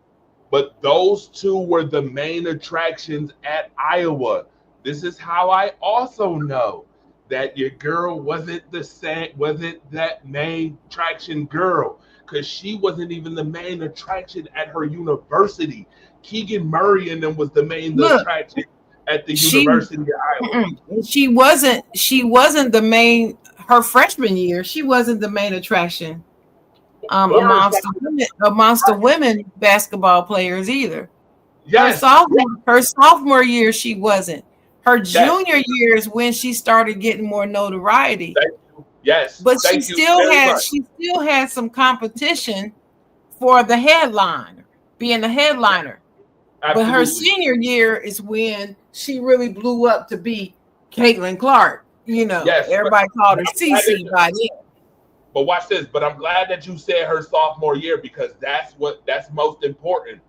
But those two were the main attractions at Iowa. This is how I also know that your girl wasn't that main attraction girl, because she wasn't even the main attraction at her university. Keegan Murray and them was the main attraction at the University of Iowa. She wasn't the main her freshman year. She wasn't the main attraction amongst the women basketball players either. Yes. Her sophomore year, she wasn't. Her junior year is when she started getting more notoriety. Yes. But she still had some competition for the headliner, being the headliner. Absolutely. But her senior year is when she really blew up to be Caitlin Clark. Everybody called her CC by then. But watch this. But I'm glad that you said her sophomore year, because that's most important.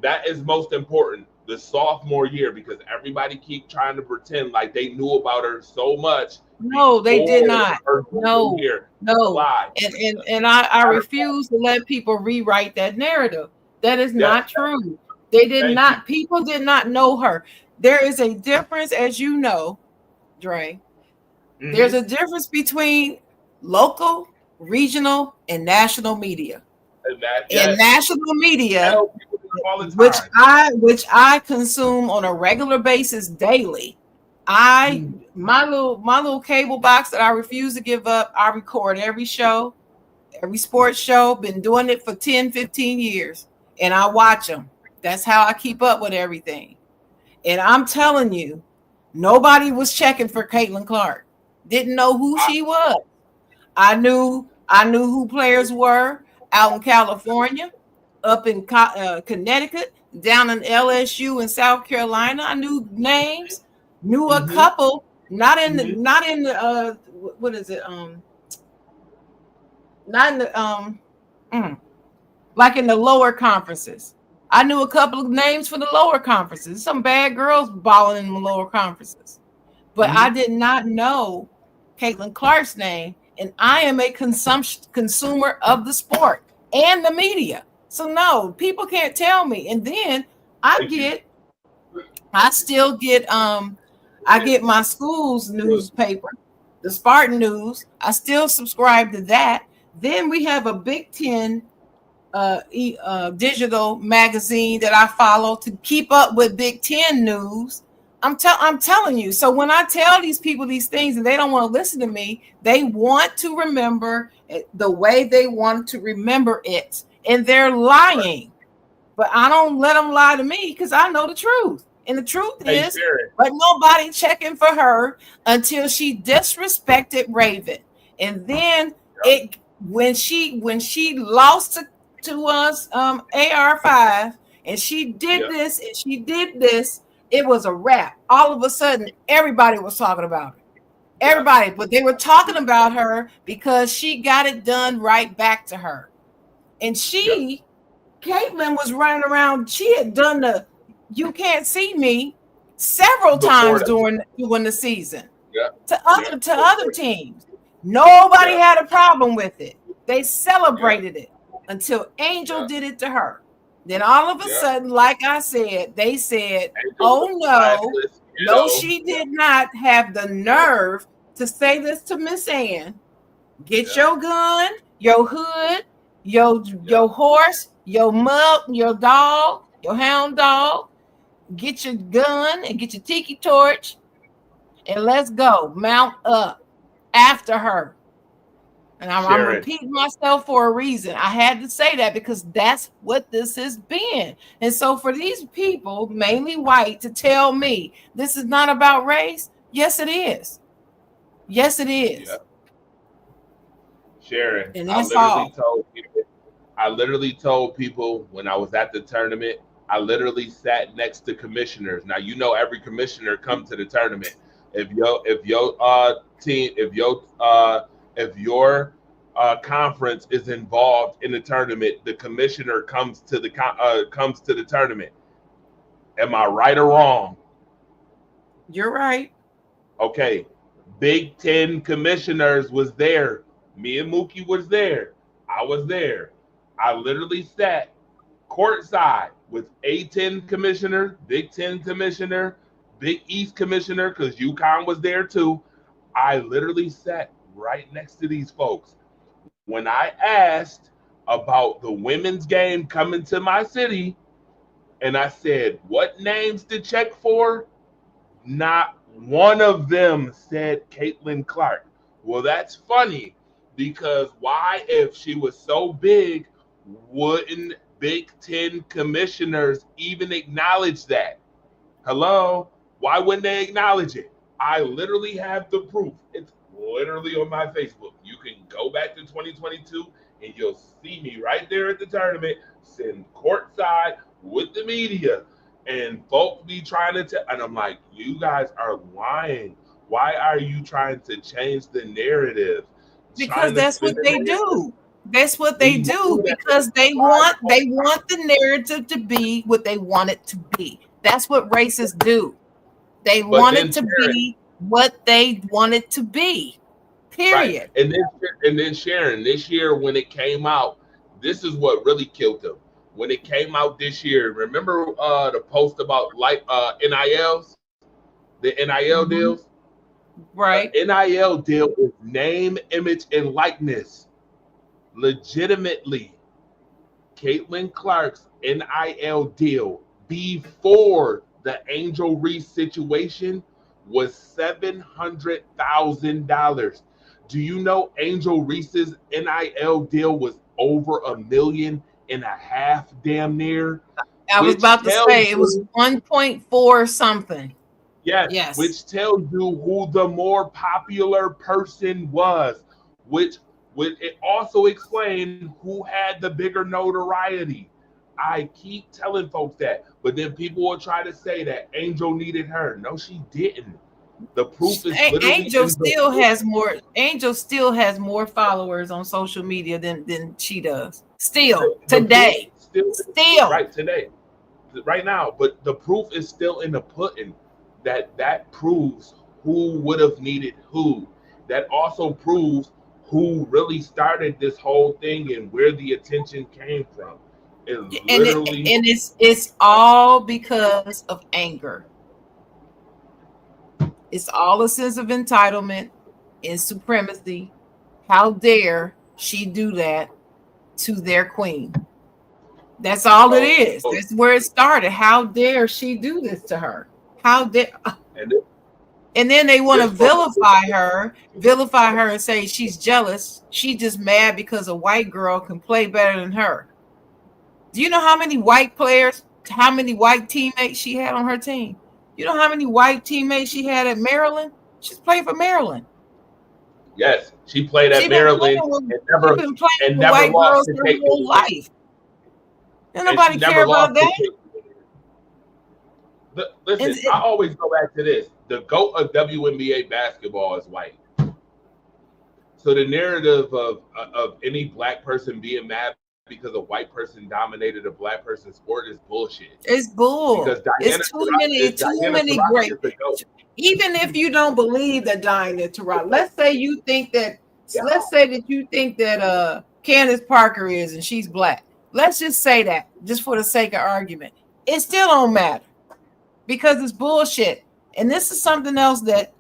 That is most important. the sophomore year, because everybody keep trying to pretend like they knew about her so much. No, they did not. No, Year. no. Lie. And I refuse to let people rewrite that narrative. That is not true. They did not. People did not know her. There is a difference, as you know, Dre. There's a difference between local, regional, and national media. In national media, which I consume on a regular basis daily. My little cable box that I refuse to give up, I record every show, every sports show, been doing it for 10, 15 years, and I watch them. That's how I keep up with everything. And I'm telling you, nobody was checking for Caitlin Clark. Didn't know who she was. I knew who players were out in California, up in Connecticut, down in LSU in South Carolina. I knew names. Knew a couple, not in the what is it? Not in the like in the lower conferences. I knew a couple of names for the lower conferences. Some bad girls balling in the lower conferences, but I did not know Caitlin Clark's name, and I am a consumer of the sport and the media. So no, people can't tell me. And then I get my school's newspaper, the Spartan News. I still subscribe to that. Then we have a Big Ten digital magazine that I follow to keep up with Big Ten news. I'm telling you. So when I tell these people these things and they don't want to listen to me, they want to remember it the way they want to remember it, and they're lying. But I don't let them lie to me because I know the truth. And the truth is, but nobody checking for her until she disrespected Raven. And then when she lost to us AR5 and she did this and she did this, it was a wrap. All of a sudden, everybody was talking about her. Everybody, but they were talking about her because she got it done right back to her. And Caitlin was running around. She had done the "You Can't See Me" several times during the season to other teams. Nobody had a problem with it. They celebrated it until Angel did it to her. Then all of a sudden, like I said, they said, "Oh no, she did not have the nerve to say this to Miss Ann. Get your gun, your hood, your horse, your mug, your dog, your hound dog. Get your gun and get your tiki torch, and let's go. Mount up after her." And I'm repeating myself for a reason. I had to say that because that's what this has been. And so for these people, mainly white, to tell me this is not about race, yes, it is. Yes, it is. Yeah. Sharon, and that's I literally told people when I was at the tournament, I literally sat next to commissioners. Now, you know, every commissioner come to the tournament. If your conference is involved in the tournament, the commissioner comes to the tournament. Am I right or wrong? You're right. Okay. Big Ten commissioners was there. Me and Mookie was there. I was there. I literally sat courtside with A10 commissioner, Big Ten commissioner, Big East commissioner, because UConn was there too. I literally sat right next to these folks. When I asked about the women's game coming to my city, and I said, what names to check for? Not one of them said Caitlin Clark. Well, that's funny, because why, if she was so big, wouldn't Big Ten commissioners even acknowledge that? Hello? Why wouldn't they acknowledge it? I literally have the proof. It's literally on my Facebook. You can go back to 2022 and you'll see me right there at the tournament, sitting courtside with the media, and folks be trying to and I'm like, you guys are lying. Why are you trying to change the narrative? Because that's what they do. That's what they do, because they want the narrative to be what they want it to be. That's what racists do. They But want then it to Sharon- be what they want it to be. Period. Right. And then Sharon, this year when it came out, this is what really killed them. When it came out this year, remember the post about NILs, the NIL deals? Right. The NIL deal is name, image, and likeness. Legitimately, Caitlin Clark's NIL deal before the Angel Reese situation was $700,000. Do you know Angel Reese's NIL deal was over $1.5 million, damn near? I was Which about to tells say it was you- 1.4 something. Yes, Yes. which tells you who the more popular person was, which it also explained who had the bigger notoriety. I keep telling folks that, but then people will try to say that Angel needed her. No, she didn't. The proof is literally Angel in the still book. has more. Angel still has more followers on social media than she does. Still The today. proof Still. right today, right now. But the proof is still in the pudding. That proves who would have needed who. That also proves who really started this whole thing and where the attention came from. It's all because of anger. It's all a sense of entitlement and supremacy. How dare she do that to their queen? That's all it is. That's where it started. How dare she do this to her? How dare? And then they want to vilify her and say she's jealous. She's just mad because a white girl can play better than her. Do you know how many white players, how many white teammates she had on her team? You know how many white teammates she had at Maryland? She's played for Maryland. Yes, she played at Maryland and never white lost girls to her Kate whole Middleton. life. And nobody care about that. Listen, I always go back to this. The GOAT of WNBA basketball is white. So the narrative of any black person being mad because a white person dominated a black person's sport is bullshit. It's bull. Because It's too many great. Even if you don't believe that Diana Taurasi, let's say you think that Candace Parker is and she's black. Let's just say that, just for the sake of argument. It still don't matter because it's bullshit. And this is something else that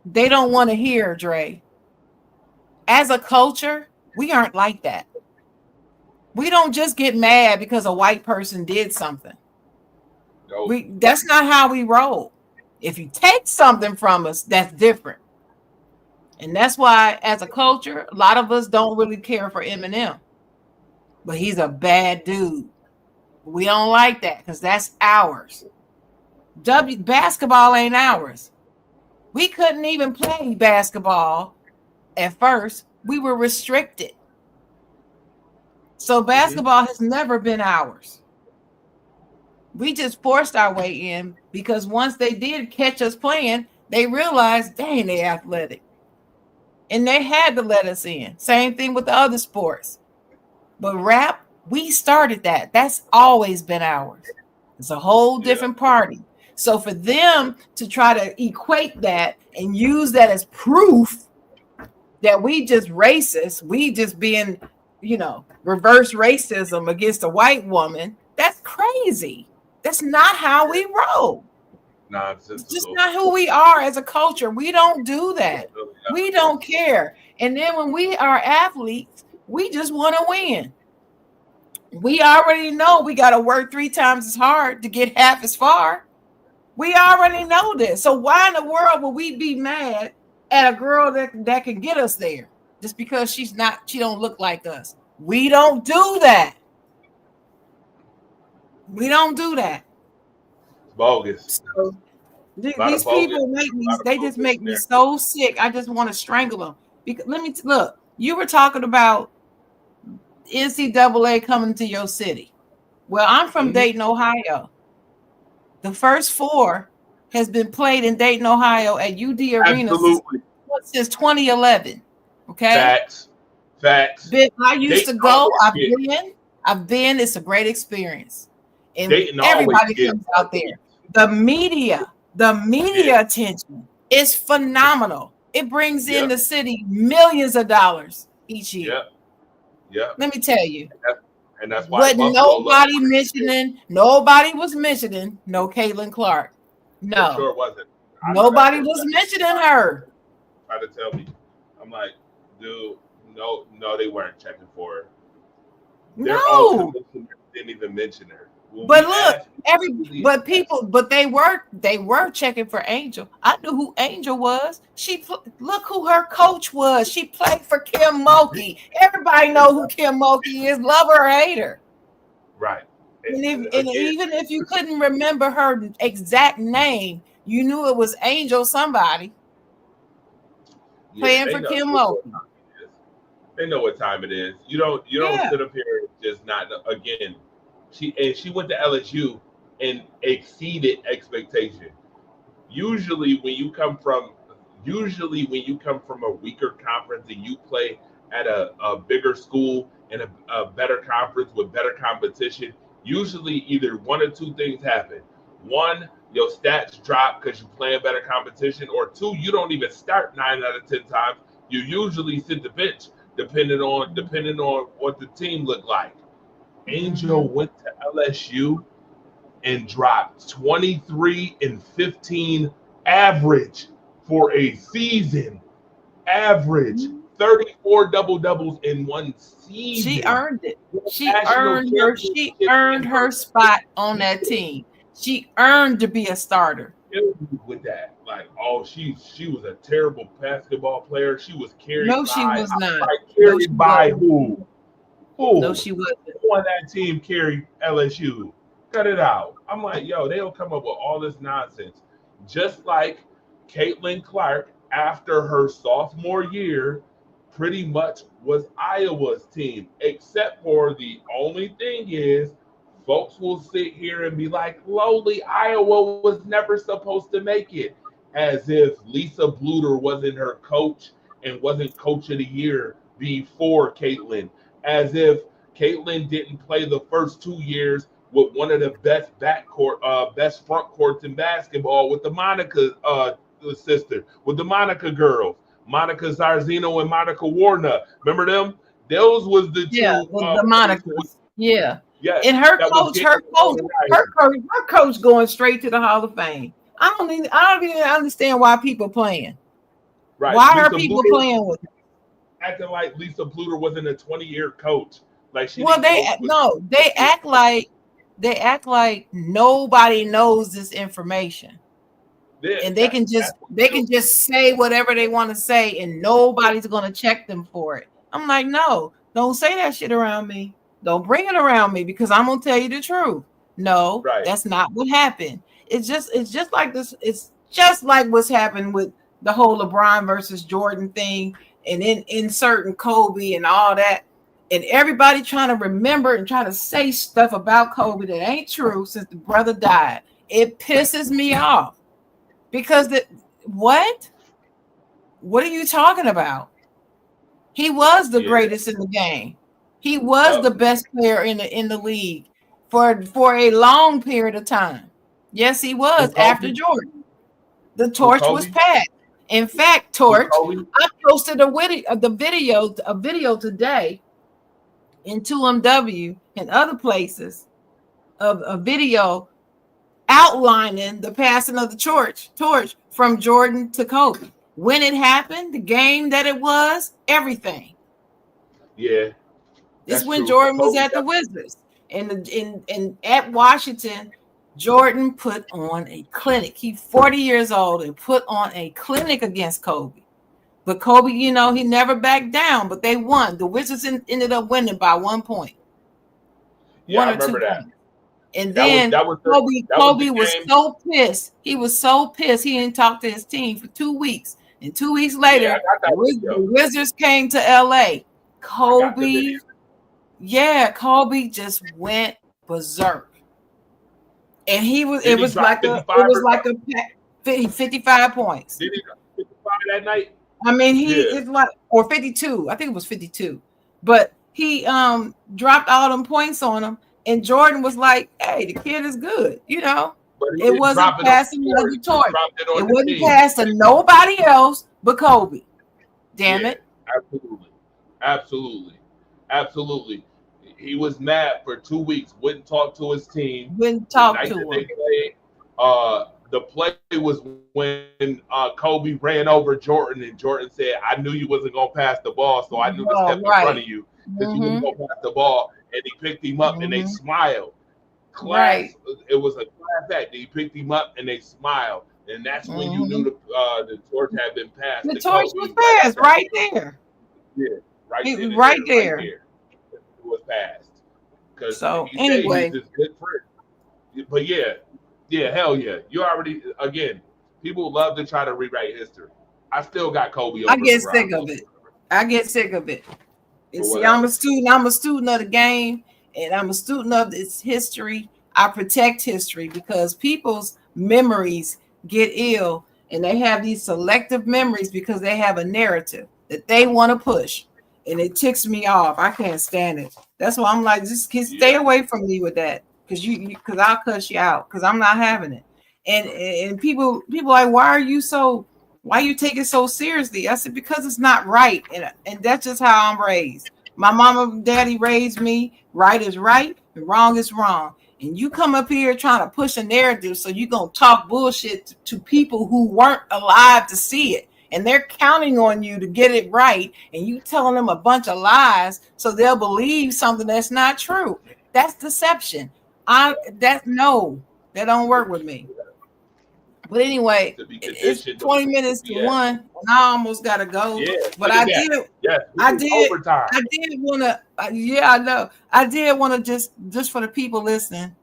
they don't want to hear, Dre. As a culture, we aren't like that. We don't just get mad because a white person did something. No. That's not how we roll. If you take something from us, that's different. And that's why, as a culture, a lot of us don't really care for Eminem. But he's a bad dude. We don't like that because that's ours. Basketball ain't ours. We couldn't even play basketball at first. We were restricted. So basketball has never been ours. We just forced our way in because once they did catch us playing, they realized, dang, they athletic. And they had to let us in. Same thing with the other sports. But rap, we started that. That's always been ours. It's a whole different party. So for them to try to equate that and use that as proof that we just racist, we just being, reverse racism against a white woman, that's crazy. That's not how we roll. Nonsense. It's just not who we are as a culture. We don't do that. We don't care. And then when we are athletes, we just want to win. We already know we got to work 3 times as hard to get half as far. We already know this. So why in the world would we be mad at a girl that can get us there just because she don't look like us? We don't do that. We don't do that. It's bogus. So, these people make me so sick. I just want to strangle them. Because look. You were talking about NCAA coming to your city. Well, I'm from Dayton, Ohio. The first 4 has been played in Dayton, Ohio at UD Arena since 2011. Okay. Facts. I used to go. I've been. It's a great experience. And everybody comes out there. the media attention is phenomenal. It brings in the city millions of dollars each year. Yeah. Let me tell you. And that's why nobody was mentioning no Caitlin Clark. No. It sure wasn't. Nobody was mentioning her. Try to tell me. I'm like, dude, no, they weren't checking for her. Their own commissioner didn't even mention her. But look, they were checking for Angel. I knew who Angel was. Look who her coach was. She played for Kim Mulkey. Everybody know who Kim Mulkey is, love her or hate her. Right. And even if you couldn't remember her exact name, you knew it was Angel somebody playing for Kim Mulkey. They know what time it is. You don't sit up here and just not know. Again. She went to LSU and exceeded expectation. Usually when you come from a weaker conference and you play at a bigger school and a better conference with better competition, usually either one or two things happen. One, your stats drop because you're playing better competition, or two, you don't even start 9 out of 10 times. You usually sit the bench depending on what the team looked like. Angel went to LSU and dropped 23 and 15 average for a season. Average 34 double-doubles in one season. She earned it. She earned her spot on that team. She earned to be a starter. With that, she was a terrible basketball player. She was carried. No, she was not. Carried by who? Who? No, she wasn't. Who on that team carried LSU? Cut it out. I'm like, yo, they'll come up with all this nonsense. Just like Caitlin Clark, after her sophomore year, pretty much was Iowa's team, except for the only thing is, folks will sit here and be like, lowly Iowa was never supposed to make it, as if Lisa Bluter wasn't her coach and wasn't coach of the year before Caitlin. As if Caitlin didn't play the first 2 years with one of the best best front courts in basketball with the Monica sister, with the Monica girls, Monica Zarzino and Monica Warner. Remember them? Those was the two. Yeah, the Monicas. Yeah. Yeah. And her coach going straight to the Hall of Fame. I don't even understand why people playing. Right. Why are people playing with her? Acting like Lisa Bluter wasn't a 20-year coach. Like she they act like nobody knows this information. And they can just say whatever they want to say and nobody's going to check them for it. I'm like, no, don't say that shit around me. Don't bring it around me because I'm going to tell you the truth. No, That's not what happened. It's just like this. It's just like what's happened with the whole LeBron versus Jordan thing and inserting Kobe and all that. And everybody trying to remember and trying to say stuff about Kobe that ain't true since the brother died. It pisses me off because what are you talking about? He was the greatest in the game. He was the best player in the league for a long period of time. Yes, he was after Jordan. The torch was passed. In fact, Torch, I posted a video today in 2MW and other places of a video outlining the passing of the torch from Jordan to Kobe. When it happened, the game that it was, everything. Yeah. This is when Jordan was at the Wizards. And at Washington, Jordan put on a clinic. He's 40 years old and put on a clinic against Kobe. But Kobe, he never backed down, but they won. The Wizards ended up winning by 1 point. Yeah, I remember that. And then Kobe was so pissed. He was so pissed he didn't talk to his team for 2 weeks. And 2 weeks later, the Wizards came to LA. Kobe just went berserk. And it was like a 55 points. Did he go 55 that night? I mean, it's like, or 52. I think it was 52. But he dropped all them points on him. And Jordan was like, hey, the kid is good. But he It didn't wasn't drop it on passing the another court. He torch. dropped it It on the wasn't team. passed to nobody else but Kobe. Damn Yeah, it. Absolutely. He was mad for 2 weeks. Wouldn't talk to his team. Wouldn't The talk night to that they him. played, the play was when Kobe ran over Jordan, and Jordan said, "I knew you wasn't gonna pass the ball, so I knew to step in front of you because you wasn't gonna pass the ball." And he picked him up, and they smiled. Class. It was a class act. He picked him up, and they smiled, and that's when you knew the torch had been passed. The to torch Kobe was passed right there. Yeah, right It then was and right there. there. It was passed. Because So, he said anyway. he's his good friend. But yeah, hell yeah. You already, again, people love to try to rewrite history. I still got Kobe over I get LeBron. sick of it. I get sick of it. And But see, whatever. I'm a student of the game, and I'm a student of its history. I protect history because people's memories get ill, and they have these selective memories because they have a narrative that they want to push, and it ticks me off. I can't stand it. That's why I'm like, just stay away from me with that, because I'll cuss you out, because I'm not having it. And people like, why are you take it so seriously? I said, because it's not right. And that's just how I'm raised. My mama and daddy raised me. Right is right and wrong is wrong. And you come up here trying to push a narrative, so you're going to talk bullshit to people who weren't alive to see it. And they're counting on you to get it right. And you telling them a bunch of lies so they'll believe something that's not true. That's deception. That don't work with me. But anyway, it's 20 minutes to 1, and I almost gotta go. Yeah, but I did overtime. I did want to. Yeah, I know. I did want to just for the people listening.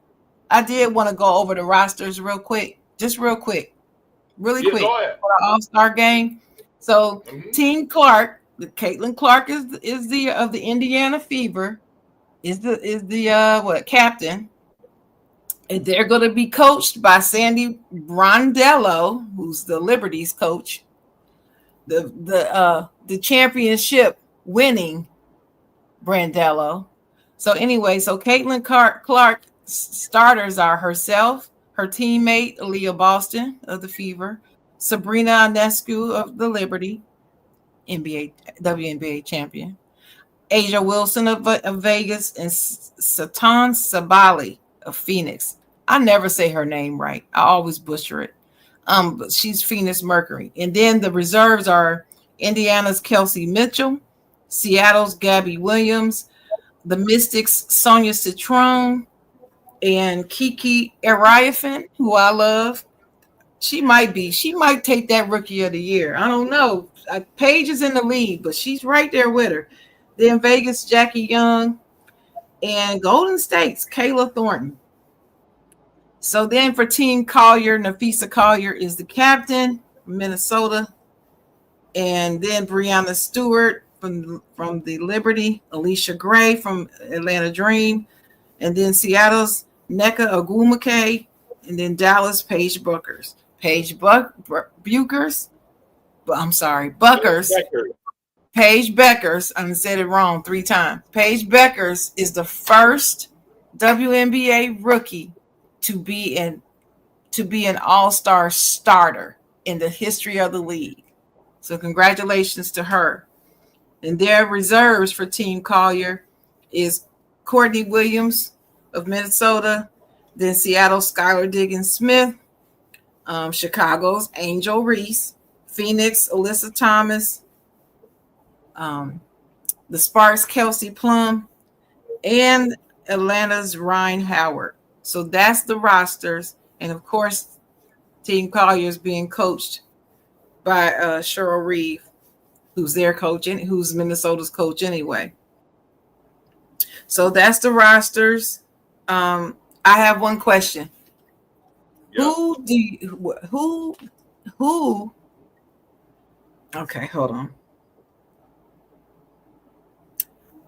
I did want to go over the rosters real quick, really quick Go ahead. for the All-Star game. So, Team Clark, Caitlin Clark is the of the Indiana Fever, is the captain. And they're going to be coached by Sandy Brondello, who's the Liberty's coach, the championship winning Brandello. So anyway, so Caitlin Clark starters are herself, her teammate Aaliyah Boston of the Fever, Sabrina Ionescu of the Liberty, WNBA champion, Asia Wilson of Vegas, and Satan Sabali of Phoenix. I never say her name right. I always butcher it. But she's Phoenix Mercury. And then the reserves are Indiana's Kelsey Mitchell, Seattle's Gabby Williams, the Mystics' Sonia Citron, and Kiki Ariafin, who I love. She might take that Rookie of the Year. I don't know. Paige is in the league, but she's right there with her. Then Vegas, Jackie Young, and Golden State's Kayla Thornton. So then for Team Collier, Nafisa Collier is the captain from Minnesota. And then Brianna Stewart from the Liberty, Alicia Gray from Atlanta Dream, and then Seattle's Nneka Ogwumike, and then Dallas Paige Buckers. Buckers. Paige Beckers. I said it wrong 3 times. Paige Beckers is the first WNBA rookie to be an all-star starter in the history of the league. So congratulations to her. And their reserves for Team Collier is Courtney Williams of Minnesota, then Seattle's Skylar Diggins Smith, Chicago's Angel Reese, Phoenix Alyssa Thomas, the Sparks Kelsey Plum, and Atlanta's Ryan Howard. So that's the rosters. And of course, Team Collier is being coached by Cheryl Reeve, who's their coach and who's Minnesota's coach anyway. So that's the rosters. I have one question. Yeah. Who? Okay, hold on.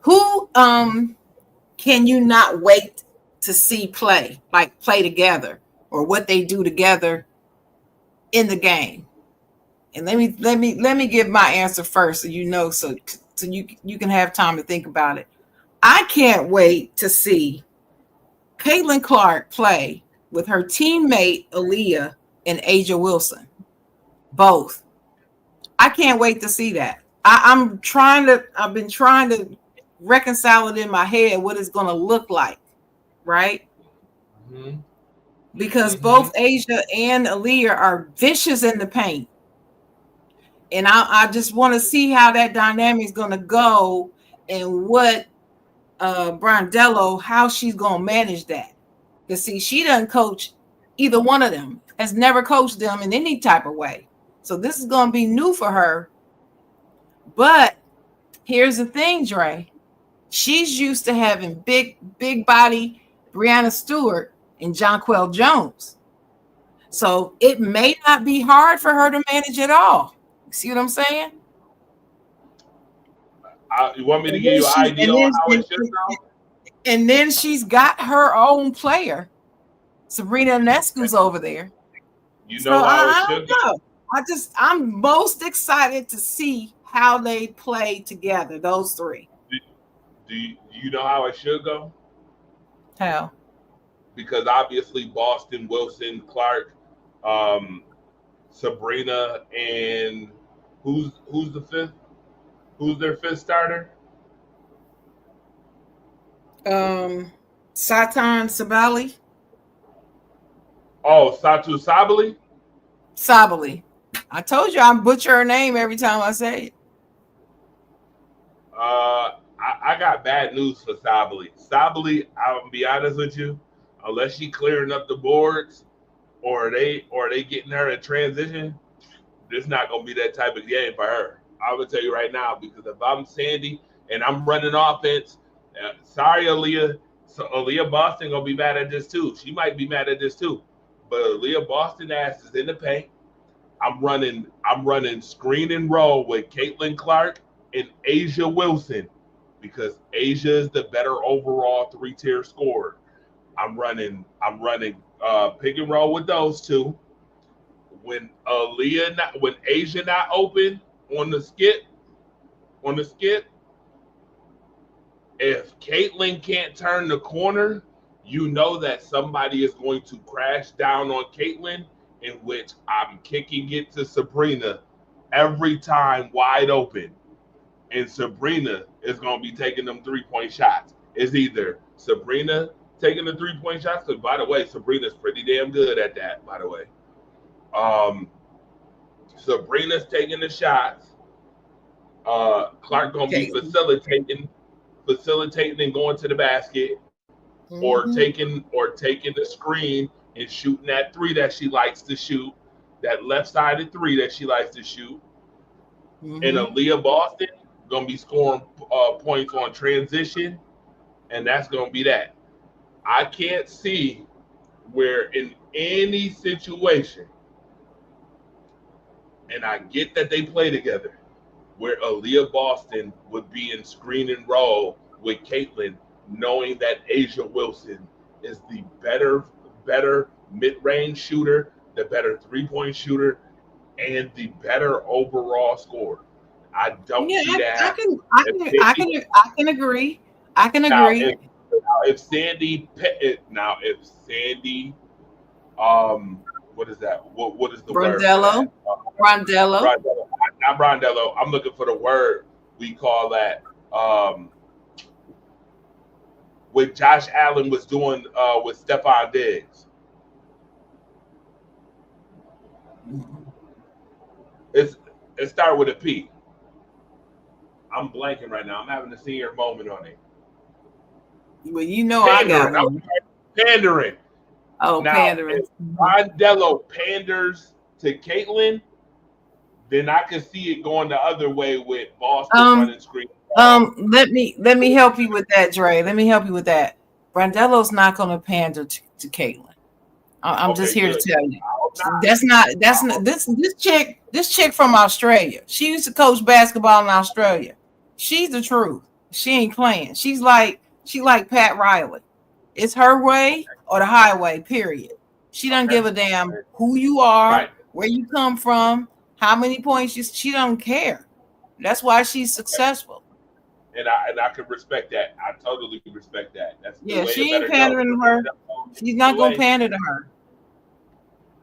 Who can you not wait to see play together, or what they do together in the game? And let me give my answer first, so you know, so you can have time to think about it. I can't wait to see Caitlin Clark play with her teammate Aaliyah and Asia Wilson. Both. I can't wait to see that. I've been trying to reconcile it in my head what it's going to look like, right? Mm-hmm. Because both Asia and Aaliyah are vicious in the paint. And I just want to see how that dynamic is going to go and what Brondello, how she's going to manage that. Because see, she doesn't coach either one of them, has never coached them in any type of way. So this is going to be new for her. But here's the thing, Dre. She's used to having big body Breanna Stewart and Jonquel Jones. So it may not be hard for her to manage it all. See what I'm saying? You want me to give you an idea on how it should go? And then she's got her own player, Sabrina Ionescu's over there. You know how it should go. I'm most excited to see how they play together, those three. Do you know how it should go? How? Because obviously Boston, Wilson, Clark, Sabrina, and who's the fifth? Who's their fifth starter? Satan Sabali. Oh, Satu Sabali? Sabali. I told you I butcher her name every time I say it. I got bad news for Sabali. Sabali, I'll be honest with you, unless she clearing up the boards or they getting her in transition, this not gonna be that type of game for her. I will tell you right now, because if I'm Sandy and I'm running offense, sorry Aaliyah, so Aaliyah Boston gonna be mad at this too. She might be mad at this too, but Aaliyah Boston ass is in the paint. I'm running screen and roll with Caitlin Clark and Asia Wilson, because Asia is the better overall 3-tier scorer. I'm running pick and roll with those two. When Asia not open on the skip, if Caitlin can't turn the corner, you know that somebody is going to crash down on Caitlin, in which I'm kicking it to Sabrina every time wide open. And Sabrina is going to be taking them 3-point shots. It's either Sabrina taking the 3-point shots, because, by the way, Sabrina's pretty damn good at that, by the way. Sabrina's taking the shots. Clark going to be facilitating and going to the basket, or taking the screen and shooting that three that she likes to shoot, that left-sided three that she likes to shoot. And Aaliyah Boston going to be scoring points on transition, and that's going to be that. I can't see where in any situation, and I get that they play together, where Aaliyah Boston would be in screen and roll with Caitlin, knowing that Asia Wilson is the better mid-range shooter, the better 3-point shooter, and the better overall scorer. I don't see that. I can agree. I can agree. If Sandy, what is that? What is the Brondello? word? Brondello. Not Brondello. I'm looking for the word we call that. What Josh Allen was doing with Stephon Diggs. It started with a P. I'm blanking right now. I'm having a senior moment on it. Well, you know pandering. I got one. Pandering. Oh, now, pandering. If Brondello panders to Caitlin, then I could see it going the other way with Boston running screen. Let me help you with that, Dre. Let me help you with that. Brondello's not going to pander to Caitlin. I'm just here to tell you. That's not this chick from Australia. She used to coach basketball in Australia. She's the truth. She ain't playing. She like Pat Riley. It's her way or the highway, period. She doesn't give a damn who you are, where you come from, how many points she don't care. That's why she's successful. and I can respect that. I totally respect that. That's the Yeah, way she it ain't better pandering to go. her. She's not The gonna way- pander to her.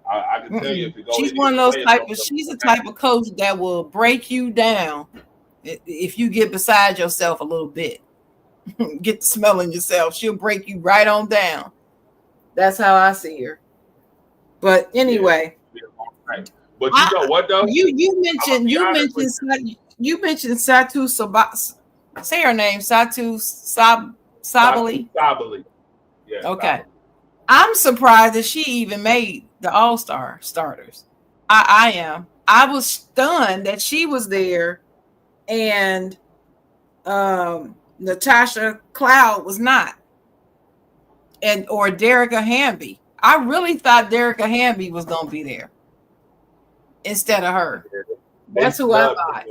I can tell you if it goes. She's one of those type of. She's the type of coach that will break you down if you get beside yourself a little bit. Get the smelling yourself. She'll break you right on down. That's how I see her. But anyway, Right. But you know what though? you mentioned Satu Sabali. Say her name, Satu Sabali. Sabali. Yeah. Okay. Sabali. I'm surprised that she even made the All-Star starters. I am. I was stunned that she was there and Natasha Cloud was not. Or Derrica Hamby. I really thought Derrica Hamby was going to be there instead of her. That's who I thought.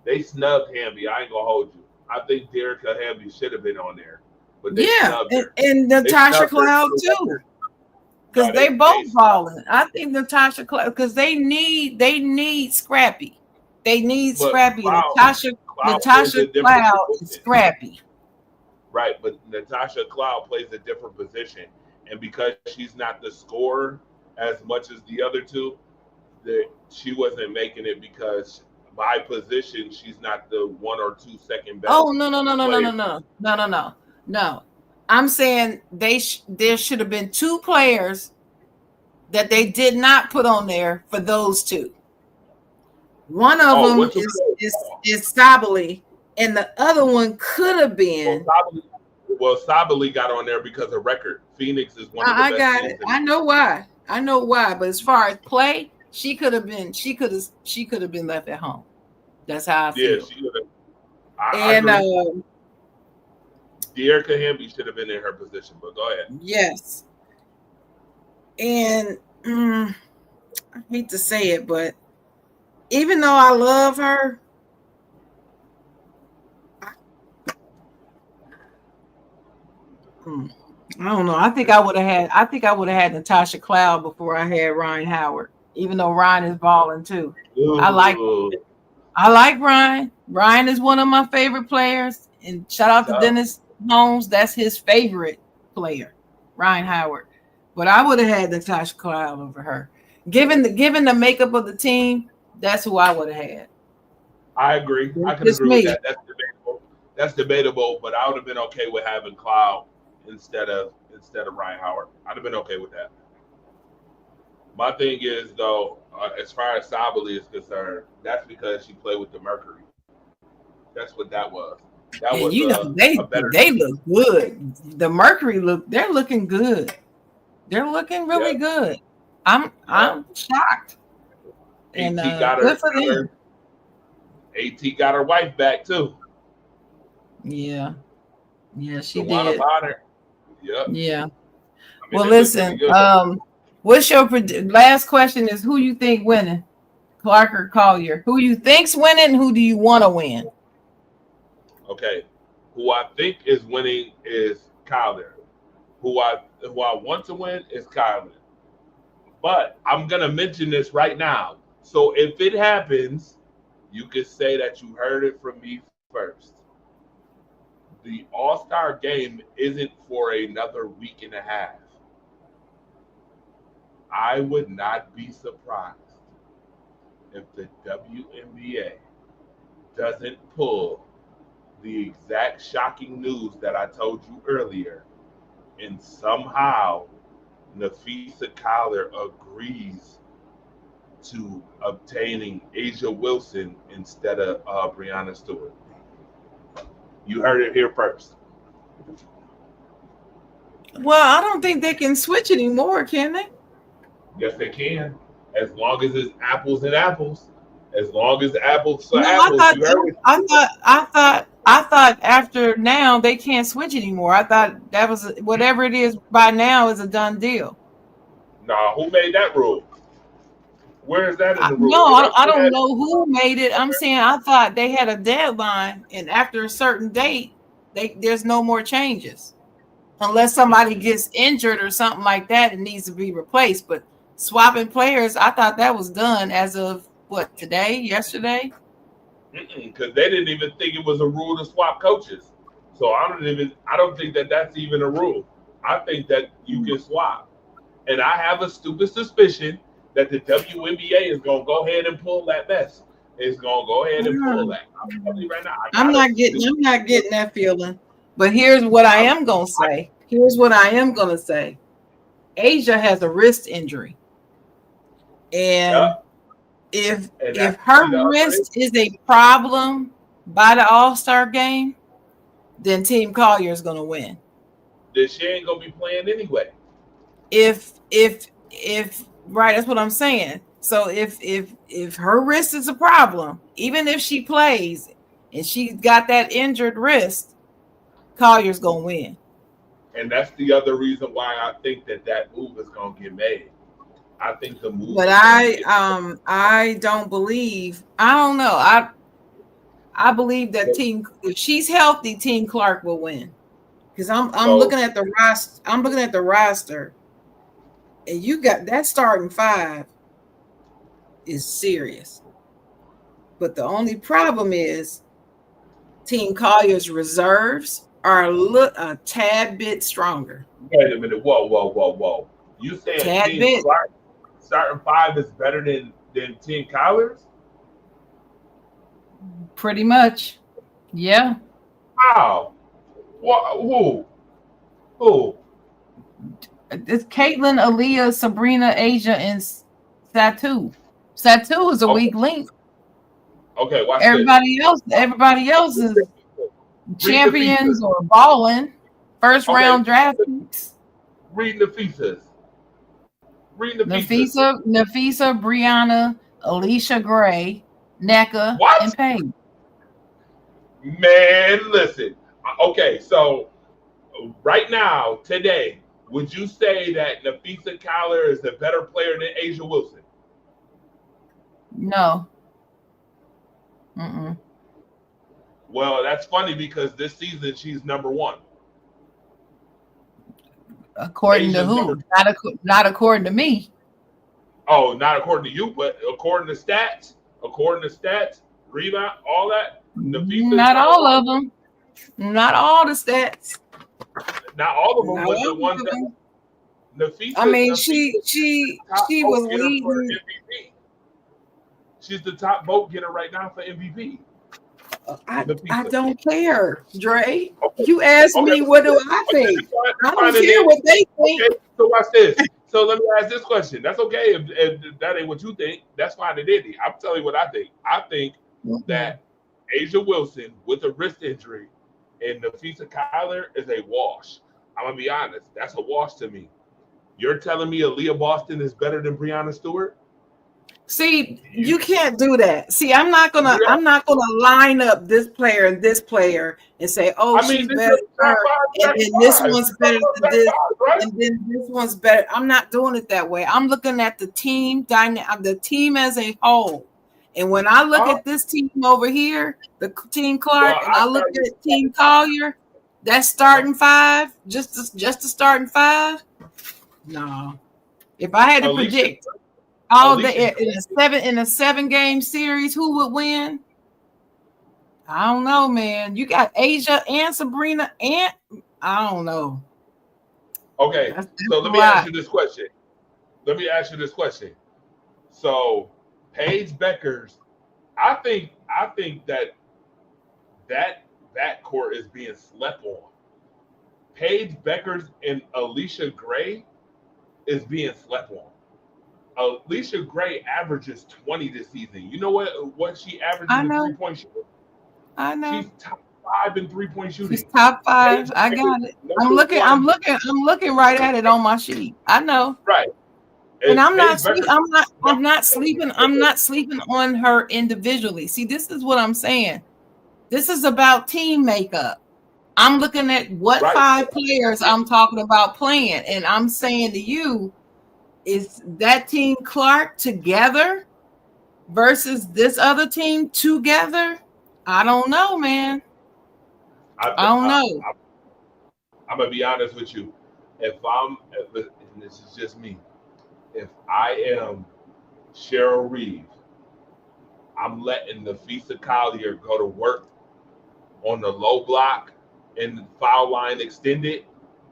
They snubbed Hamby. I ain't going to hold you. I think Derrica Hamby should have been on there. But they snubbed her. And Natasha Cloud too. Because they both balling. I think Natasha Cloud, because they need Scrappy. They need Scrappy. Natasha Cloud is Scrappy. Right, but Natasha Cloud plays a different position. And because she's not the scorer as much as the other two, that she wasn't making it because by position, she's not the 1 or 2 second best. Oh, no. I'm saying there should have been 2 players that they did not put on there for those two. One of them is Sabali, and the other one could have been. Well, Sabali got on there because of record. Phoenix is one of the best. I got it. I know why. But as far as play, she could have been left at home. That's how I feel. Yeah, she would have. And Derrica Hamby should have been in her position, but go ahead. Yes. And I hate to say it, but even though I love her, I don't know. I think I would have had Natasha Cloud before I had Ryan Howard, even though Ryan is balling too. Ooh. I like Ryan. Ryan is one of my favorite players. And shout out to Dennis Holmes. That's his favorite player, Ryan Howard. But I would have had Natasha Cloud over her. Given the makeup of the team, that's who I would have had. I agree. I can agree with that. That's debatable, but I would have been okay with having Cloud instead of Ryan Howard. I'd have been okay with that. My thing is though, as far as Sabali is concerned, that's because she played with the Mercury. That's what that was. That was they look good. The Mercury they're looking good. They're looking really good. I'm shocked. And good for them. AT got her wife back too. Yeah, she DeWanna did. Bonner. Yep. Yeah. I mean, well, listen. What's your last question? Is who you think winning? Clark or Collier? Who you think's winning? Who do you want to win? Okay, who I think is winning is Collier. Who I want to win is Collier. But I'm gonna mention this right now. So if it happens, you could say that you heard it from me first. The All-Star game isn't for another week and a half. I would not be surprised if the WNBA doesn't pull the exact shocking news that I told you earlier, and somehow Napheesa Collier agrees to obtaining Asia Wilson instead of Breanna Stewart. You heard it here first. Well, I don't think they can switch anymore, can they? Yes, they can. As long as it's apples and apples. As long as apples are apples. I thought after now they can't switch anymore. I thought that was whatever it is by now is a done deal. Nah, who made that rule? Where is that in the rule? No, I don't know who made it. I'm saying I thought they had a deadline, and after a certain date, there's no more changes. Unless somebody gets injured or something like that, it needs to be replaced. But swapping players, I thought that was done as of what, today, yesterday? Because they didn't even think it was a rule to swap coaches. So I don't think that that's even a rule. I think that you can swap. And I have a stupid suspicion that the WNBA is going to go ahead and pull that mess. It's going to go ahead and pull that. I'm telling you right now. I'm not getting that feeling. But here's what I am going to say. Asia has a wrist injury. And if her wrist is a problem by the All-Star game, then Team Collier is going to win. Then she ain't going to be playing anyway. If right, that's what I'm saying. So if her wrist is a problem, even if she plays and she's got that injured wrist, Collier's going to win. And that's the other reason why I think that move is going to get made. I think the move. But I don't believe. I don't know. I believe that if she's healthy, Team Clark will win. Because I'm looking at the roster. I'm looking at the roster, and you got that starting five is serious. But the only problem is Team Collier's reserves are a tad bit stronger. Wait a minute. Whoa. You saying Team Clark starting five is better than Team Collier's? Pretty much. Yeah. Wow. Who? It's Caitlin, Aaliyah, Sabrina, Asia, and Satu. Satu is a weak link. Okay, watch everybody else is champions or balling. First round draft picks. Read Nafisa, Brianna, Alicia Gray, NECA, and Paige. Man, listen. Okay, so right now, today, would you say that Nafisa Collier is a better player than Asia Wilson? No. Well, that's funny because this season she's number one. According to who? Not according to me. Oh, not according to you, but according to stats, rebound, all that. Not all of them. Not all the stats. Not all of them, but the ones that Nafisa. I mean, she was leading. She's the top vote getter right now for MVP. I don't care, Dre. You asked me, what do I think? I don't care what they think. Okay, so watch this. So let me ask this question. That's okay if that ain't what you think. That's fine and dandy. I'm telling you what I think. I think that Asia Wilson with a wrist injury and Nafisa Collier is a wash. I'm gonna be honest. That's a wash to me. You're telling me Aaliyah Boston is better than Breanna Stewart? See, you can't do that. See, I'm not gonna line up this player and this player and say, oh, she's better than her, and then this one's better than this, and then this one's better. I'm not doing it that way. I'm looking at the team the team as a whole. And when I look at this team over here, the Team Clark, and I look at Team Collier, that's starting five, just the starting five. No, if I had to predict. In a 7-game series, who would win? I don't know, man. You got Asia and Sabrina, and I don't know. Okay, so let me ask you this question. So Paige Beckers, I think that court is being slept on. Paige Beckers and Alicia Gray is being slept on. Alicia Gray averages 20 this season. You know what she averages in 3-point shooting? I know. She's top 5 in 3-point shooting. She's top 5. I got it. I'm looking right at it on my sheet. I know. Right. And I'm not sleeping on her individually. See, this is what I'm saying. This is about team makeup. I'm looking at what 5 players I'm talking about playing, and I'm saying to you, is that Team Clark together versus this other team together? I don't know, man. I don't know. I'm gonna be honest with you. And this is just me. If I am Cheryl Reeve I'm letting Nafisa Collier go to work on the low block and foul line extended,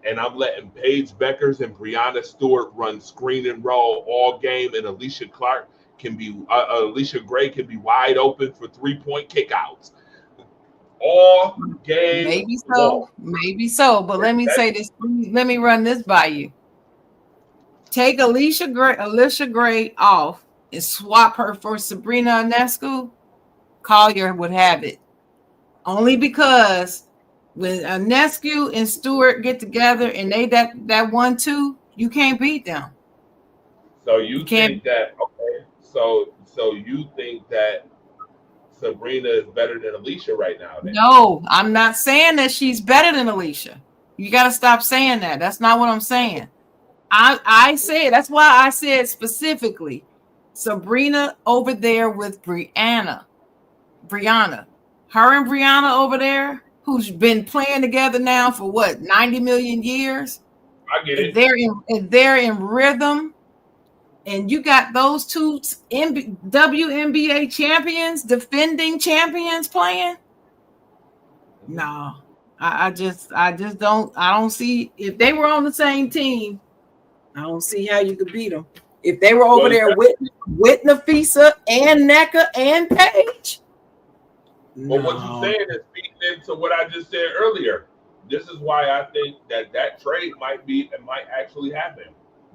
and I'm letting Paige Beckers and Brianna Stewart run screen and roll all game, and Alicia Gray can be wide open for 3-point kickouts all game Maybe so, long. maybe so. But let me say this. Let me run this by you. Take Alicia Gray off and swap her for Sabrina Ionescu. Collier would have it. Only because when Ionescu and Stewart get together and they that 1-2, you can't beat them. So you think that okay? So you think that Sabrina is better than Alicia right now? Then? No, I'm not saying that she's better than Alicia. You got to stop saying that. That's not what I'm saying. I said, that's why I said specifically Sabrina over there with Brianna. Her and Brianna over there, who's been playing together now for what, 90 million years? I get it. They're in rhythm. And you got those two WNBA champions, defending champions playing. No, I just don't see, if they were on the same team, I don't see how you could beat them. If they were over there with Nafisa and Nneka and Paige. But what you're saying is feeding into what I just said earlier. This is why I think that trade might actually happen,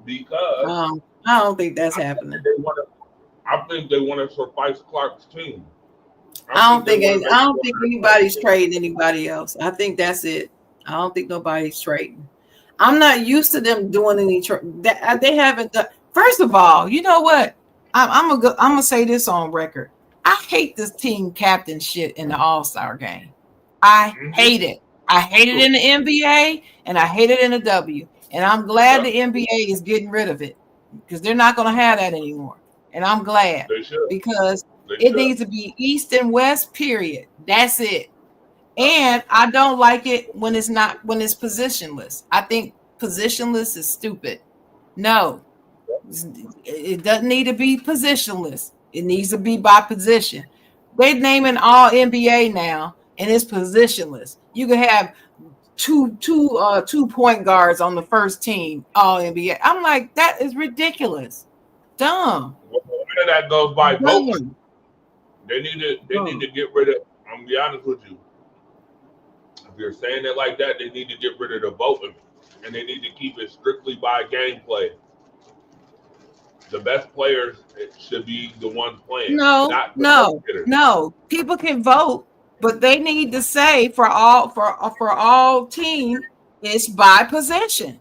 because I don't think that's happening. I think they want to suffice Clark's team. I don't think anybody's trading anybody else. I think that's it. I don't think nobody's trading. I'm not used to them doing any trade. They haven't done. First of all, you know what? I'm gonna say this on record. I hate this team captain shit in the All-Star game. I hate it. I hate it in the NBA and I hate it in the W. And I'm glad the NBA is getting rid of it, because they're not going to have that anymore. And I'm glad, because it needs to be East and West, period. That's it. And I don't like it when it's positionless. I think positionless is stupid. No, it doesn't need to be positionless. It needs to be by position. They're naming all NBA now, and it's positionless. You can have two point guards on the first team, all NBA. I'm like, that is ridiculous. Dumb. Well, none of that goes by voting. They need to get rid of. I'm gonna be honest with you. If you're saying it like that, they need to get rid of the voting, and they need to keep it strictly by gameplay. The best players should be the ones playing. No. People can vote, but they need to say for all teams, it's by position.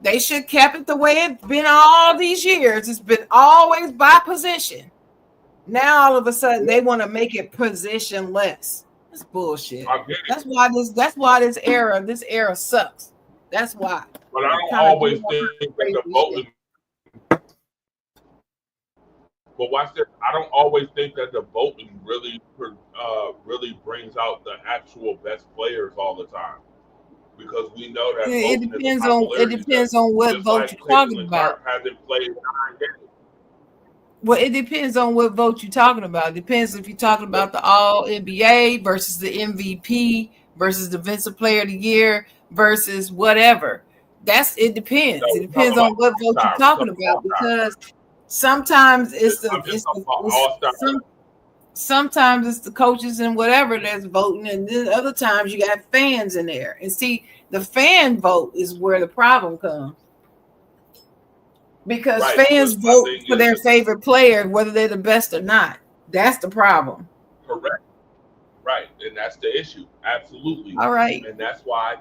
They should kept it the way it's been all these years. It's been always by position. Now all of a sudden they want to make it positionless. That's bullshit. That's why this era sucks. That's why. But I don't always think that the voting. But watch this. I don't always think that the voting really brings out the actual best players all the time, because we know that it depends on what vote you're talking about. Hasn't played 9 games. Well, it depends on what vote you're talking about. It depends if you're talking about the All NBA versus the MVP versus the Defensive Player of the Year versus whatever. It depends. It depends on what vote you're talking about, because sometimes sometimes it's the coaches and whatever that's voting, and then other times you got fans in there. And see, the fan vote is where the problem comes, because fans vote for their favorite player, whether they're the best or not. That's the problem. Correct. Right, and that's the issue. Absolutely. All right. And that's why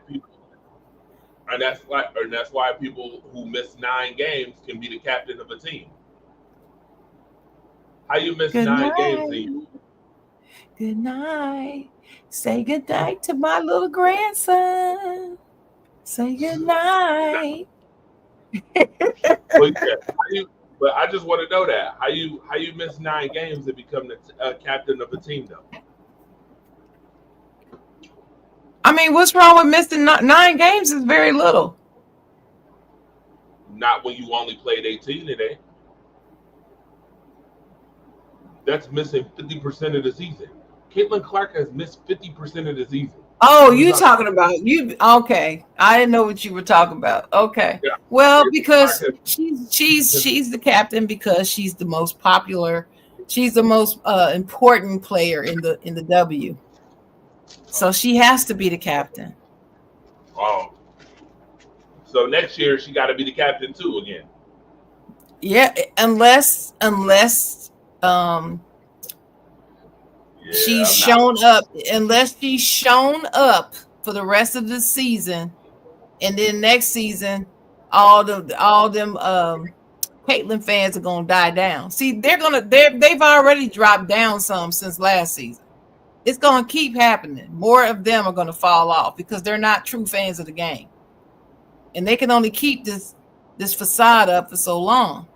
people who miss 9 games can be the captain of a team. How you miss 9 games? Good night. Say good night to my little grandson. Say good night. But I just want to know that how you miss 9 games and become the captain of a team, though. I mean, what's wrong with missing 9 games? Is very little. Not when you only played 18 today. that's missing 50% of the season. Caitlin Clark has missed 50% of the season. Oh, you talking about you? Okay, I didn't know what you were talking about. Okay, Yeah. well, Caitlin because Clark she's the captain because she's the most popular. She's the most important player in the W. So she has to be the captain. Oh, so next year she got to be the captain too again. Yeah, unless Yeah, she's I'm shown up, unless she's shown up for the rest of the season, and then next season, all them Caitlyn fans are gonna die down. See, they've already dropped down some since last season. It's gonna keep happening. More of them are gonna fall off because they're not true fans of the game, and they can only keep this facade up for so long.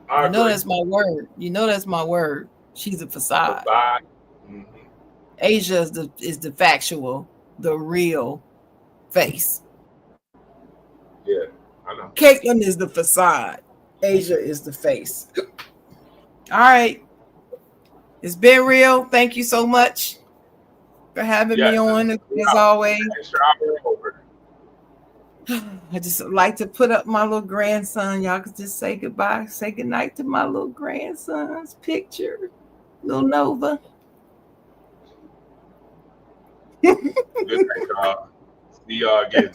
I You know agree. that's my word. You know that's my word. She's a facade. Bye. Mhm. Asia is the factual, the real face. Yeah, I know. Caitlyn is the facade. Asia is the face. All right. It's been real. Thank you so much for having me on, as always. Extra hour over. I just like to put up my little grandson. Y'all could just say goodbye, say goodnight to my little grandson's picture. Little Nova. Good night, y'all. See y'all again.